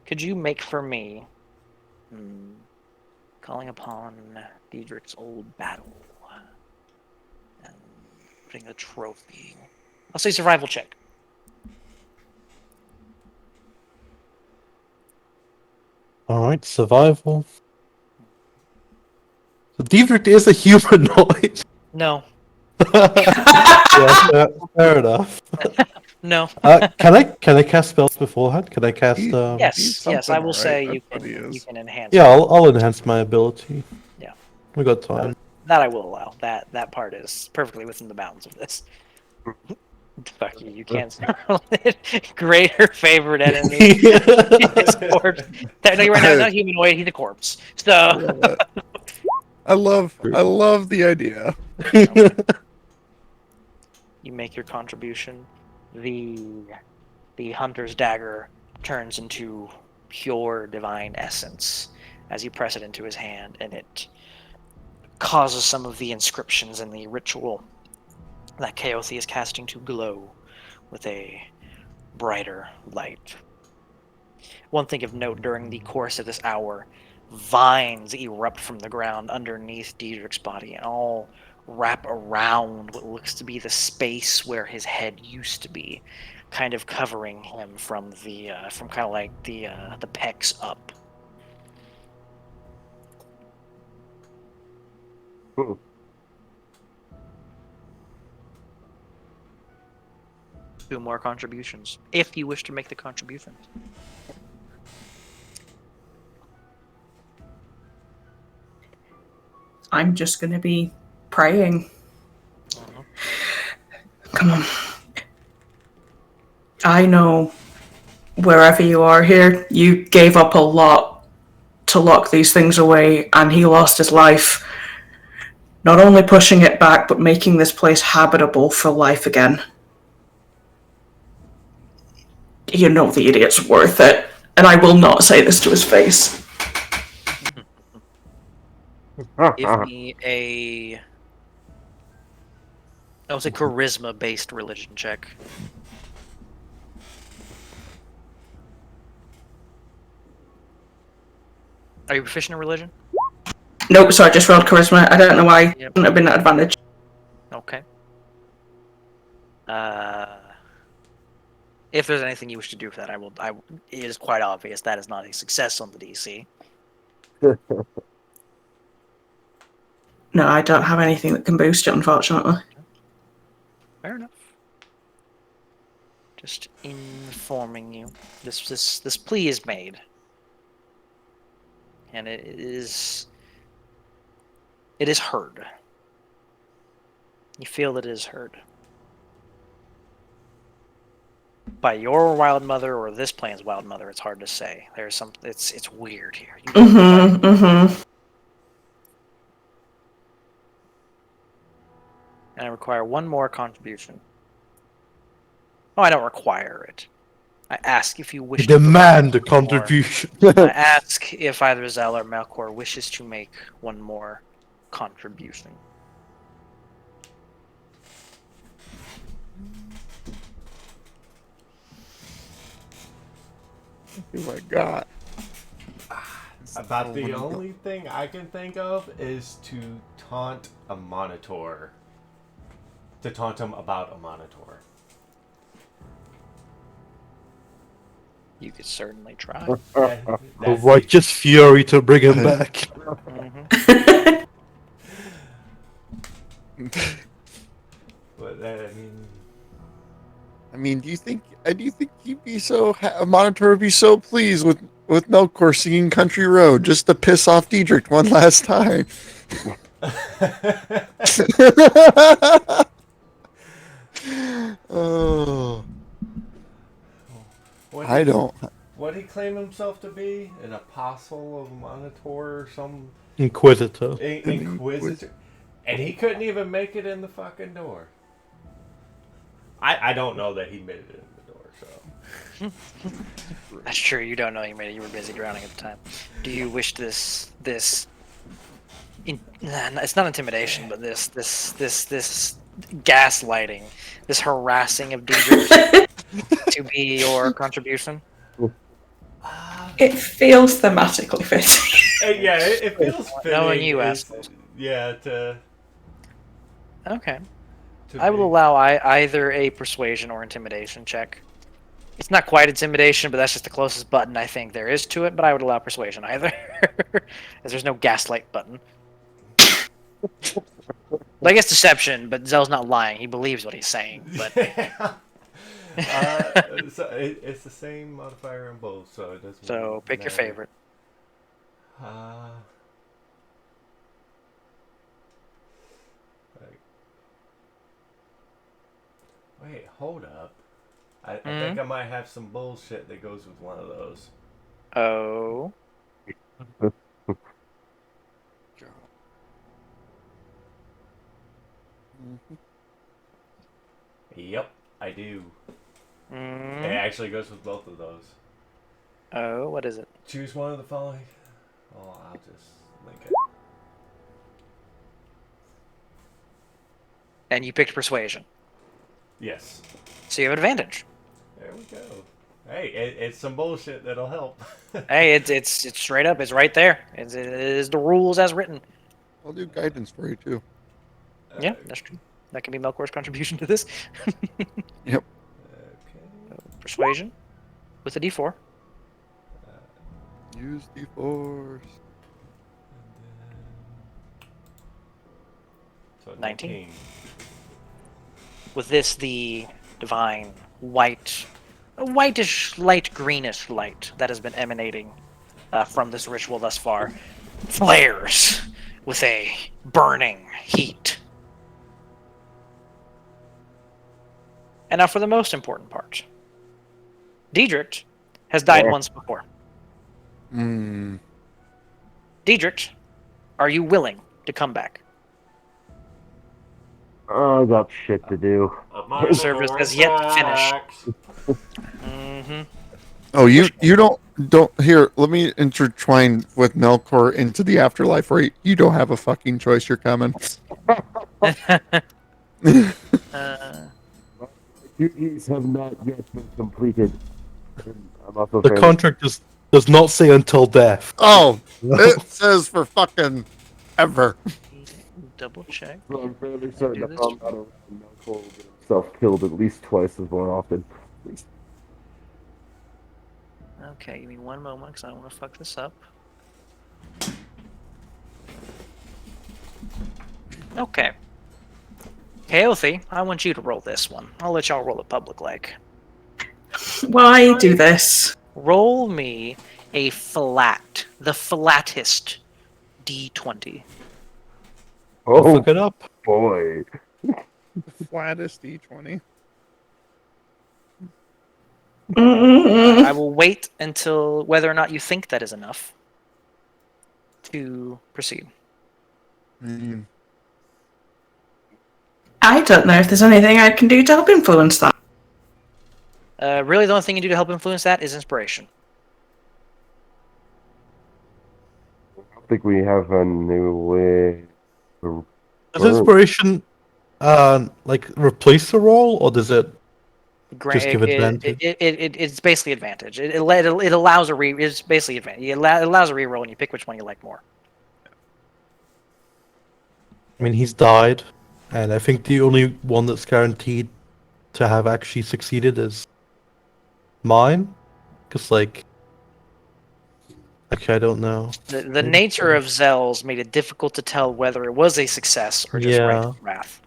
Could you make for me calling upon Diedrich's old battle and putting a trophy? I'll say survival check. Alright, survival. So Diedrich is a humanoid. No. Yeah, fair enough. No. Can I cast spells beforehand? Can I cast? Yes, yes, I will say right? you That's what he can is. you can enhance. Yeah, I'll enhance my ability. Yeah. We got time. That I will allow. That part is perfectly within the bounds of this. Fuck you, you can't spell it. Greater favorite enemy. His corpse. Technically right now he's not humanoid, he's a corpse. So I love the idea. you make your contribution. The hunter's dagger turns into pure divine essence as you press it into his hand, and it causes some of the inscriptions in the ritual that Kaothi is casting to glow with a brighter light. One thing of note during the course of this hour, vines erupt from the ground underneath Diedrich's body and all wrap around what looks to be the space where his head used to be, kind of covering him from the from kind of like the pecs up. Hmm. 2 more contributions, if you wish to make the contributions. I'm just going to be praying. Come on. I know wherever you are here, you gave up a lot to lock these things away, and he lost his life. Not only pushing it back, but making this place habitable for life again. You know the idiot's worth it, and I will not say this to his face. Give me a charisma-based religion check. Are you proficient in religion? Nope, sorry, I just rolled charisma. I don't know why. Yep. Wouldn't have been at advantage. Okay. If there's anything you wish to do for that, it is quite obvious that is not a success on the DC. No, I don't have anything that can boost it, unfortunately. Fair enough. Just informing you, this plea is made, and it is heard. You feel that it is heard by your wild mother or this plane's wild mother. It's hard to say. There's some. It's weird here. You don't know why. Mm-hmm. And I require one more contribution. Oh, I don't require it. I ask if you wish to Demand a provide one more. contribution. I ask if either Zell or Melkor wishes to make one more contribution. Oh my god. About the only thing I can think of is to taunt a Monitor. To taunt him about a Monitor. You could certainly try. Yeah, A that's righteous fury to bring him back. Mhm. I mean, do you think he'd be so Monitor would be so pleased with Melkor singing "Country Road" just to piss off Diedrich one last time? Oh, I don't. What did he claim himself to be? An apostle of Monitor or some Inquisitor. inquisitor? And he couldn't even make it in the fucking door. I don't know that he made it in the door, so. That's true. You don't know you made it. You were busy drowning at the time. Do you wish it's not intimidation, but this gaslighting, this harassing of Diedrich to be your contribution? It feels thematically fitting. Yeah, it feels fitting. Knowing you, It's- asshole. Yeah, Okay. to I will be- allow either a persuasion or intimidation check. It's not quite intimidation, but that's just the closest button I think there is to it, but I would allow persuasion either. As there's no gaslight button. Well, I guess deception, but Zell's not lying. He believes what he's saying. But So it's the same modifier on both, so it doesn't. so pick your matter. favorite. Like- Wait, hold up. I Hmm? think I might have some bullshit that goes with one of those. Oh. Yep, I do. It Mm. actually goes with both of those. Oh, what is it? Choose one of the following. Oh, I'll just link it. And you picked persuasion. Yes. So you have advantage. There we go. Hey, it's some bullshit that'll help. Hey, it's straight up. It's right there. It is the rules as written. I'll do guidance for you too. Yeah, that's true. That can be Melkor's contribution to this. Yep. Okay. Persuasion with a D4. Use D4s. So 19. With this, the divine white, a whitish, light greenish light that has been emanating from this ritual thus far flares with a burning heat. And now for the most important part. Diedrich has died Yeah. once before. Hmm. Diedrich, are you willing to come back? I got shit to do. Service has yet finished. Mm-hmm. Oh, you don't here. Let me intertwine with Melkor into the afterlife. Where you don't have a fucking choice. You're coming. Duties have not yet been completed. And I'm also The fairly- contract does not say until death. Oh, it says for fucking ever. Double check. so I'm fairly certain Do that this. I'm not around. Melkor will get himself killed at least twice as more often. Okay, give me one moment because I don't want to fuck this up. Okay. Kaothi, I want you to roll this one. I'll let y'all roll it public like. Why do this? Roll me a flat, the flattest D20. Oh Look it up. boy. Flattest D20. Mm-mm-mm. I will wait until whether or not you think that is enough to proceed. Mm. I don't know if there's anything I can do to help influence that. Really, the only thing you can do to help influence that is inspiration. I don't think we have a new way. to- Does inspiration like replace the roll, or does it just give advantage? It's basically advantage. It allows a re. It's basically advantage. It allows a reroll, and you pick which one you like more. I mean, he's died, and I think the only one that's guaranteed to have actually succeeded is mine. Because, like, actually, I don't know. The nature of Zell's made it difficult to tell whether it was a success or just Yeah. right wrath.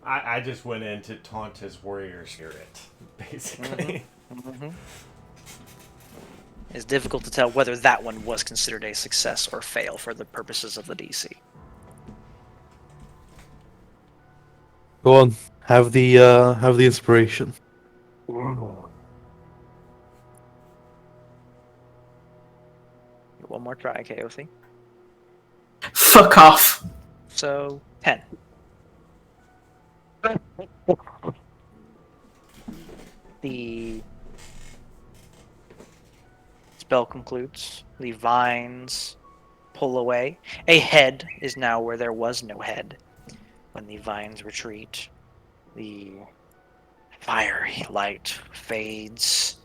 I just went in to taunt his warrior spirit, basically. It's difficult to tell whether that one was considered a success or fail for the purposes of the DC. Go on, have the inspiration. One more try, KOC. Fuck off. So 10. The spell concludes. The vines pull away. A head is now where there was no head. When the vines retreat, the fiery light fades,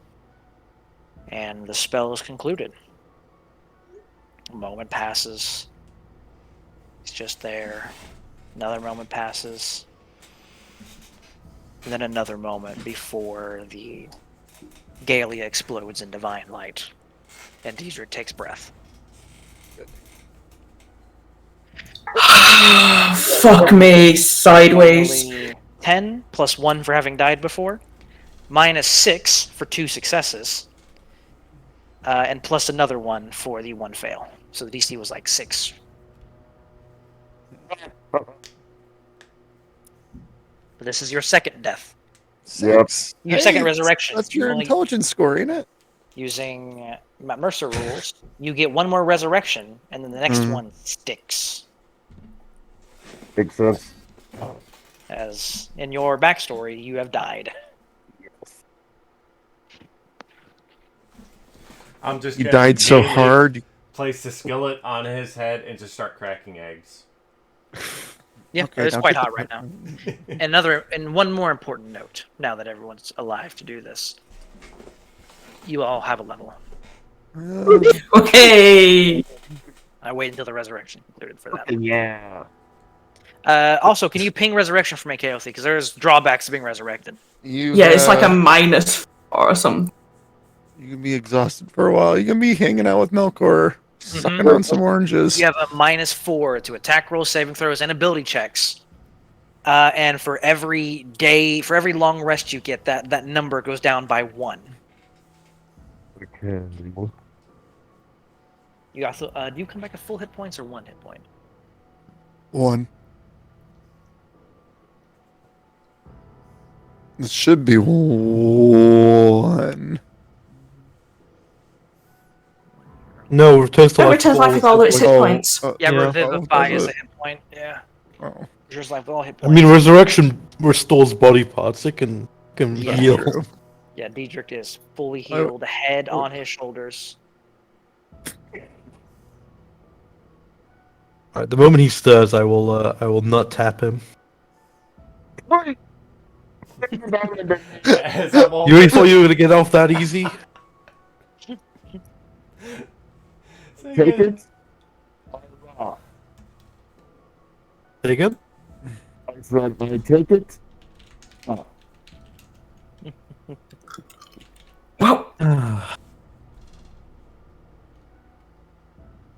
and the spell is concluded. A moment passes. It's just there. Another moment passes. And then another moment before the Galia explodes in divine light. And Diedrich takes breath. Fuck me, sideways. Finally, 10 plus 1 for having died before. Minus 6 for 2 successes. And plus another 1 for the 1 fail. So the DC was like 6. But this is your second death. Yep. Your second resurrection. That's your Only intelligence score, ain't it? using Mercer rules. You get one more resurrection, and then the next one sticks. Makes sense. As in your backstory, you have died. I'm just You gonna died so immediately hard. Place the skillet on his head and just start cracking eggs. Yeah, Okay, it's now quite get hot right now. And one more important note, now that everyone's alive to do this. You all have a level. Okay. I wait until the resurrection concluded for that. Yeah. Also, can you ping resurrection for me, KOC? Because there's drawbacks to being resurrected. Yeah, it's like a -4 or something. You can be exhausted for a while. You can be hanging out with Melkor, sucking on some oranges. You have a -4 to attack rolls, saving throws, and ability checks. And for every long rest you get, that number goes down by 1. Okay. You got do you come back at full hit points or 1 hit point? 1. It should be 1. No, returns to That life. returns life with all its hit Oh, points. Yeah, Yeah. Revivify does is a it? hit point. Yeah, Oh, yours life with all hit I points. mean, resurrection restores body parts. It can Yeah. heal. true. Yeah, Diedrich is fully healed, head on his shoulders. Alright, the moment he stirs, I will not tap him. As I'm all- You really thought you were gonna get off that easy? Take it. Say again? I said, I take it. Well,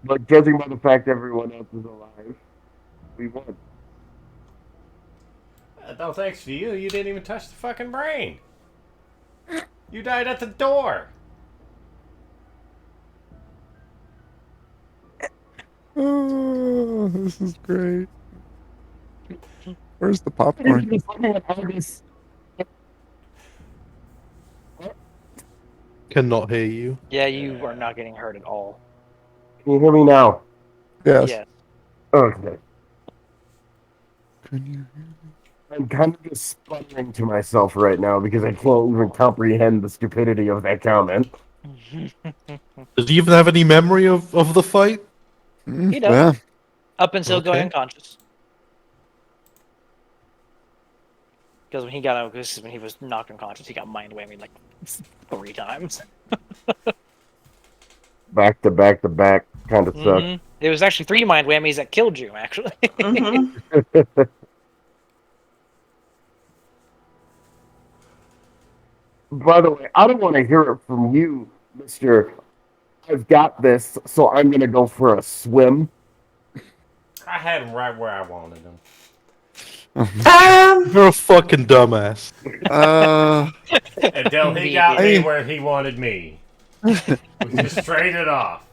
But judging by the fact everyone else is alive, we won. No thanks to you. You didn't even touch the fucking brain. You died at the door. Oh, this is great. Where's the popcorn? Cannot hear you. Yeah, you are not getting hurt at all. Can you hear me now? Yes. Yeah. Okay. Can you- I'm kind of just sputtering to myself right now because I can't even comprehend the stupidity of that comment. Does he even have any memory of the fight? He does. Yeah. Up until going Okay. unconscious. Because when he got out, this is when he was knocked unconscious, he got mind whammied like 3 times. Back to back to back kind of sucks. Mhm. It was actually 3 mind whammies that killed you, actually. mhm. By the way, I don't want to hear it from you, Mr. I've got this, so I'm going to go for a swim. I had him right where I wanted him. You're a fucking dumbass. Until he got me where he wanted me. We just traded off.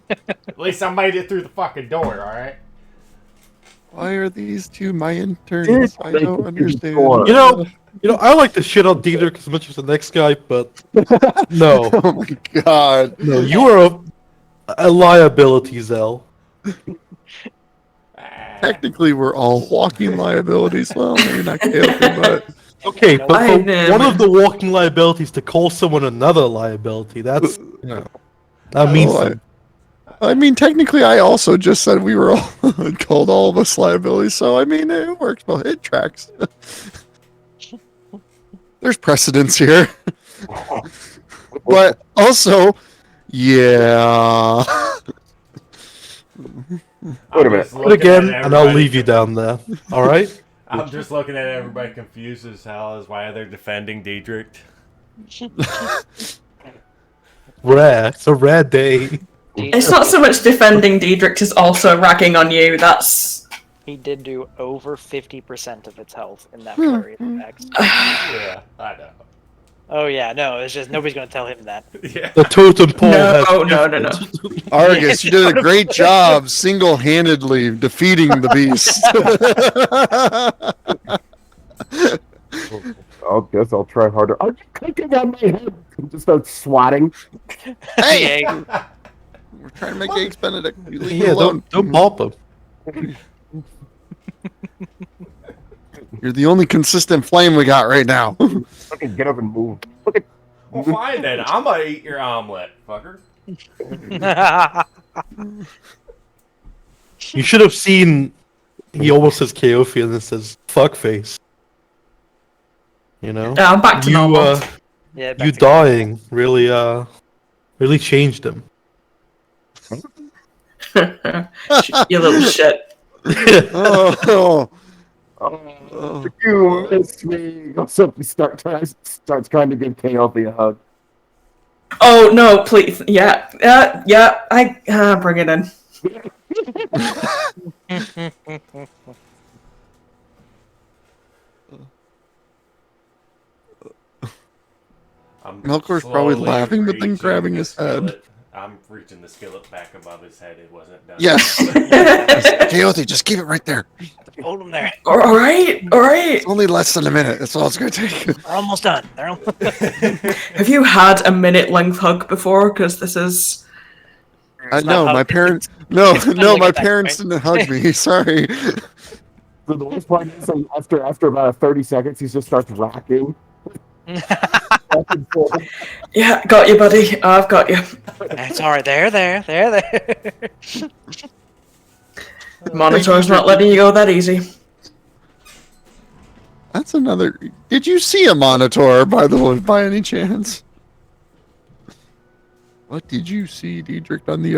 At least I made it through the fucking door, alright? Why are these two my interns? I don't understand. You know, I like to shit on Diedrich as much as the next guy, but no, Oh my god. no, you are a liability, Zell. Technically, we're all walking liabilities. Well, maybe not chaotic, but Okay, but I for know. one of the walking liabilities to call someone another liability, that's that means Well, something. I mean, technically, I also just said we were all called all of us liabilities. So I mean, it works. Well, it tracks. There's precedence here, but also, yeah. Wait a minute. But again, and I'll leave you down there. All right? I'm just looking at everybody confused as hell as why they're defending Diedrich. Rare. It's a rare day. It's not so much defending Diedrich as also ragging on you. That's He did do over 50% of its health in that flurry of attacks. Yeah, I know. Oh yeah, no, it's just nobody's gonna tell him that. Yeah. The totem pole No, has no. Argus, you did a great job single-handedly defeating the beast. I guess I'll try harder. I'm just clicking on my head. Just start swatting. Hey, Yeah, we're trying to make eggs Benedict. You leave me Yeah, alone. don't pop him. You're the only consistent flame we got right now. Okay, get up and move. Look at Well, fine then. I'm gonna eat your omelet, fucker. You should have seen. He almost says Keofi and then says fuckface. You know, I'm back to you normal. yeah. back you to- dying really really changed him. You little shit. Oh, you miss me. So he starts trying to give Chaothi a hug. Oh no, please. Yeah. I bring it in. Melkor's probably slowly laughing, but then reaching grabbing the his head. skillet. I'm reaching the skillet back above his head. It wasn't done. yes. Chaothi, just keep it right there. Hold him there. All right. It's only less than a minute. That's all it's going to take. They're almost done. They're almost... Have you had a minute length hug before? Because this is. No, not my how- parents. No, it's kinda no, like my a back, parents right? didn't hug me. Sorry. So the worst part is, after about 30 seconds, he just starts racking. Back and forth. Yeah, got you, buddy. I've got you. That's all right. They're there. Monitor's not letting you go that easy. That's another. Did you see a monitor, by the way, by any chance? What did you see, Diedrich, on the